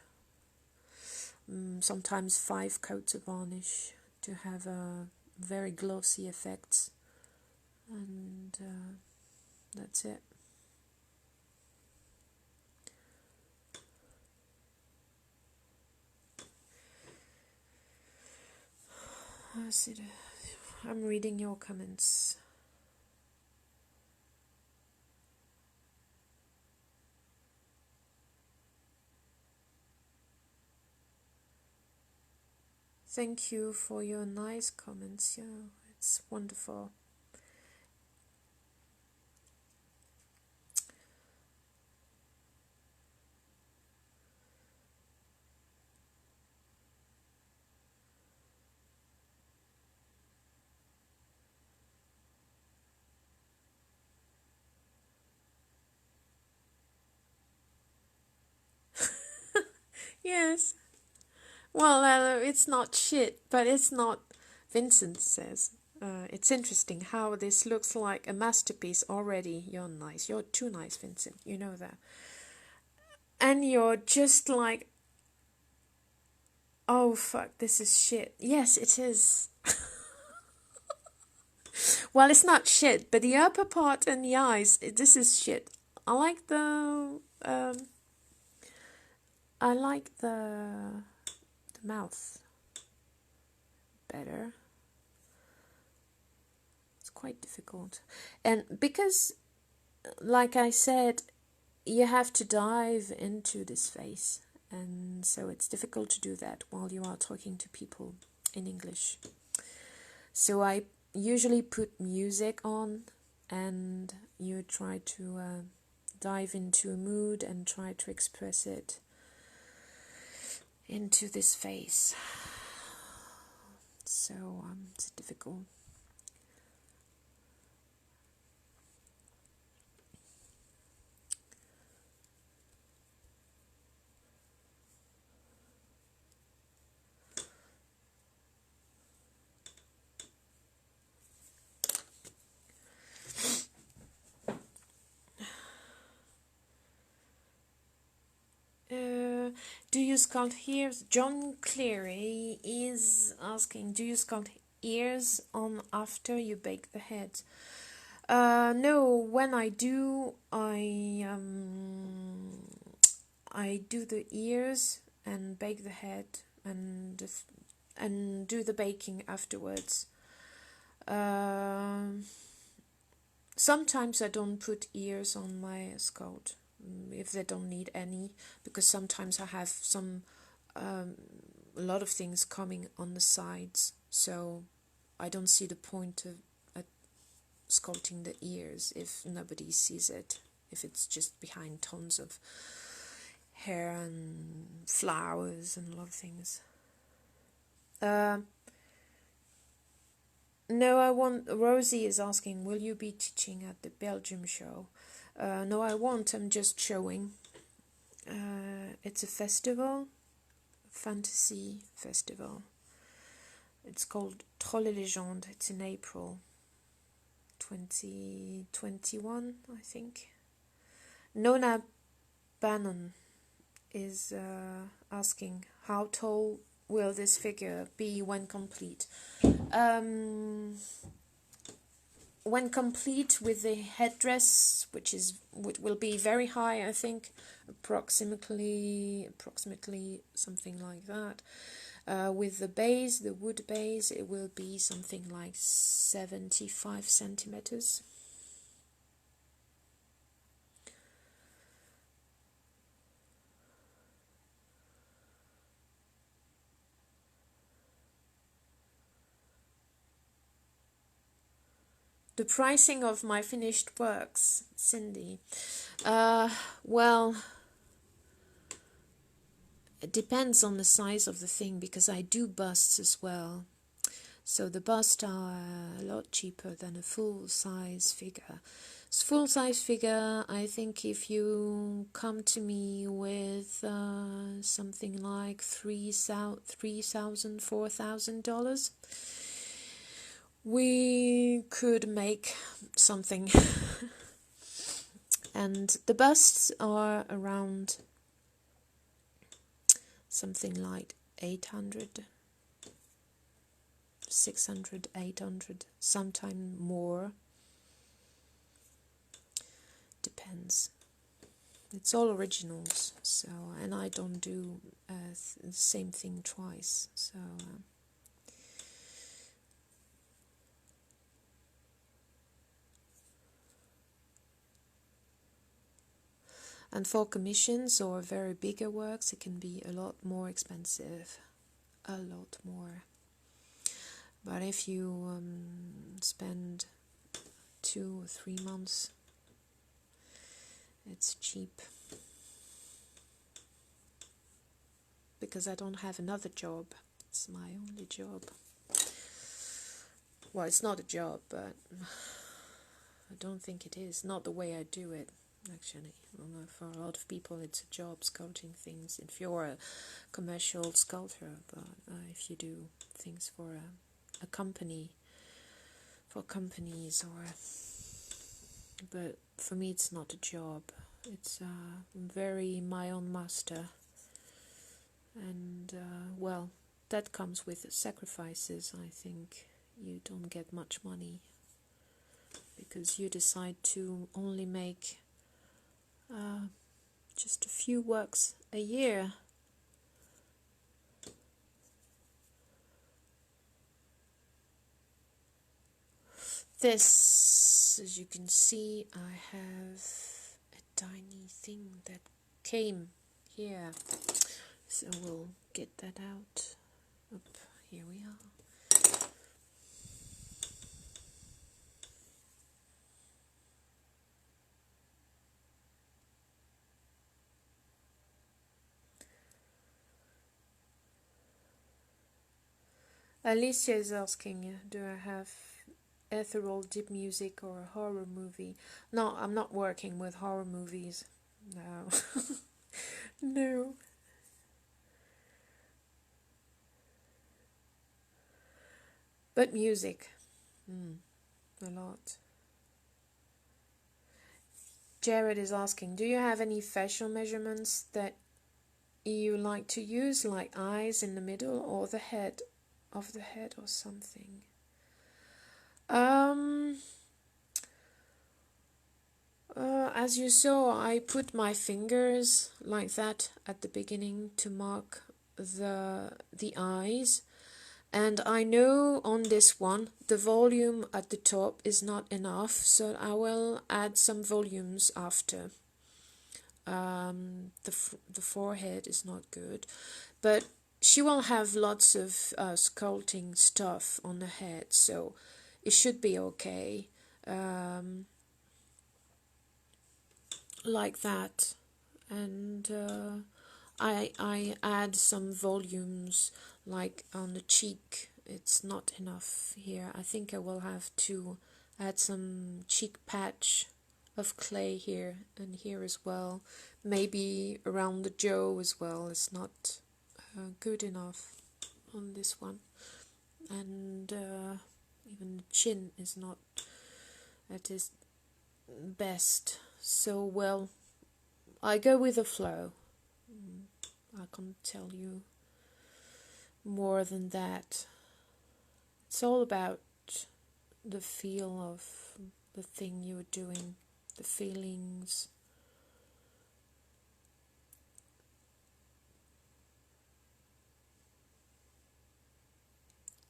sometimes 5 coats of varnish to have a very glossy effect, and that's it. I'm reading your comments. Thank you for your nice comments. Yeah, it's wonderful. Yes. Well, it's not shit, but it's not. Vincent says, it's interesting how this looks like a masterpiece already. You're nice. You're too nice, Vincent. You know that. And you're just like, oh fuck, this is shit. Yes, it is. Well, it's not shit, but the upper part and the eyes, this is shit. I like the mouth better. It's quite difficult. And because, like I said, you have to dive into this face, and so it's difficult to do that while you are talking to people in English. So I usually put music on, and you try to dive into a mood and try to express it into this face. So it's difficult. Do you sculpt ears? John Cleary is asking, do you sculpt ears on after you bake the head? No, when I do, I do the ears and bake the head and do the baking afterwards. Sometimes I don't put ears on my sculpt if they don't need any, because sometimes I have a lot of things coming on the sides, so I don't see the point of sculpting the ears if nobody sees it, if it's just behind tons of hair and flowers and a lot of things. No, I want. Rosie is asking, will you be teaching at the Belgium show? No, I won't. I'm just showing. It's a festival, fantasy festival. It's called Troll et Légende. It's in April 2021, I think. Nona Bannon is asking, how tall will this figure be when complete? When complete with the headdress, which will be very high, I think, approximately something like that. With the base, the wood base, it will be something like 75 centimeters. The pricing of my finished works, Cindy. Well, it depends on the size of the thing, because I do busts as well. So the busts are a lot cheaper than a full-size figure. Full-size figure, I think if you come to me with something like $3,000, $4,000, we could make something. And the busts are around something like 800, 600, 800, sometime more. Depends. It's all originals, so, and I don't do the same thing twice, so and for commissions or very bigger works, it can be a lot more expensive, a lot more. But if you spend 2 or 3 months, it's cheap. Because I don't have another job. It's my only job. Well, it's not a job, but I don't think it is. Not the way I do it, actually. For a lot of people, it's a job, sculpting things. If you're a commercial sculptor, but if you do things for a company, for companies, or... But for me, it's not a job. It's very my own master. And, well, that comes with sacrifices, I think. You don't get much money because you decide to only make just a few works a year. This, as you can see, I have a tiny thing that came here. So we'll get that out. Up, here we are. Alicia is asking, do I have ethereal deep music or a horror movie? No, I'm not working with horror movies. No. No. But music. A lot. Jared is asking, do you have any facial measurements that you like to use, like eyes in the middle or the head of the head or something? As you saw, I put my fingers like that at the beginning to mark the eyes, and I know on this one the volume at the top is not enough, so I will add some volumes after. The forehead is not good, but she will have lots of sculpting stuff on the head, so it should be okay. like that, and I add some volumes like on the cheek. It's not enough here. I think I will have to add some cheek patch of clay here and here as well. Maybe around the jaw as well. It's not good enough on this one. And even the chin is not at its best. So, well, I go with the flow. I can't tell you more than that. It's all about the feel of the thing you're doing, the feelings.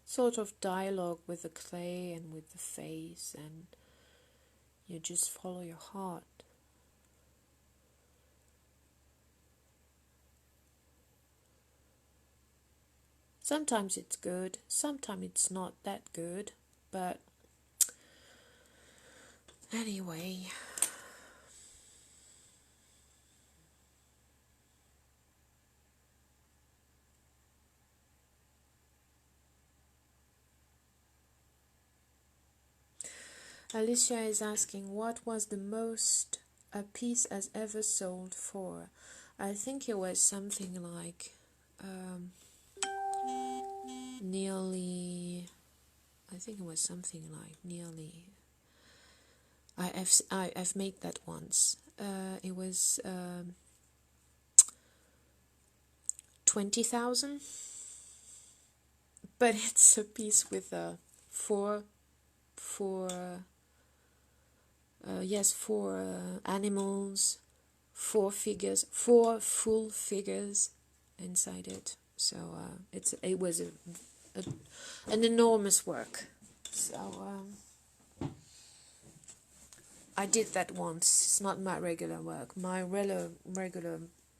Sort of dialogue with the clay and with the face, and you just follow your heart. Sometimes it's good, sometimes it's not that good, but anyway. Alicia is asking, what was the most a piece has ever sold for? I think it was something like nearly, I think it was something like nearly, I've made that once. It was 20,000, but it's a piece with four animals, four full figures inside it. So it was an enormous work. So I did that once. It's not my regular work. My regular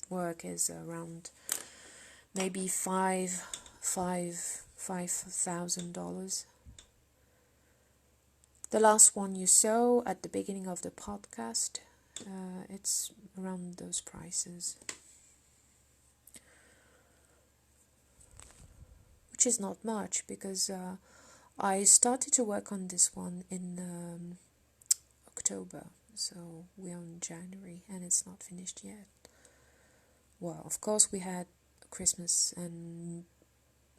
work is around maybe $5,000. The last one you saw at the beginning of the podcast, it's around those prices, which is not much because I started to work on this one in October, so we're in January and it's not finished yet. Well, of course we had Christmas and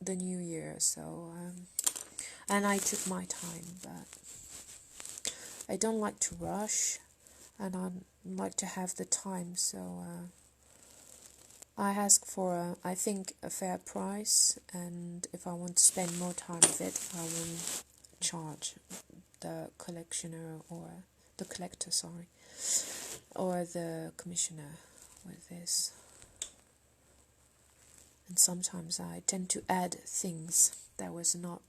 the New Year, so and I took my time, but I don't like to rush, and I like to have the time, so I ask for, I think, a fair price, and if I want to spend more time with it, I will charge the collector, or the commissioner with this. And sometimes I tend to add things that were not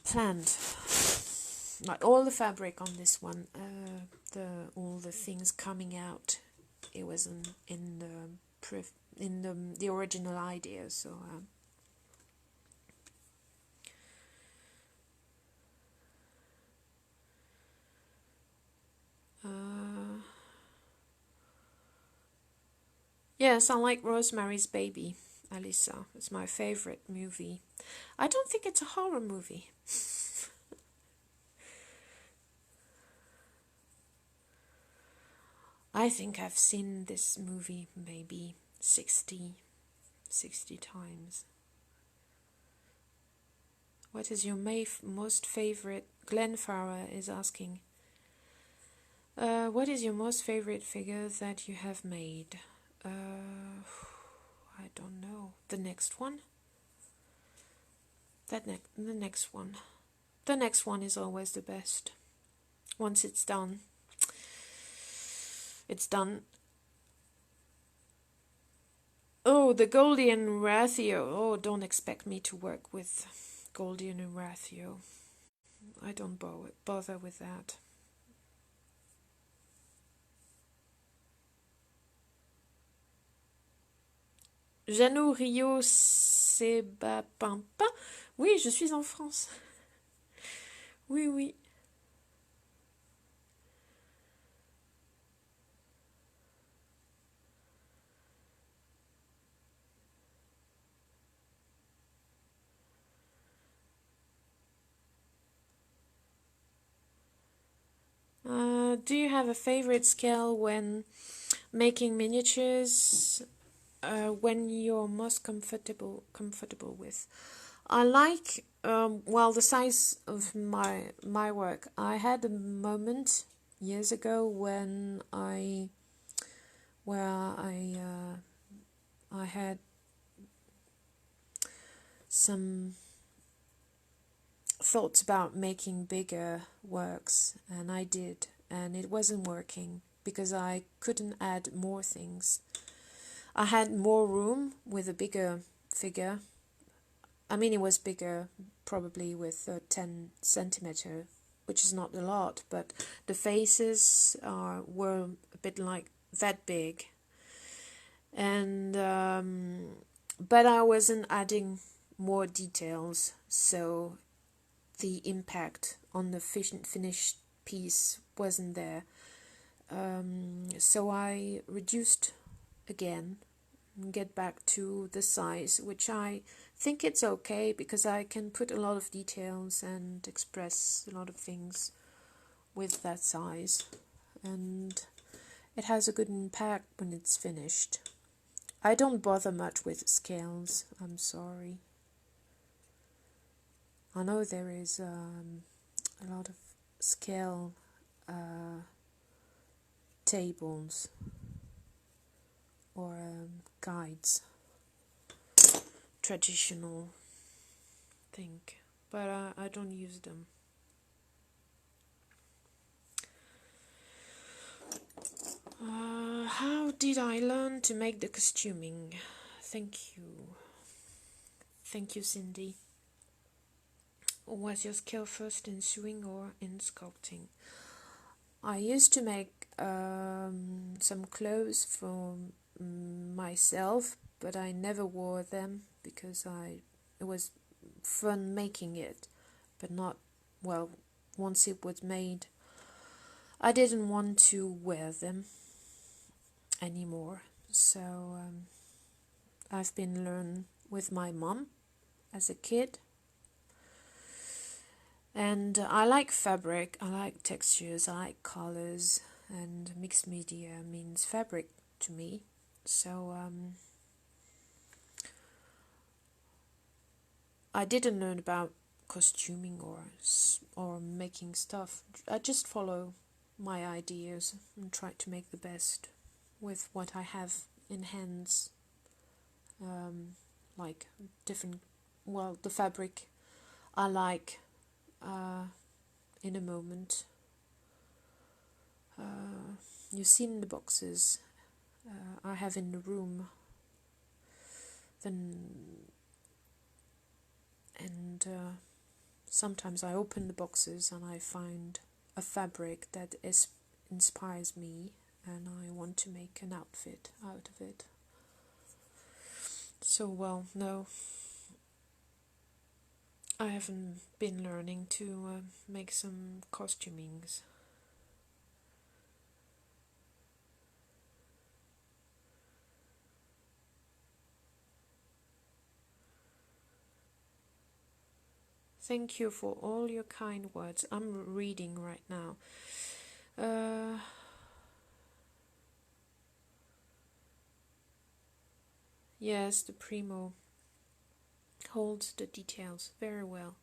planned. Like all the fabric on this one, all the things coming out, it wasn't in the original idea. So yes, I like Rosemary's Baby, Alyssa. It's my favorite movie. I don't think it's a horror movie. I think I've seen this movie maybe 60 times. What is your most favorite? Glenn Farrer is asking. What is your most favorite figure that you have made? I don't know. The next one? The next one. The next one is always the best. Once it's done, it's done. Oh, the Goldie and Rathio. Oh, don't expect me to work with Goldie and Rathio. I don't bother with that. Jeannot Rio Sebapampa. Oui, je suis en France. Oui. do you have a favorite scale when making miniatures? When you're most comfortable with? I like well, the size of my work. I had a moment years ago when I had some thoughts about making bigger works, and I did, and it wasn't working because I couldn't add more things. I had more room with a bigger figure. I mean, it was bigger probably with 10 centimeter, which is not a lot, but the faces were a bit like that big. And but I wasn't adding more details, so the impact on the finished piece wasn't there. So I reduced again and get back to the size, which I think it's okay because I can put a lot of details and express a lot of things with that size, and it has a good impact when it's finished. I don't bother much with scales, I'm sorry. I know there is a lot of scale tables or guides, traditional thing, but I don't use them. How did I learn to make the costuming? Thank you, Cindy. Was your skill first in sewing or in sculpting? I used to make some clothes for myself, but I never wore them because it was fun making it, but not, well, once it was made, I didn't want to wear them anymore. So I've been learning with my mom as a kid. And I like fabric, I like textures, I like colors, and mixed media means fabric to me. So I didn't learn about costuming or making stuff. I just follow my ideas and try to make the best with what I have in hands. Like different, well, the fabric I like in a moment. You've seen the boxes I have in the room. And sometimes I open the boxes and I find a fabric that inspires me, and I want to make an outfit out of it. So, well, no, I haven't been learning to make some costumings. Thank you for all your kind words. I'm reading right now. Yes, the Primo holds the details very well.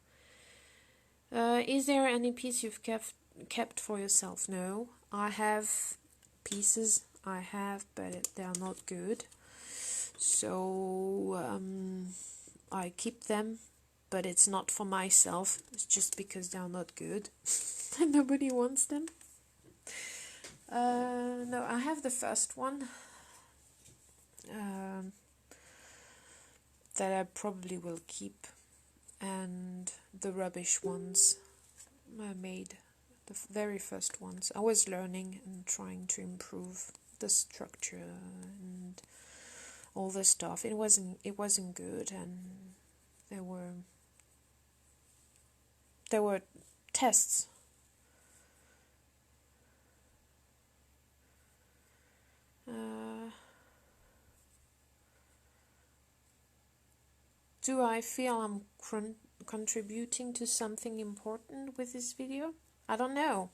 Is there any piece you've kept for yourself? No, I have pieces but they are not good. So I keep them, but it's not for myself. It's just because they are not good and nobody wants them. No, I have the first one that I probably will keep, and the rubbish ones I made, the very first ones. I was learning and trying to improve the structure and all the stuff. It wasn't good, and there were tests. Do I feel I'm contributing to something important with this video? I don't know.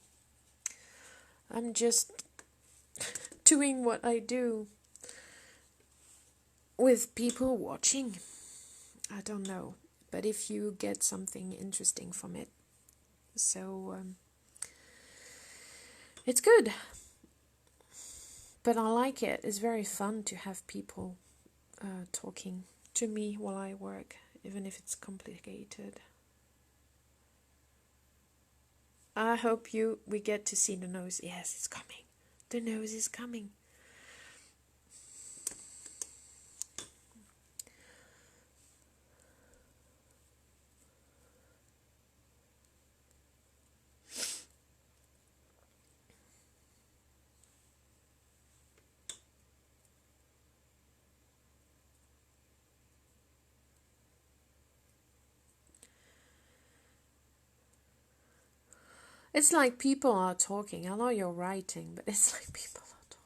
I'm just doing what I do with people watching. I don't know, but if you get something interesting from it, so it's good. But I like it. It's very fun to have people talking to me while I work, even if it's complicated. I hope we get to see the nose. Yes, it's coming. The nose is coming. It's like people are talking. I know you're writing, but it's like people are talking.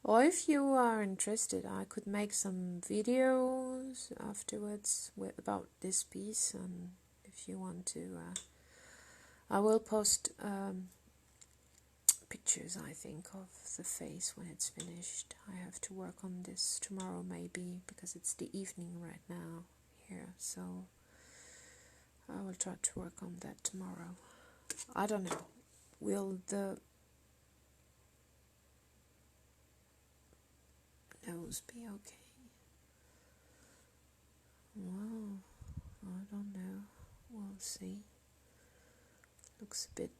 Or if you are interested, I could make some videos afterwards about this piece, and if you want to, I will post pictures, I think, of the face when it's finished. I have to work on this tomorrow maybe, because it's the evening right now here, so I will try to work on that tomorrow. I don't know, will the nose be okay? Well, I don't know, we'll see. Looks a bit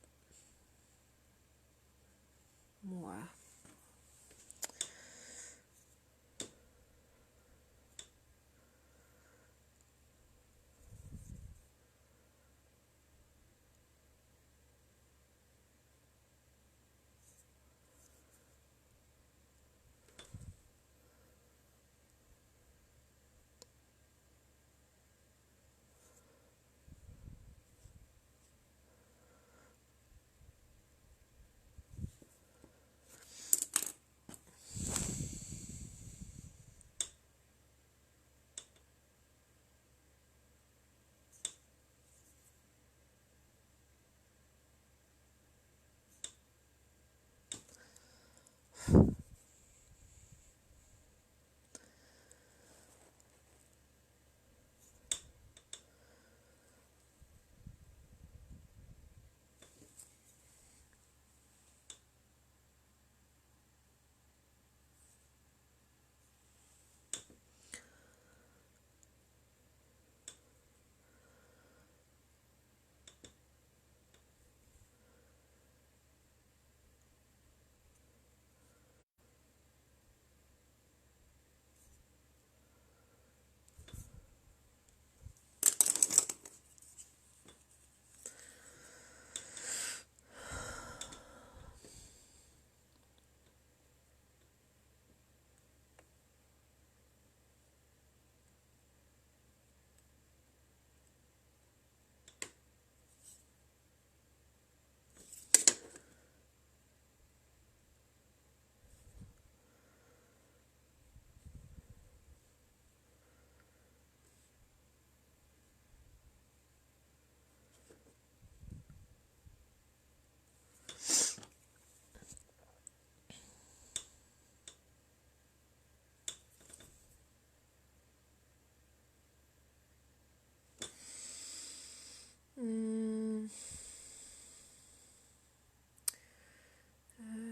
more.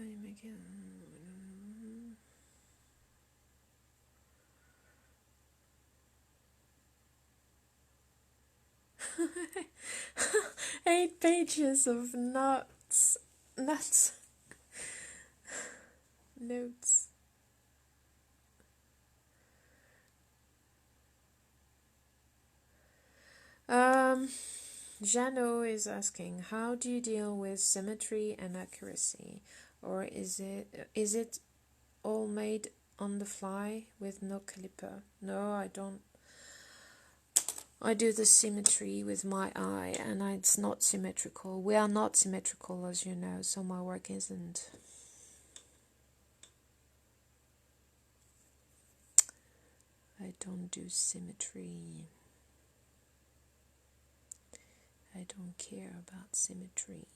You make it. 8 pages of notes. Notes. Jano is asking, how do you deal with symmetry and accuracy? or is it all made on the fly with no caliper? No, I don't. I do the symmetry with my eye, and it's not symmetrical. We are not symmetrical, as you know, so my work isn't. I don't do symmetry. I don't care about symmetry.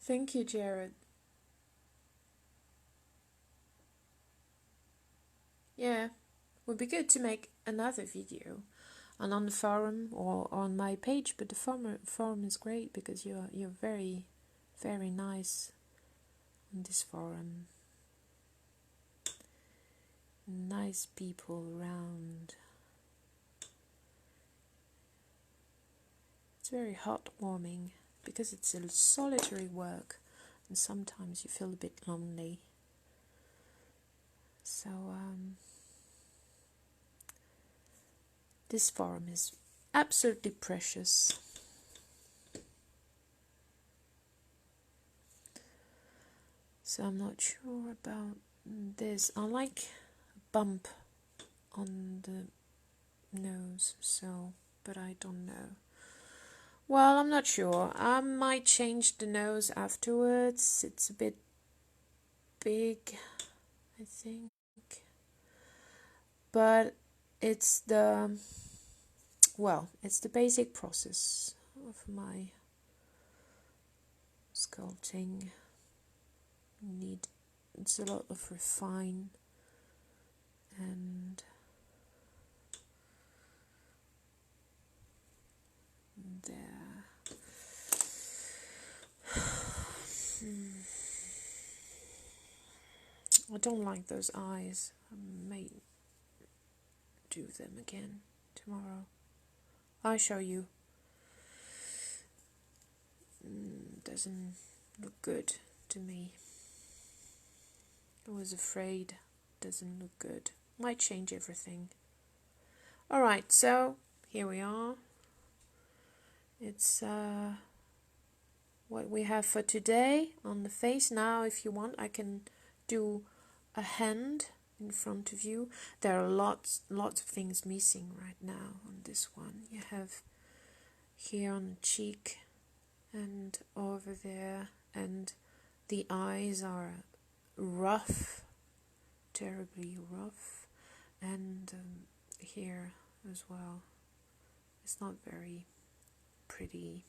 Thank you, Jared. Yeah, would be good to make another video, and on the forum or on my page. But the forum is great because you're very, very nice on this forum. Nice people around. It's very heartwarming because it's a solitary work, and sometimes you feel a bit lonely. So this forum is absolutely precious. So I'm not sure about this. I like a bump on the nose, so, but I don't know. Well, I'm not sure. I might change the nose afterwards. It's a bit big, I think. But it's the, well, it's the basic process of my sculpting. It's a lot of refine and there. I don't like those eyes. I may do them again tomorrow. I'll show you. Doesn't look good to me. I was afraid. Doesn't look good. Might change everything. Alright, so here we are. It's what we have for today on the face. Now, if you want, I can do a hand in front of you. There are lots of things missing right now on this one. You have here on the cheek and over there, and the eyes are rough, terribly rough, and here as well. It's not very pretty.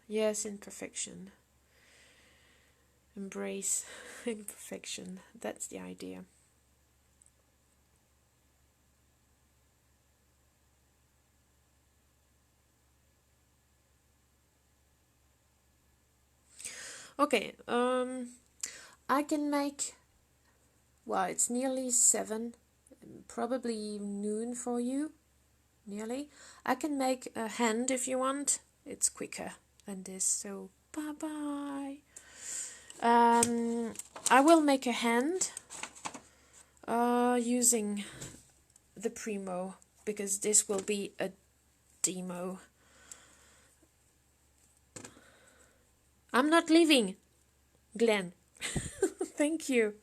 Yes, imperfection. Embrace imperfection. That's the idea. Okay, I can make, well, it's nearly 7, probably noon for you, nearly. I can make a hand if you want. It's quicker than this, so bye-bye. I will make a hand using the Primo, because this will be a demo. I'm not leaving, Glenn. Thank you.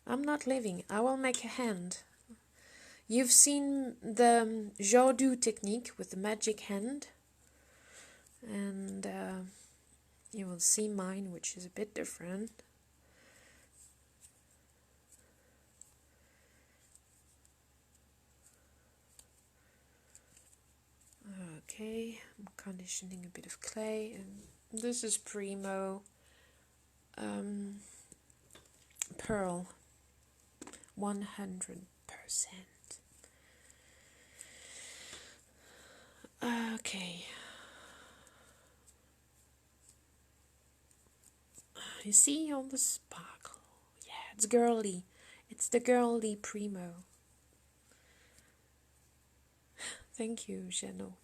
I'm not leaving. I will make a hand. You've seen the Jordu technique with the magic hand. And you will see mine, which is a bit different. Okay, I'm conditioning a bit of clay, and this is Primo Pearl 100%. Okay. You see all the sparkle? Yeah, it's girly. It's the girly Primo. Thank you, Jano.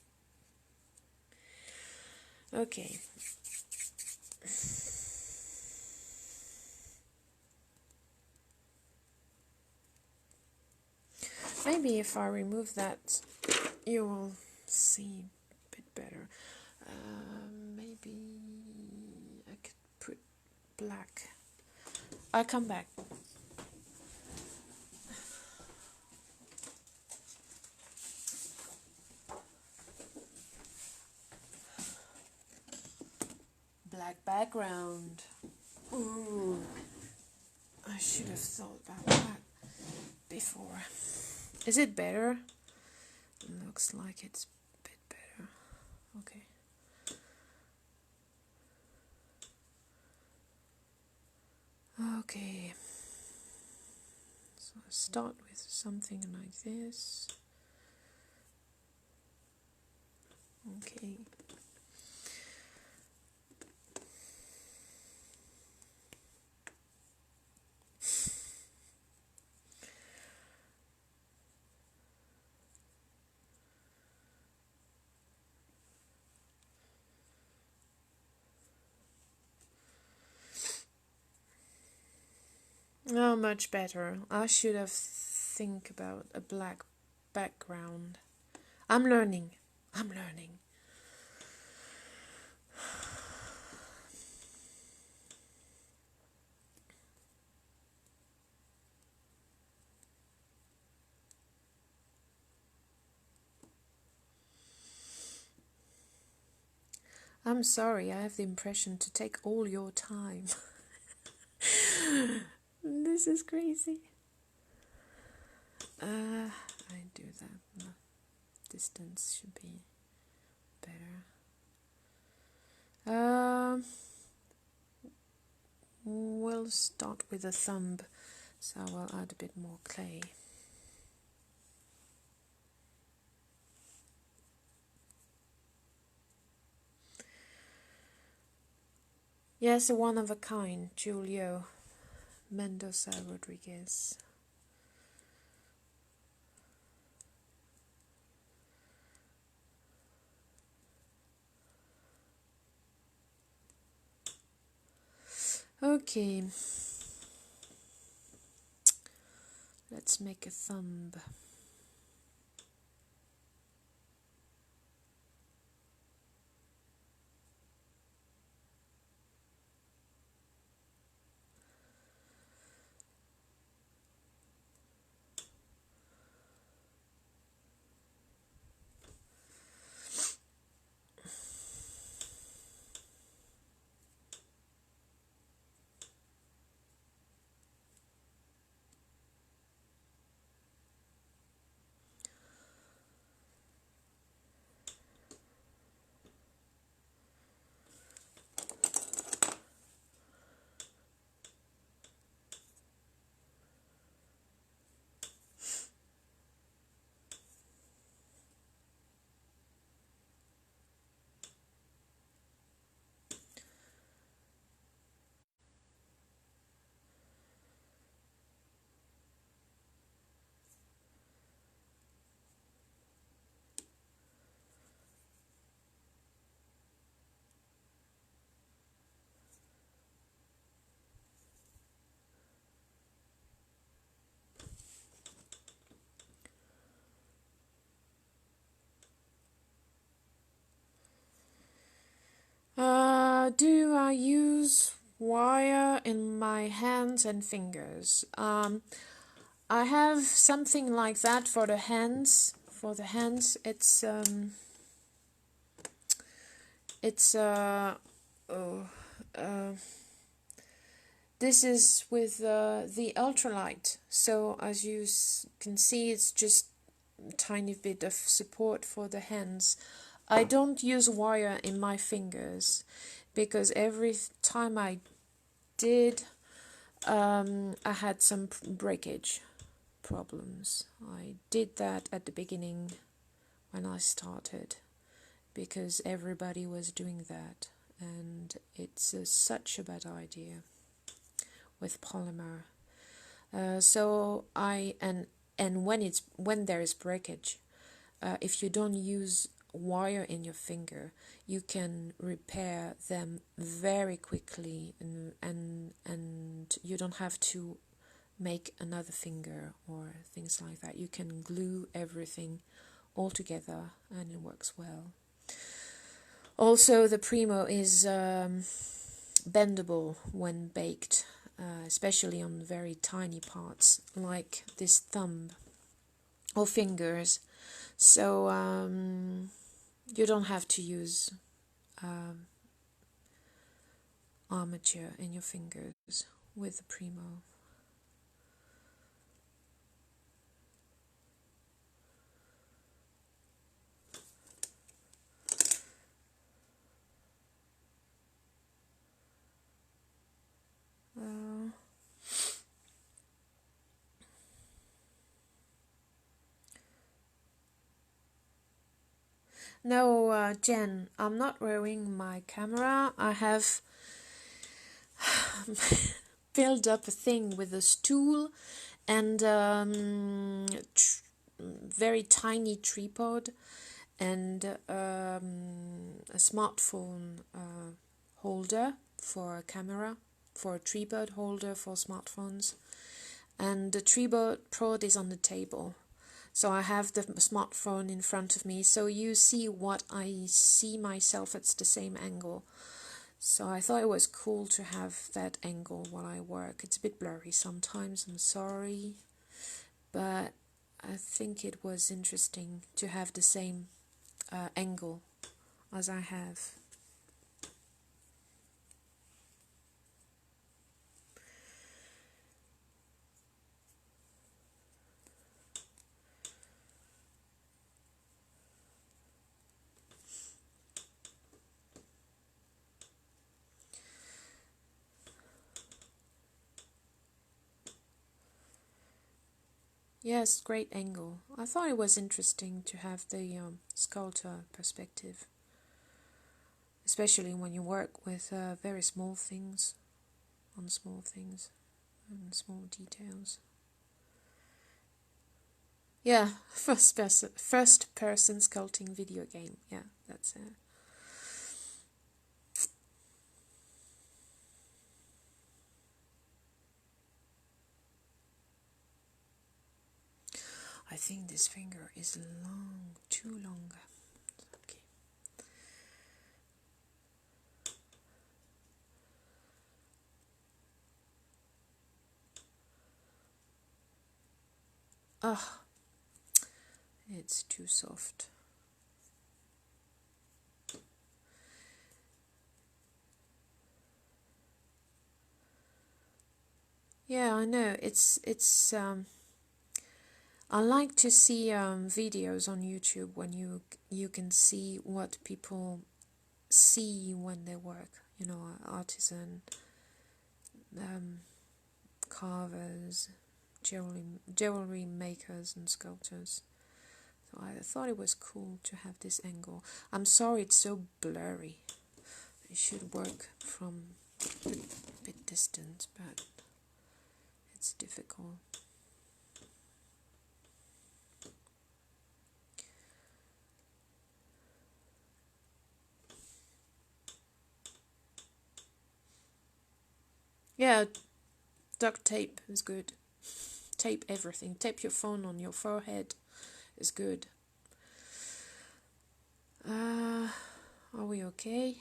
Okay. Maybe if I remove that, you will see a bit better. Maybe I could put black. I'll come back. Black background. Ooh, I should have thought about that before. Is it better? Looks like it's a bit better. Okay. Okay. So I start with something like this. Okay. Oh, much better. I should have think about a black background. I'm learning. I'm sorry, I have the impression to take all your time. This is crazy. I do that. No. Distance should be better. We'll start with a thumb, so I'll add a bit more clay. Yes, a one of a kind, Julio Mendoza Rodriguez. Okay, let's make a thumb. Do I use wire in my hands and fingers? I have something like that for the hands. For the hands, this is with the ultralight. So as you can see, it's just a tiny bit of support for the hands. I don't use wire in my fingers because every time I did, I had some breakage problems. I did that at the beginning when I started because everybody was doing that, and it's such a bad idea with polymer. And when there is breakage, if you don't use wire in your finger, you can repair them very quickly, and you don't have to make another finger or things like that. You can glue everything all together and it works well. Also, the Primo is bendable when baked, especially on very tiny parts like this thumb or fingers. So you don't have to use armature in your fingers with the Primo. No, Jen, I'm not wearing my camera. I have built up a thing with a stool and very tiny tripod and a smartphone holder for a camera, for a tripod holder for smartphones, and the tripod is on the table. So I have the smartphone in front of me, so you see what I see myself at the same angle. So I thought it was cool to have that angle while I work. It's a bit blurry sometimes, I'm sorry, but I think it was interesting to have the same angle as I have. Yes, great angle. I thought it was interesting to have the sculptor perspective, especially when you work with very small things, on small things and small details. Yeah, first person sculpting video game. Yeah, that's it. I think this finger is long, too long. Okay. Ah, it's too soft. Yeah, I know. It's I like to see videos on YouTube when you can see what people see when they work. You know, artisan, carvers, jewelry makers and sculptors. So I thought it was cool to have this angle. I'm sorry it's so blurry. It should work from a bit distant, but it's difficult. Yeah, duct tape is good. Tape everything. Tape your phone on your forehead is good. Are we okay?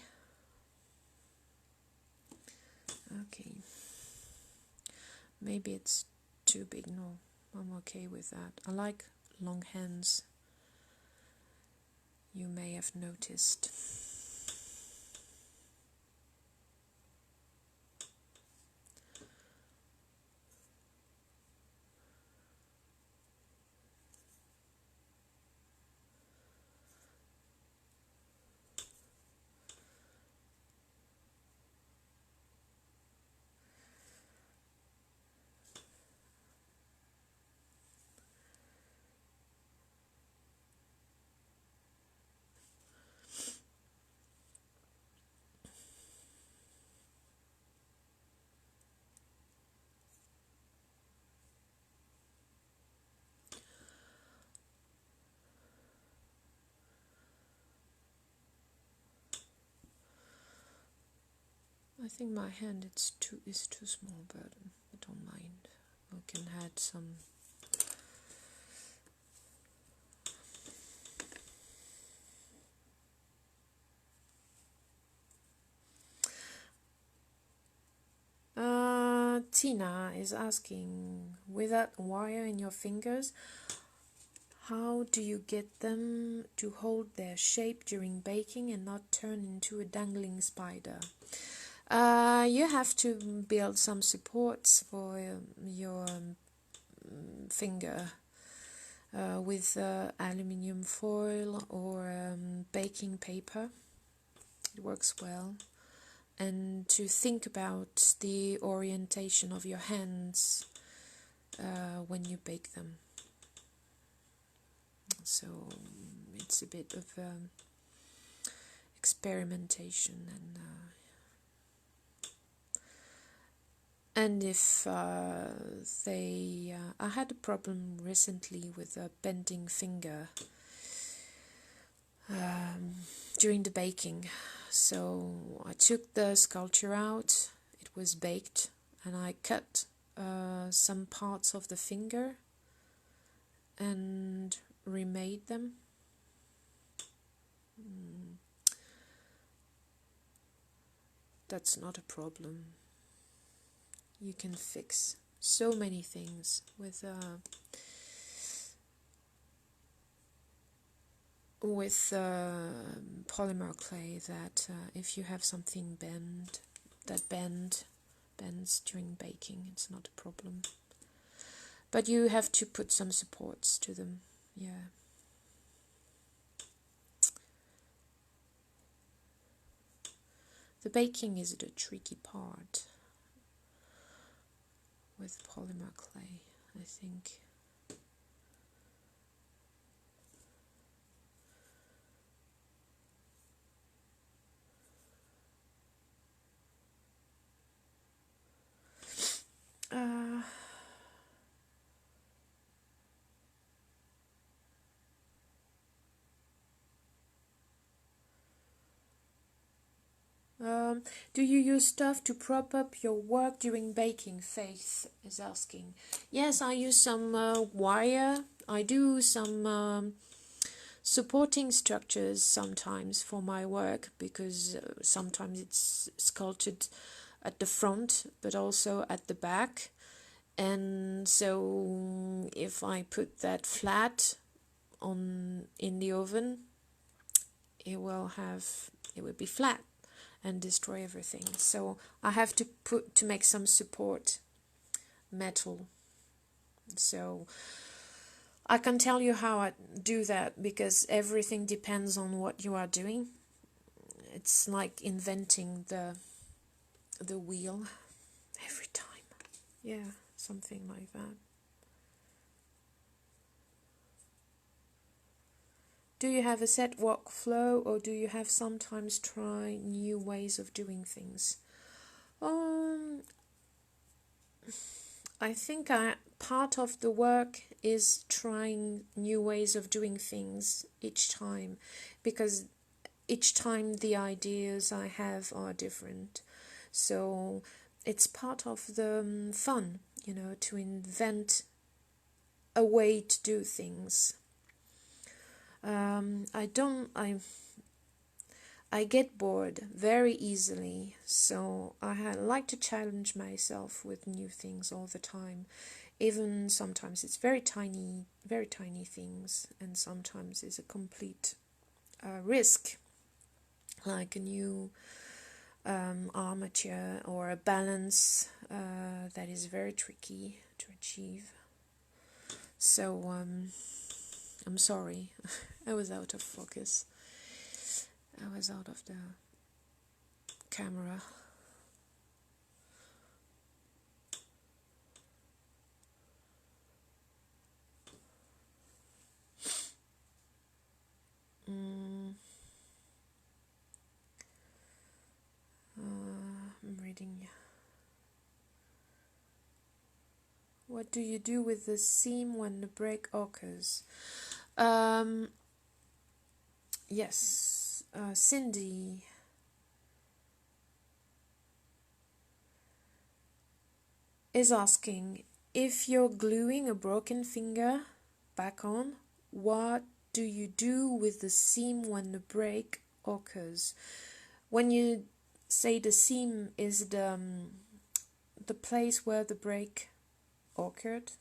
Okay. Maybe it's too big. No, I'm okay with that. I like long hands. You may have noticed. I think my hand is too small, but I don't mind. We can add some. Tina is asking, without wire in your fingers, how do you get them to hold their shape during baking and not turn into a dangling spider? You have to build some supports for your finger with aluminium foil or baking paper. It works well. And to think about the orientation of your hands when you bake them. So it's a bit of experimentation and if they I had a problem recently with a bending finger during the baking. So I took the sculpture out, it was baked, and I cut some parts of the finger and remade them. That's not a problem. You can fix so many things with polymer clay, that if you have something bends during baking, it's not a problem. But you have to put some supports to them, yeah. The baking is the tricky part with polymer clay, I think. Do you use stuff to prop up your work during baking? Faith is asking. Yes, I use some wire. I do some supporting structures sometimes for my work, because sometimes it's sculpted at the front but also at the back. And so if I put that flat in the oven, it will be flat and destroy everything. So I have to make some support metal. So I can tell you how I do that, because everything depends on what you are doing. It's like inventing the wheel every time. Yeah, something like that. Do you have a set workflow, or do you have sometimes try new ways of doing things? I think part of the work is trying new ways of doing things each time, because each time the ideas I have are different. So it's part of the fun, to invent a way to do I get bored very easily, so I like to challenge myself with new things all the time. Even sometimes it's very tiny things, and sometimes it's a complete risk, like a new armature or a balance that is very tricky to achieve. So I'm sorry, I was out of focus. I was out of the camera. I'm reading. What do you do with the seam when the break occurs? Yes, Cindy is asking, if you're gluing a broken finger back on, what do you do with the seam when the break occurs? When you say the seam is the place where the break occurred,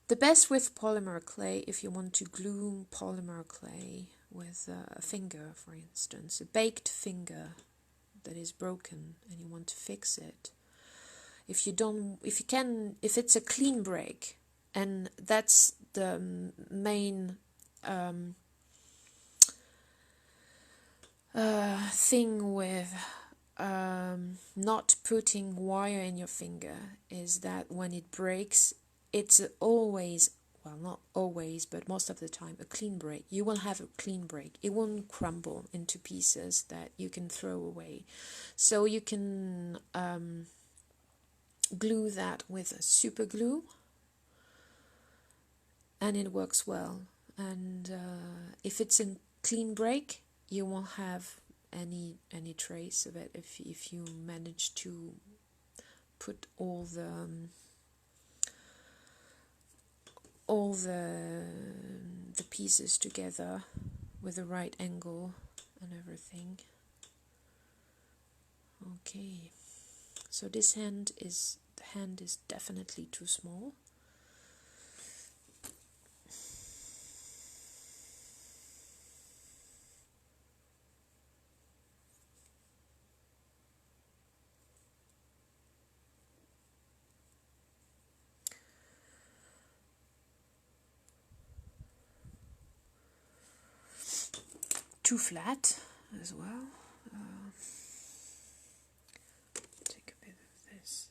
the best with polymer clay, if you want to glue polymer clay with a finger, for instance, a baked finger that is broken and you want to fix it, if it's a clean break, and that's the main thing with not putting wire in your finger, is that when it breaks, it's always, well, not always, but most of the time, a clean break. You will have a clean break. It won't crumble into pieces that you can throw away. So you can glue that with a super glue, and it works well. And if it's a clean break, you won't have any trace of it if you manage to put all the pieces together with the right angle and everything. Okay, so the hand is definitely too small. Too flat as well. Take a bit of this.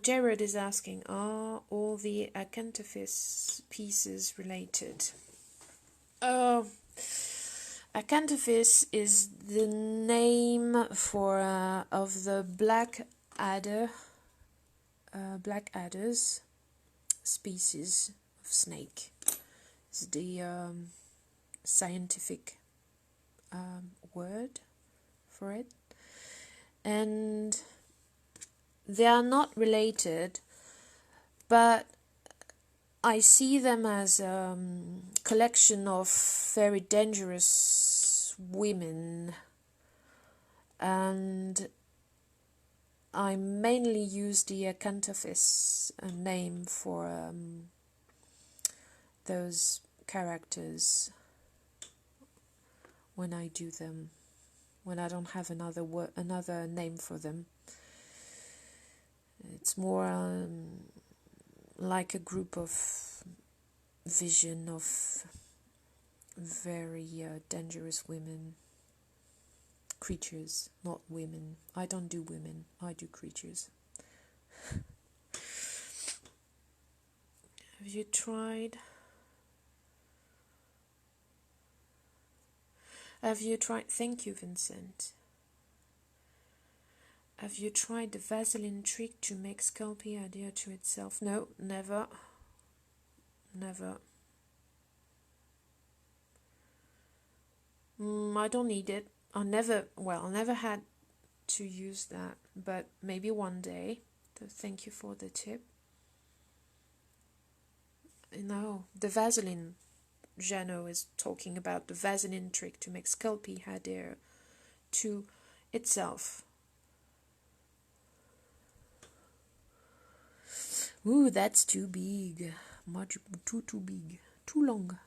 Jared is asking, are all the acanthopsis pieces related? Acanthopsis is the name of the black adders species of snake. It's the scientific word for it, and they are not related, but I see them as a collection of very dangerous women, and I mainly use the acanthopsis name for those characters when I do them, when I don't have another name for them. It's more like a group of vision of very dangerous women, creatures, not women. I don't do women, I do creatures. Have you tried? Thank you, Vincent. Have you tried the Vaseline trick to make Sculpting adhere to itself? No, never. Never. I don't need it. I never had to use that, but maybe one day. So thank you for the tip. No, the Vaseline. Jano is talking about the Vaseline trick to make Sculpey adhere to itself. Ooh, that's too big. Much too big. Too long.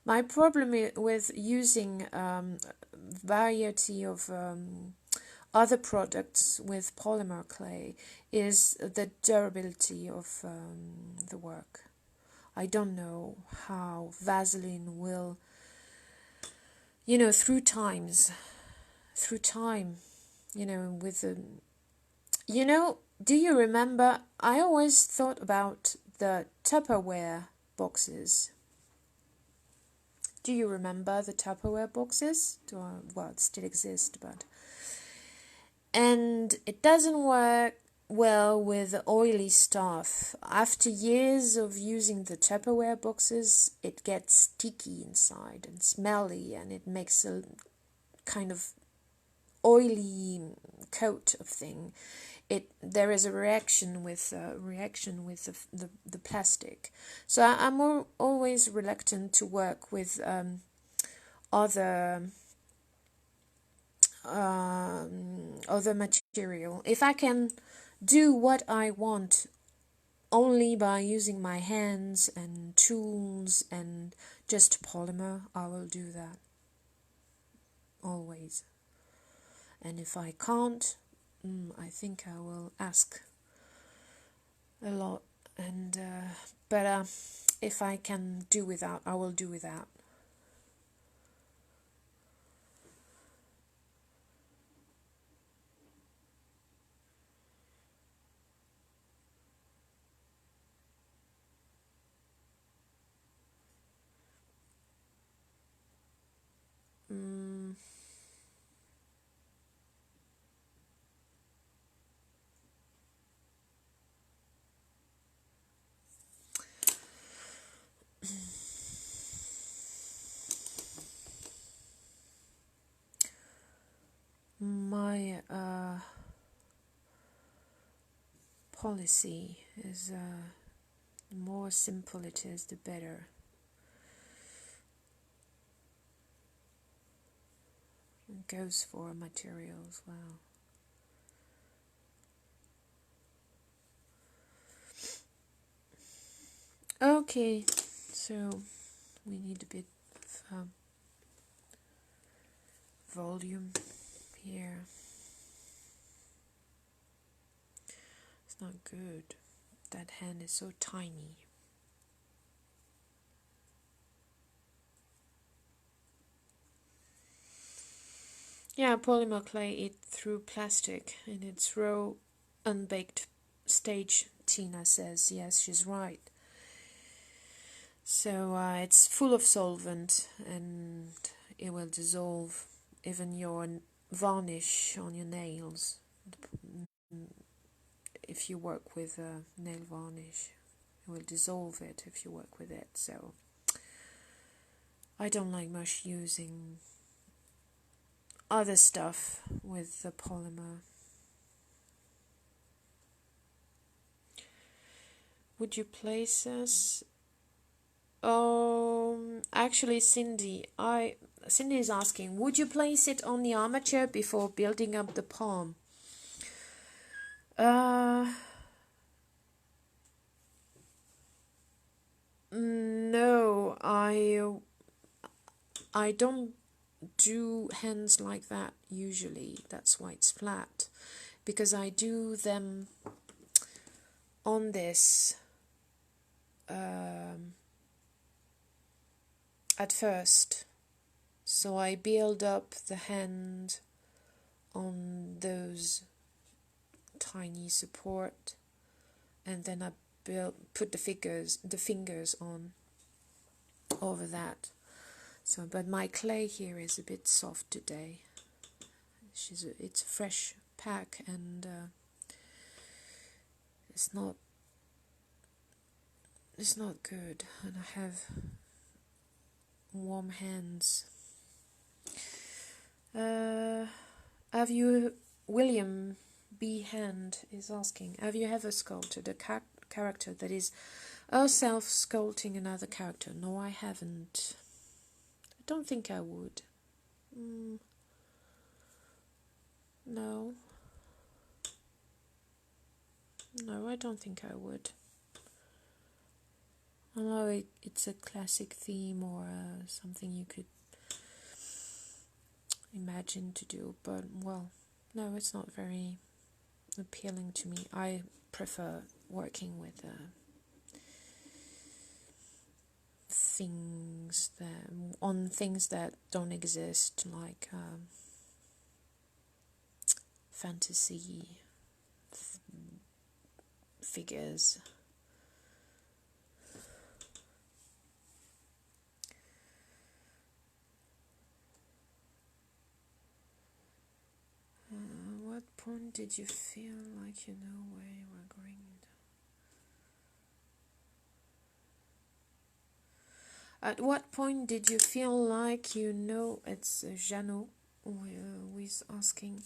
My problem with using variety of other products with polymer clay is the durability of the work. I don't know how Vaseline will, through time, with the, do you remember, I always thought about the Tupperware boxes. Do you remember the Tupperware boxes? Well, it still exist, but... And it doesn't work well with oily stuff. After years of using the Tupperware boxes, it gets sticky inside and smelly, and it makes a kind of oily coat of thing. There is a reaction with the plastic. So I'm always reluctant to work with other material. If I can do what I want only by using my hands and tools and just polymer, I will do that always. And if I can't, I think I will ask a lot, and but if I can do without, I will do without. My policy is the more simple it is, the better. It goes for material as well. Okay, so we need a bit of volume here. It's not good. That hand is so tiny. Yeah, polymer clay eats through plastic in its raw, unbaked stage, Tina says. Yes, she's right. So it's full of solvent, and it will dissolve even your varnish on your nails. If you work with nail varnish, it will dissolve it if you work with it. So I don't like much using other stuff with the polymer. Would you place us? Actually, Cindy is asking, would you place it on the armature before building up the palm? No, I don't do hands like that usually. That's why it's flat, because I do them on this at first. So I build up the hand on those tiny support, and then I put the fingers on over that. So, but my clay here is a bit soft today. It's a fresh pack, and it's not good, and I have warm hands. Have you, William B. Hand is asking, have you ever sculpted a character that is herself sculpting another character? No, I haven't. I don't think I would. No. No, I don't think I would. Although it's a classic theme or something you could imagine to do, but well, no, it's not very appealing to me. I prefer working with things that don't exist, like fantasy figures. What point did you feel like you know where you were going? At what point did you feel like you know? It's Jeannot who is asking.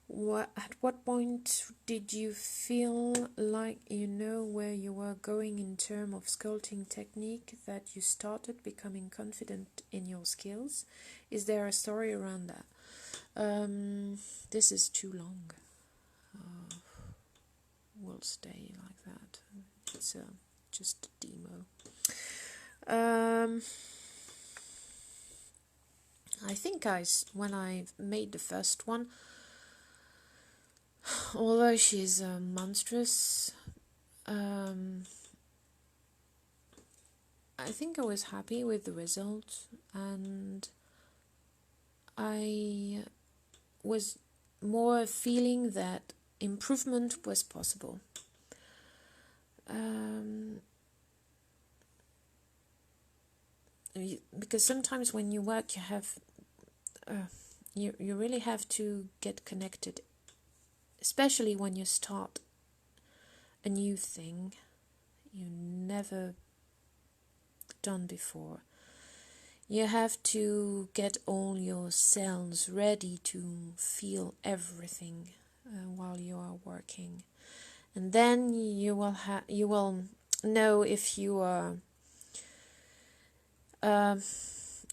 At what point did you feel like you know where you were going in terms of sculpting technique, that you started becoming confident in your skills? Is there a story around that? This is too long. We'll stay like that. It's just a demo. I think when I made the first one, although she's monstrous, I think I was happy with the result, and I was more feeling that improvement was possible. Because sometimes when you work, you have you really have to get connected, especially when you start a new thing you never done before. You have to get all your cells ready to feel everything while you are working, and then you will know if you are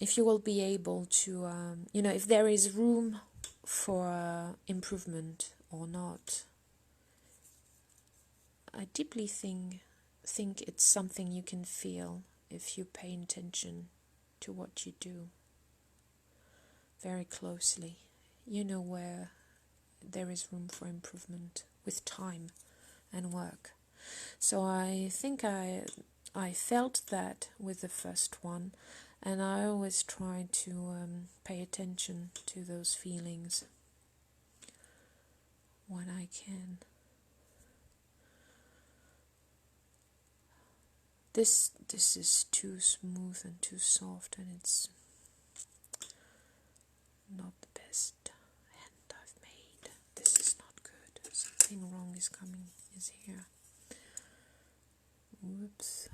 if you will be able to if there is room for improvement or not. I deeply think it's something you can feel if you pay attention to what you do very closely. You know where there is room for improvement with time and work. So I think I felt that with the first one, and I always try to pay attention to those feelings when I can. This is too smooth and too soft, and it's not the best hand I've made. This is not good. Something wrong is here. Whoops.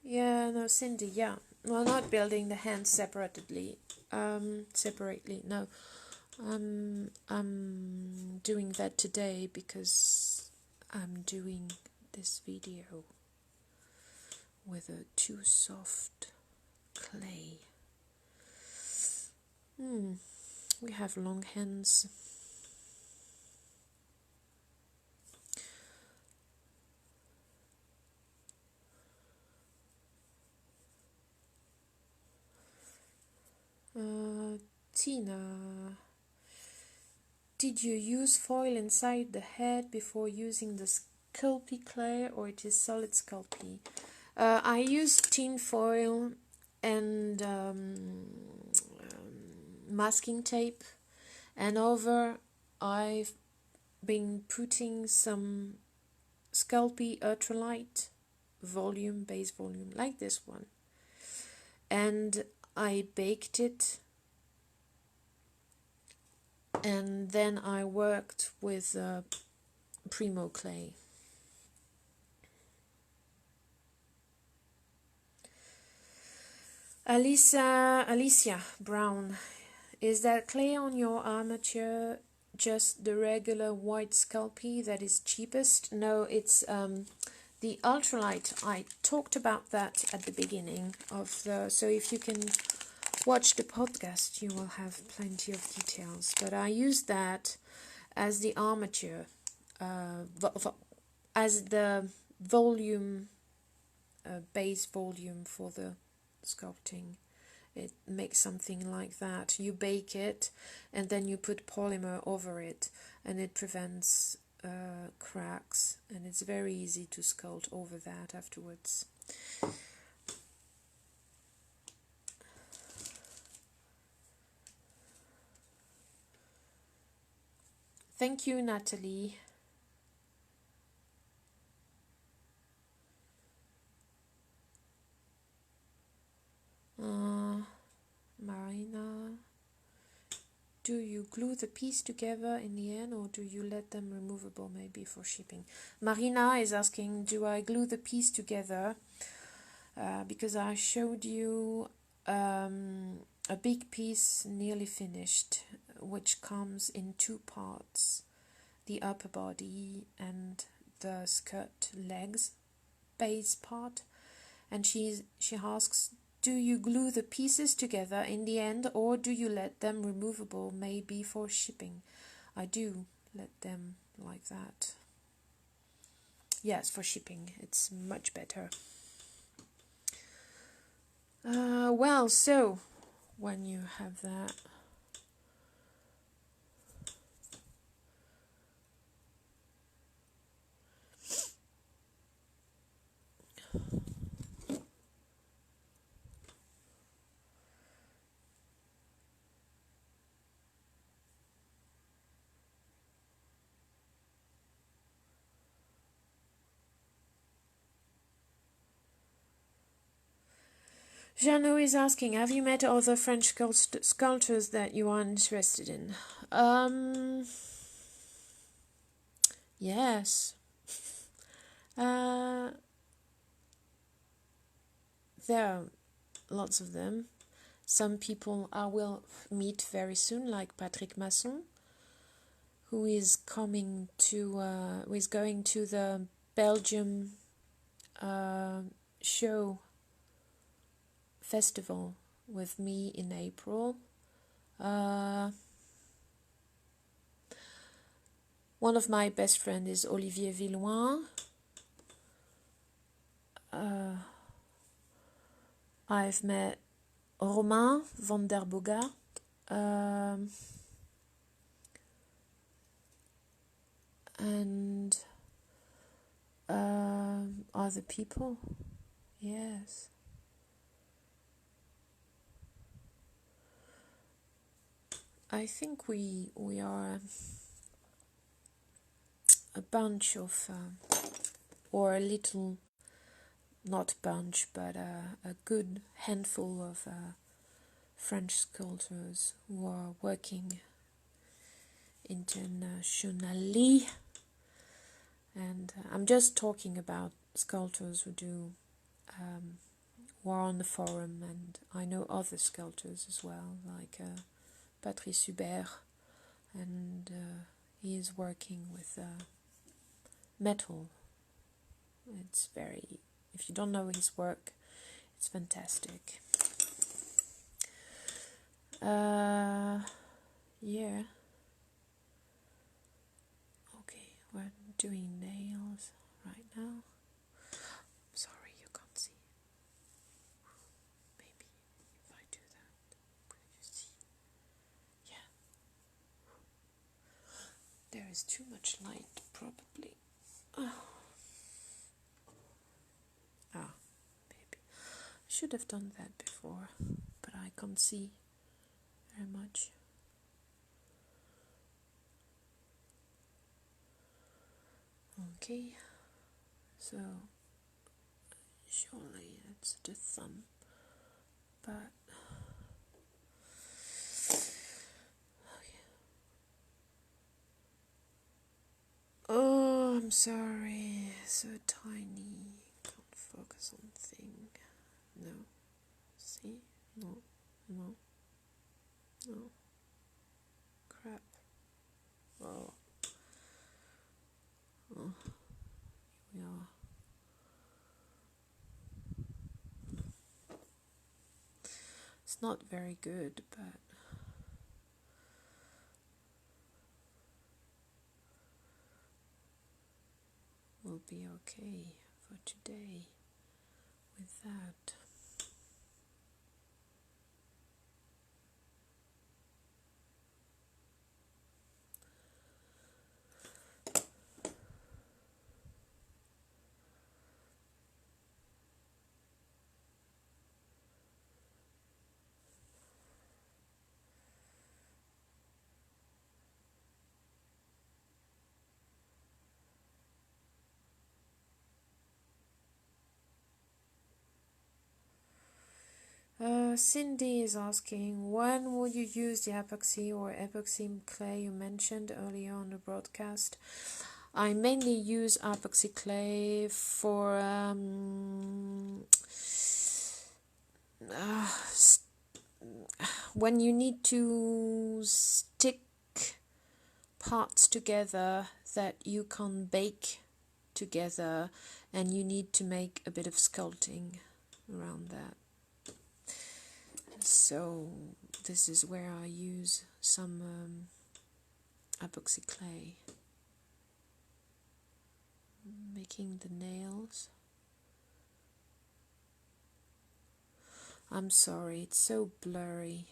Yeah, no, Cindy, yeah. Well, not building the hands separately. No. I'm doing that today because I'm doing this video with a too soft clay. We have long hands. Tina, did you use foil inside the head before using the Sculpey clay, or it is solid Sculpey? I used tin foil and masking tape, and over I've been putting some Sculpey ultralight volume, base volume, like this one. And I baked it, and then I worked with Primo clay. Alicia Brown, is that clay on your armature just the regular white Sculpey that is cheapest? No, it's the ultralight. I talked about that at the beginning of the, so if you can watch the podcast you will have plenty of details, but I used that as the armature, as the volume, base volume for the sculpting. It makes something like that. You bake it and then you put polymer over it, and it prevents cracks, and it's very easy to sculpt over that afterwards. Thank you, Natalie. Marina, do you glue the piece together in the end, or do you let them removable maybe for shipping? Marina is asking, do I glue the piece together? Because I showed you a big piece nearly finished, which comes in 2 parts, the upper body and the skirt legs base part, and she asks, do you glue the pieces together in the end, or do you let them removable maybe for shipping? I do let them like that. Yes, for shipping it's much better. Well, so when you have that, Jeannot is asking, have you met other French sculptors that you are interested in? Yes. There are lots of them. Some people I will meet very soon, like Patrick Masson, who is coming to, who is going to the Belgium show festival with me in April. One of my best friends is Olivier Villoin. I've met Romain van der Bogaert. And other people, yes. I think we are a bunch of, or a little, not bunch, but a good handful of French sculptors who are working internationally. And I'm just talking about sculptors who do, who are on the forum, and I know other sculptors as well, like Patrice Hubert, and he is working with metal. It's very, if you don't know his work, it's fantastic. Yeah. Okay, we're doing nails right now. Sorry, you can't see. Maybe if I do that, will you see? Yeah. There is too much light, probably. Maybe. I should have done that before, but I can't see very much. Okay. So surely it's the thumb, but oh, I'm sorry, so tiny, can't focus on thing. No, see, no, crap. Oh, here we are. It's not very good, but we'll be okay for today with that. Cindy is asking, when will you use the epoxy or epoxy clay you mentioned earlier on the broadcast? I mainly use epoxy clay for when you need to stick parts together that you can bake together and you need to make a bit of sculpting around that. So this is where I use some epoxy clay, making the nails. I'm sorry, it's so blurry.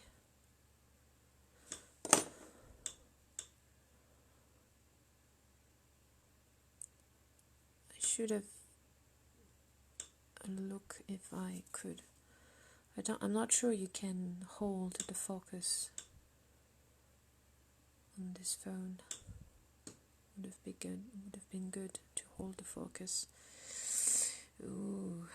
I should have a look if I could. I'm not sure you can hold the focus on this phone. Would have been good to hold the focus. Ooh.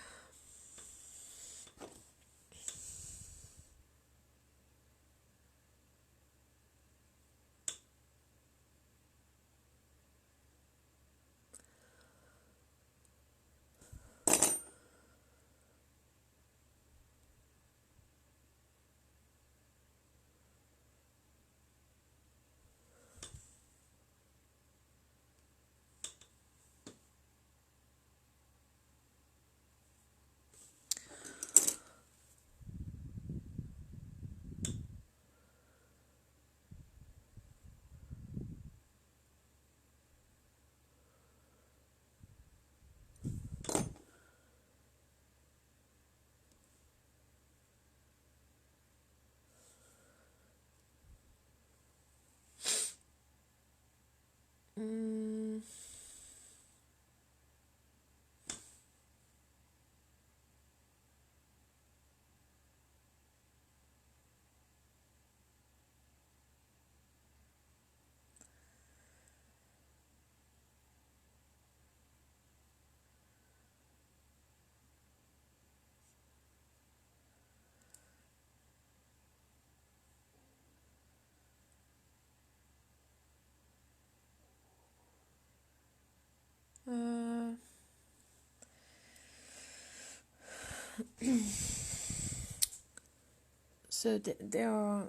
So there are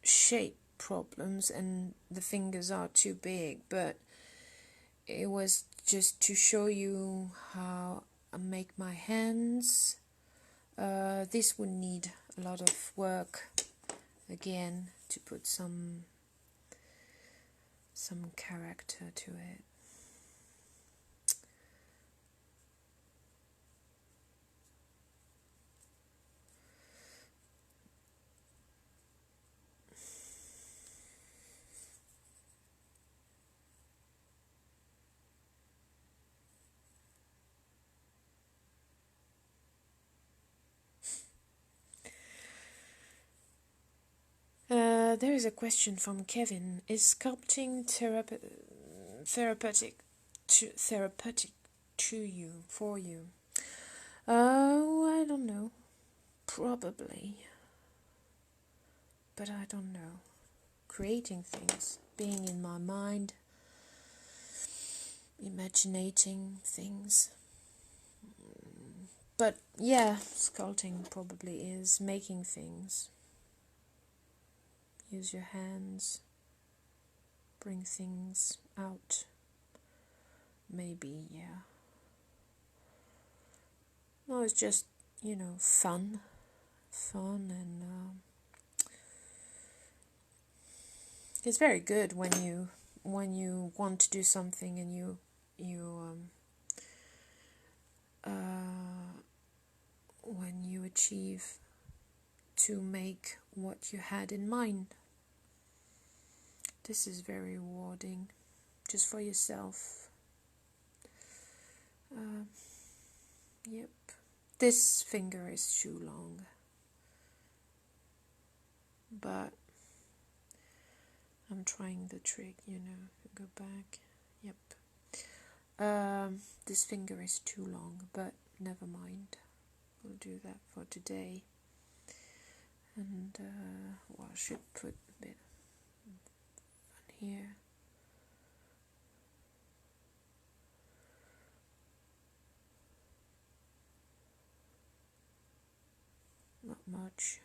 shape problems and the fingers are too big, but it was just to show you how I make my hands. This would need a lot of work again to put some character to it. There is a question from Kevin. Is sculpting therapeutic to you, for you? Oh, I don't know. Probably. But I don't know. Creating things, being in my mind, imaginating things. But yeah, sculpting probably is making things. Use your hands, bring things out. Maybe, yeah. No, it's just, fun and it's very good when you want to do something and you when you achieve to make what you had in mind. This is very rewarding, just for yourself. Yep. This finger is too long, but I'm trying the trick, go back. Yep. This finger is too long, but never mind. We'll do that for today. And, I should put a bit on here. Not much.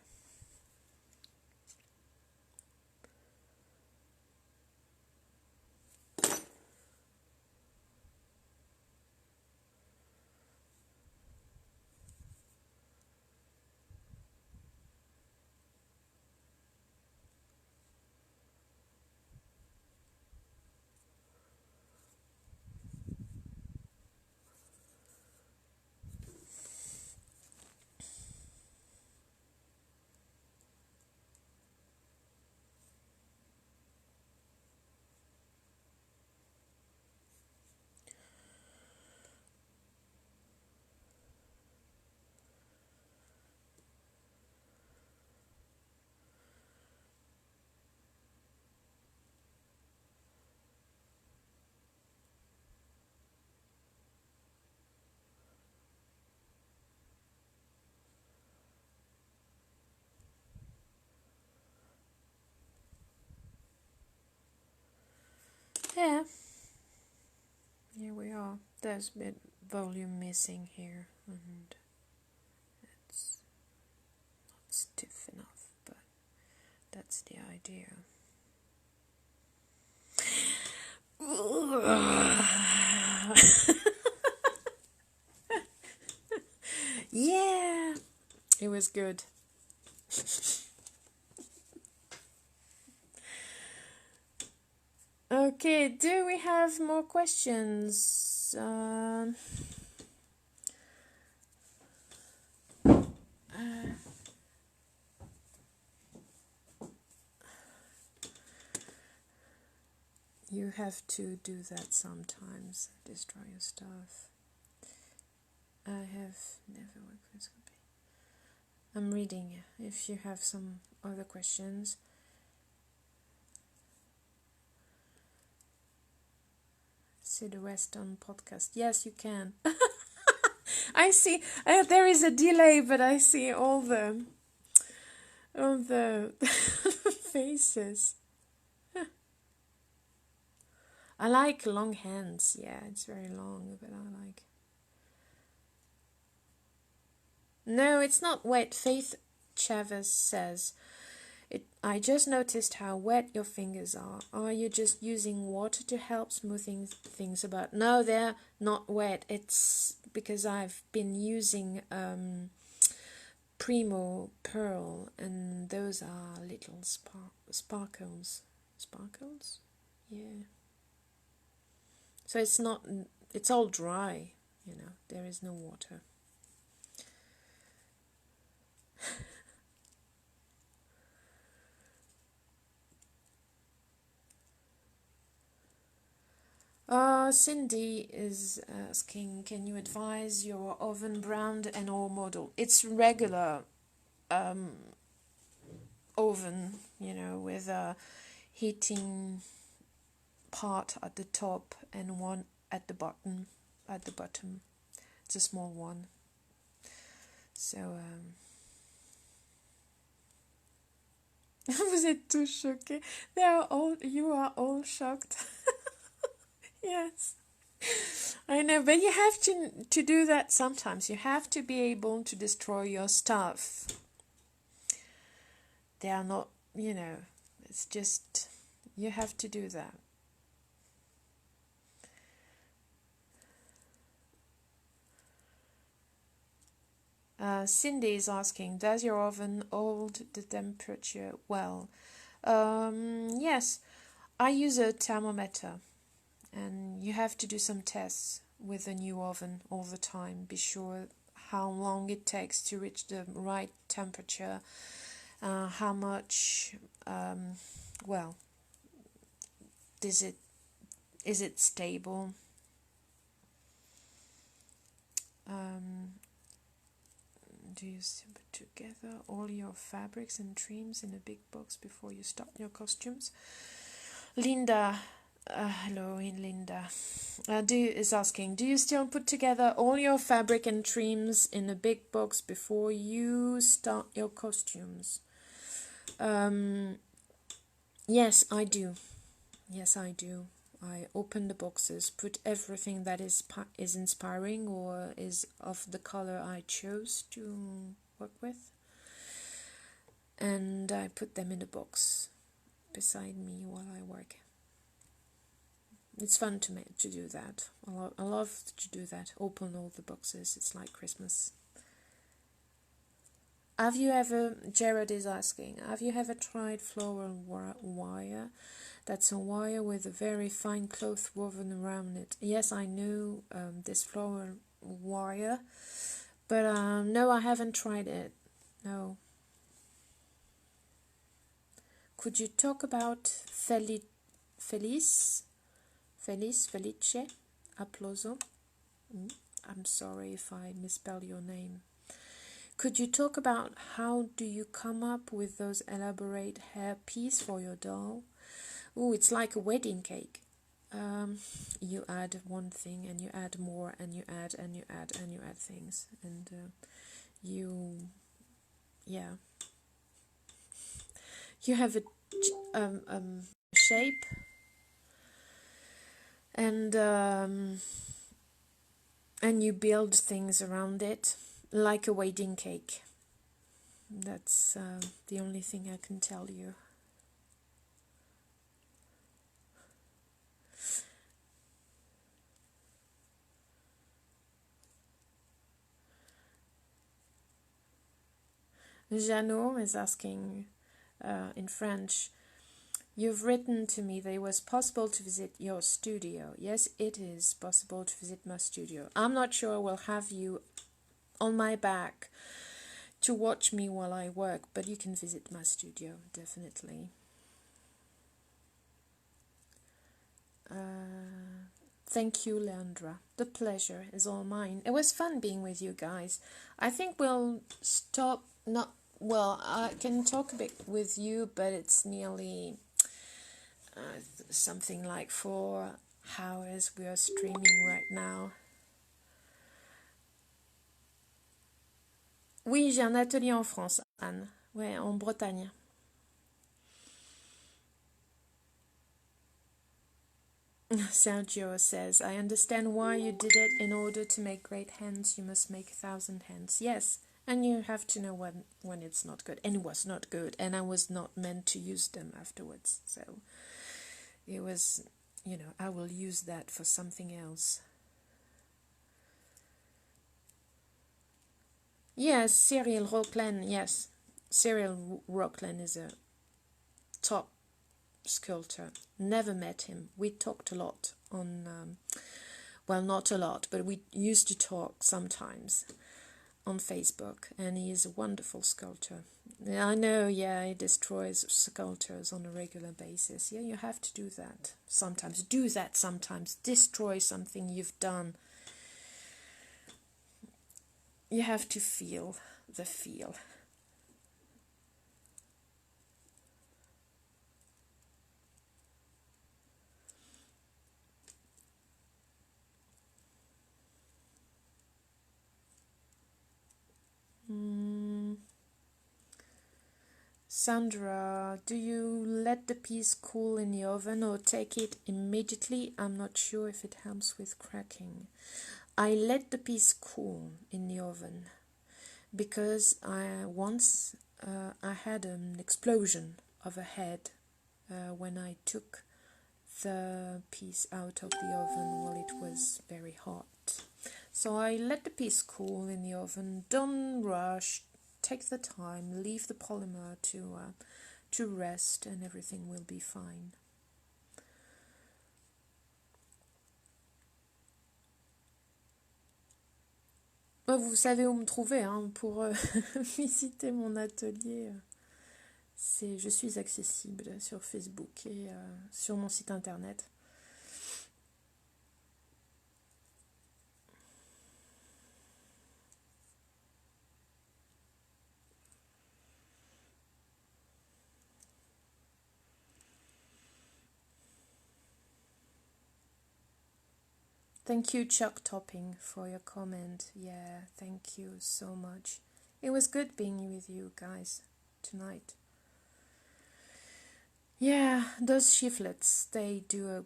Yeah. Here we are. There's a bit volume missing here, and it's not stiff enough, but that's the idea. Yeah, it was good. Okay, do we have more questions? You have to do that sometimes, destroy your stuff. I have never worked with sculpting. I'm reading. If you have some other questions. See the rest on podcast. Yes, you can. I see. There is a delay, but I see all the faces. I like long hands. Yeah, it's very long, but I like. No, it's not wet. Faith Chavez says, I just noticed how wet your fingers are. Are you just using water to help smoothing things about? No, they're not wet. It's because I've been using Primo Pearl, and those are little sparkles. Sparkles? Yeah. So it's all dry, there is no water. Cindy is asking, can you advise your oven brand and or model? It's regular oven, with a heating part at the top and one at the bottom. at the bottom. It's a small one. So, vous êtes tous choqués. You are all shocked. Yes. I know, but you have to do that sometimes. You have to be able to destroy your stuff. They are not, it's just, you have to do that. Cindy is asking, does your oven hold the temperature well? Yes, I use a thermometer, and you have to do some tests with the new oven all the time. Be sure how long it takes to reach the right temperature, how much, is it stable? Do you put together all your fabrics and trims in a big box before you start your costumes? Linda, hello, Linda, is asking, do you still put together all your fabric and trims in a big box before you start your costumes? Yes, I do. Yes, I do. I open the boxes, put everything that is inspiring or is of the color I chose to work with, and I put them in a box beside me while I work. It's fun to do that. I love to do that. Open all the boxes. It's like Christmas. Have you ever, Jared is asking, have you ever tried floral wire? That's a wire with a very fine cloth woven around it. Yes, I know this floral wire, but no, I haven't tried it. No. Could you talk about Felice Applauso? I'm sorry if I misspell your name. Could you talk about how do you come up with those elaborate hair pieces for your doll? Oh, it's like a wedding cake. You add one thing and you add more and you add and you add and you add things, and you have a shape, and you build things around it like a wedding cake. That's the only thing I can tell you. Jeannot is asking in French, you've written to me that it was possible to visit your studio. Yes, it is possible to visit my studio. I'm not sure I will have you on my back to watch me while I work, but you can visit my studio, definitely. Thank you, Leandra. The pleasure is all mine. It was fun being with you guys. I think we'll stop. I can talk a bit with you, but it's nearly something like 4 hours we are streaming right now. Oui, j'ai un atelier en France, Anne. Ouais, en Bretagne. Sergio says, I understand why you did it. In order to make great hands, you must make 1,000 hands. Yes, and you have to know when it's not good. And it was not good, and I was not meant to use them afterwards. So it was, I will use that for something else. Yes, Cyril Rockland, yes. Cyril Rockland is a top sculptor. Never met him. We talked a lot on, not a lot, but we used to talk sometimes on Facebook, and he is a wonderful sculptor. I know, he destroys sculptors on a regular basis. Yeah, you have to do that sometimes. Destroy something you've done. You have to feel the feel. Sandra, do you let the piece cool in the oven or take it immediately? I'm not sure if it helps with cracking. I let the piece cool in the oven because I had an explosion of a head when I took the piece out of the oven while it was very hot. So I let the piece cool in the oven. Don't rush. Take the time. Leave the polymer to rest, and everything will be fine. Vous savez où me trouver hein, pour visiter mon atelier. Je suis accessible sur Facebook et sur mon site internet. Thank you, Chuck Topping, for your comment. Yeah, thank you so much. It was good being with you guys tonight. Yeah, those shiflets, they do a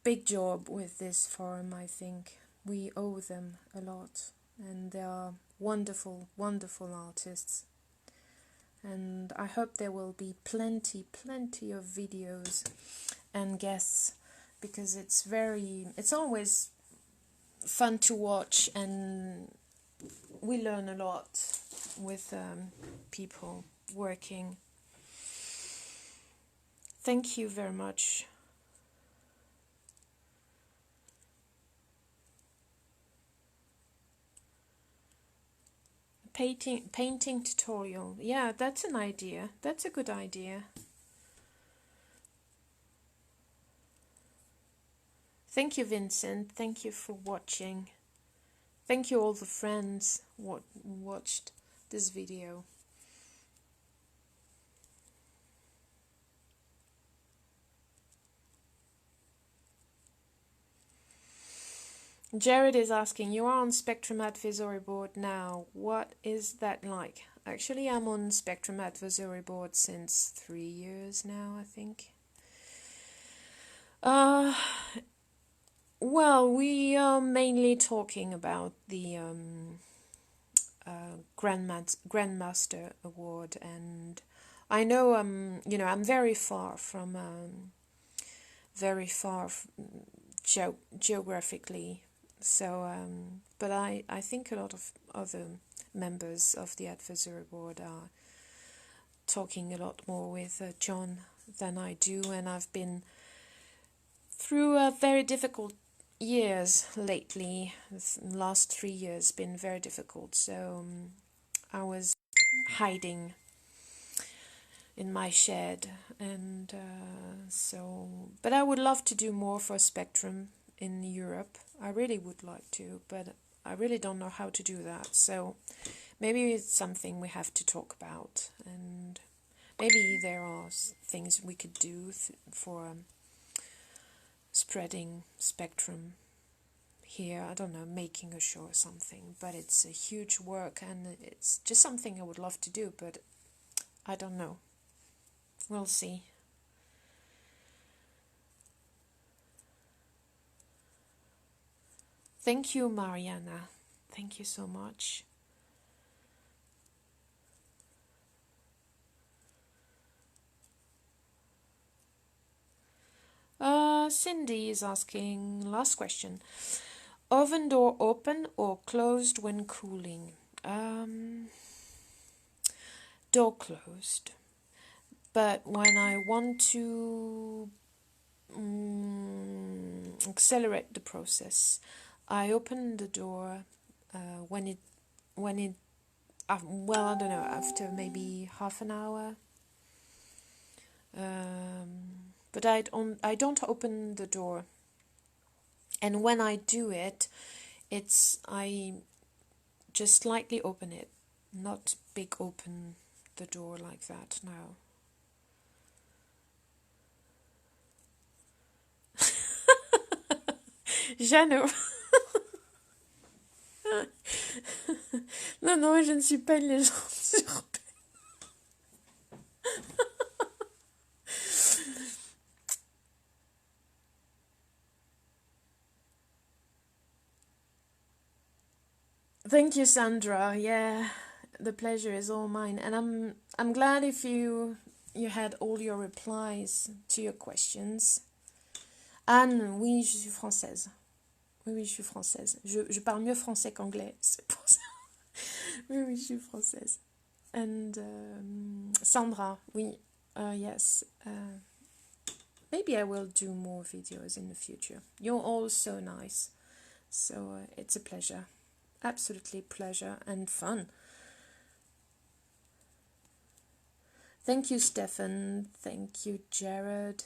big job with this farm, I think. We owe them a lot, and they are wonderful, wonderful artists. And I hope there will be plenty of videos and guests, because it's always fun to watch, and we learn a lot with people working. Thank you very much. Painting tutorial. Yeah, that's an idea. That's a good idea. Thank you, Vincent. Thank you for watching. Thank you all the friends who watched this video. Jared is asking, you are on Spectrum Advisory Board now. What is that like? Actually, I'm on Spectrum Advisory Board since 3 years now, I think. Well, we are mainly talking about the Grandmaster Award, and I know I'm very far geographically. So, but I think a lot of other members of the advisory board are talking a lot more with John than I do, and I've been through very difficult years lately. The last 3 years been very difficult, so I was hiding in my shed, and but I would love to do more for Spectrum in Europe. I really would like to, but I really don't know how to do that. So maybe it's something we have to talk about, and maybe there are things we could do for spreading Spectrum here. I don't know, making a show or something, but it's a huge work, and it's just something I would love to do, but I don't know. We'll see. Thank you, Mariana. Thank you so much. Cindy is asking, last question. Oven door open or closed when cooling? Door closed. But when I want to accelerate the process, I open the door when it I don't know, after maybe half an hour. But I don't open the door, and when I do it, I just slightly open it, not big open the door like that. No. Jeannot. Non, je ne suis pas une légende urbaine. Thank you, Sandra. Yeah, the pleasure is all mine, and I'm glad if you had all your replies to your questions. Anne, oui, je suis française. Oui, oui, je suis française. Je parle mieux français qu'anglais, c'est pour ça. Oui, oui, je suis française. And Sandra, oui, yes. Maybe I will do more videos in the future. You're all so nice. So it's a pleasure. Absolutely pleasure and fun. Thank you, Stefan. Thank you, Jared.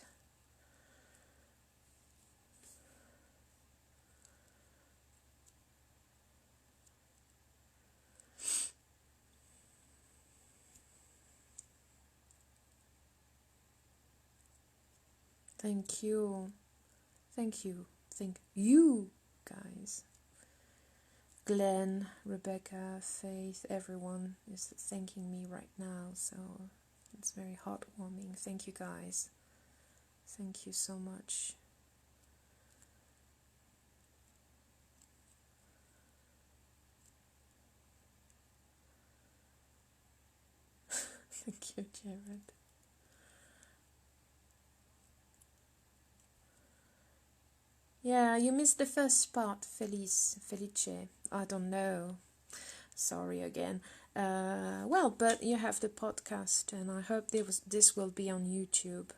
Thank you. Thank you. Thank you, guys. Glenn, Rebecca, Faith, everyone is thanking me right now, so it's very heartwarming. Thank you, guys. Thank you so much. Thank you, Jared. Yeah, you missed the first part, Felice. I don't know. Sorry again. Well, but you have the podcast, and I hope this will be on YouTube.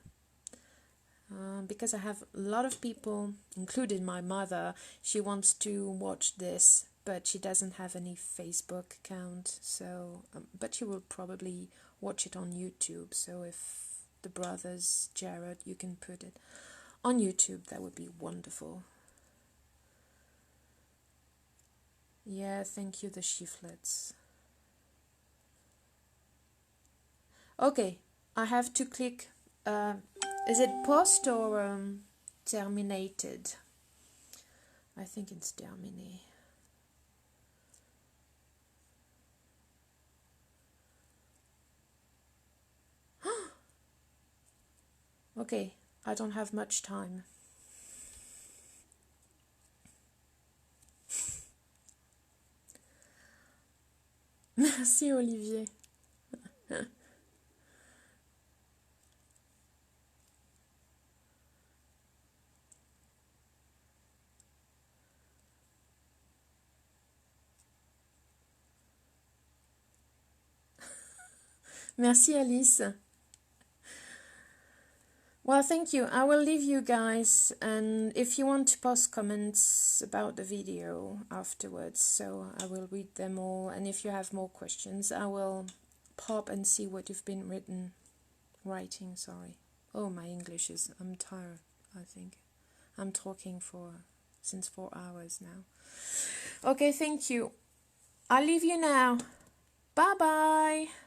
Because I have a lot of people, including my mother, she wants to watch this, but she doesn't have any Facebook account, so but she will probably watch it on YouTube. So if the brothers, Jared, you can put it on YouTube, that would be wonderful. Yeah, thank you, the shiflets. Okay, I have to click. Is it post or terminated? I think it's terminé. Okay, I don't have much time. Merci, Olivier. Merci, Alice. Well, thank you. I will leave you guys, and if you want to post comments about the video afterwards, so I will read them all, and if you have more questions, I will pop and see what you've been writing, sorry. Oh, my English is, I'm tired, I think. I'm talking since 4 hours now. Okay, thank you. I'll leave you now. Bye-bye.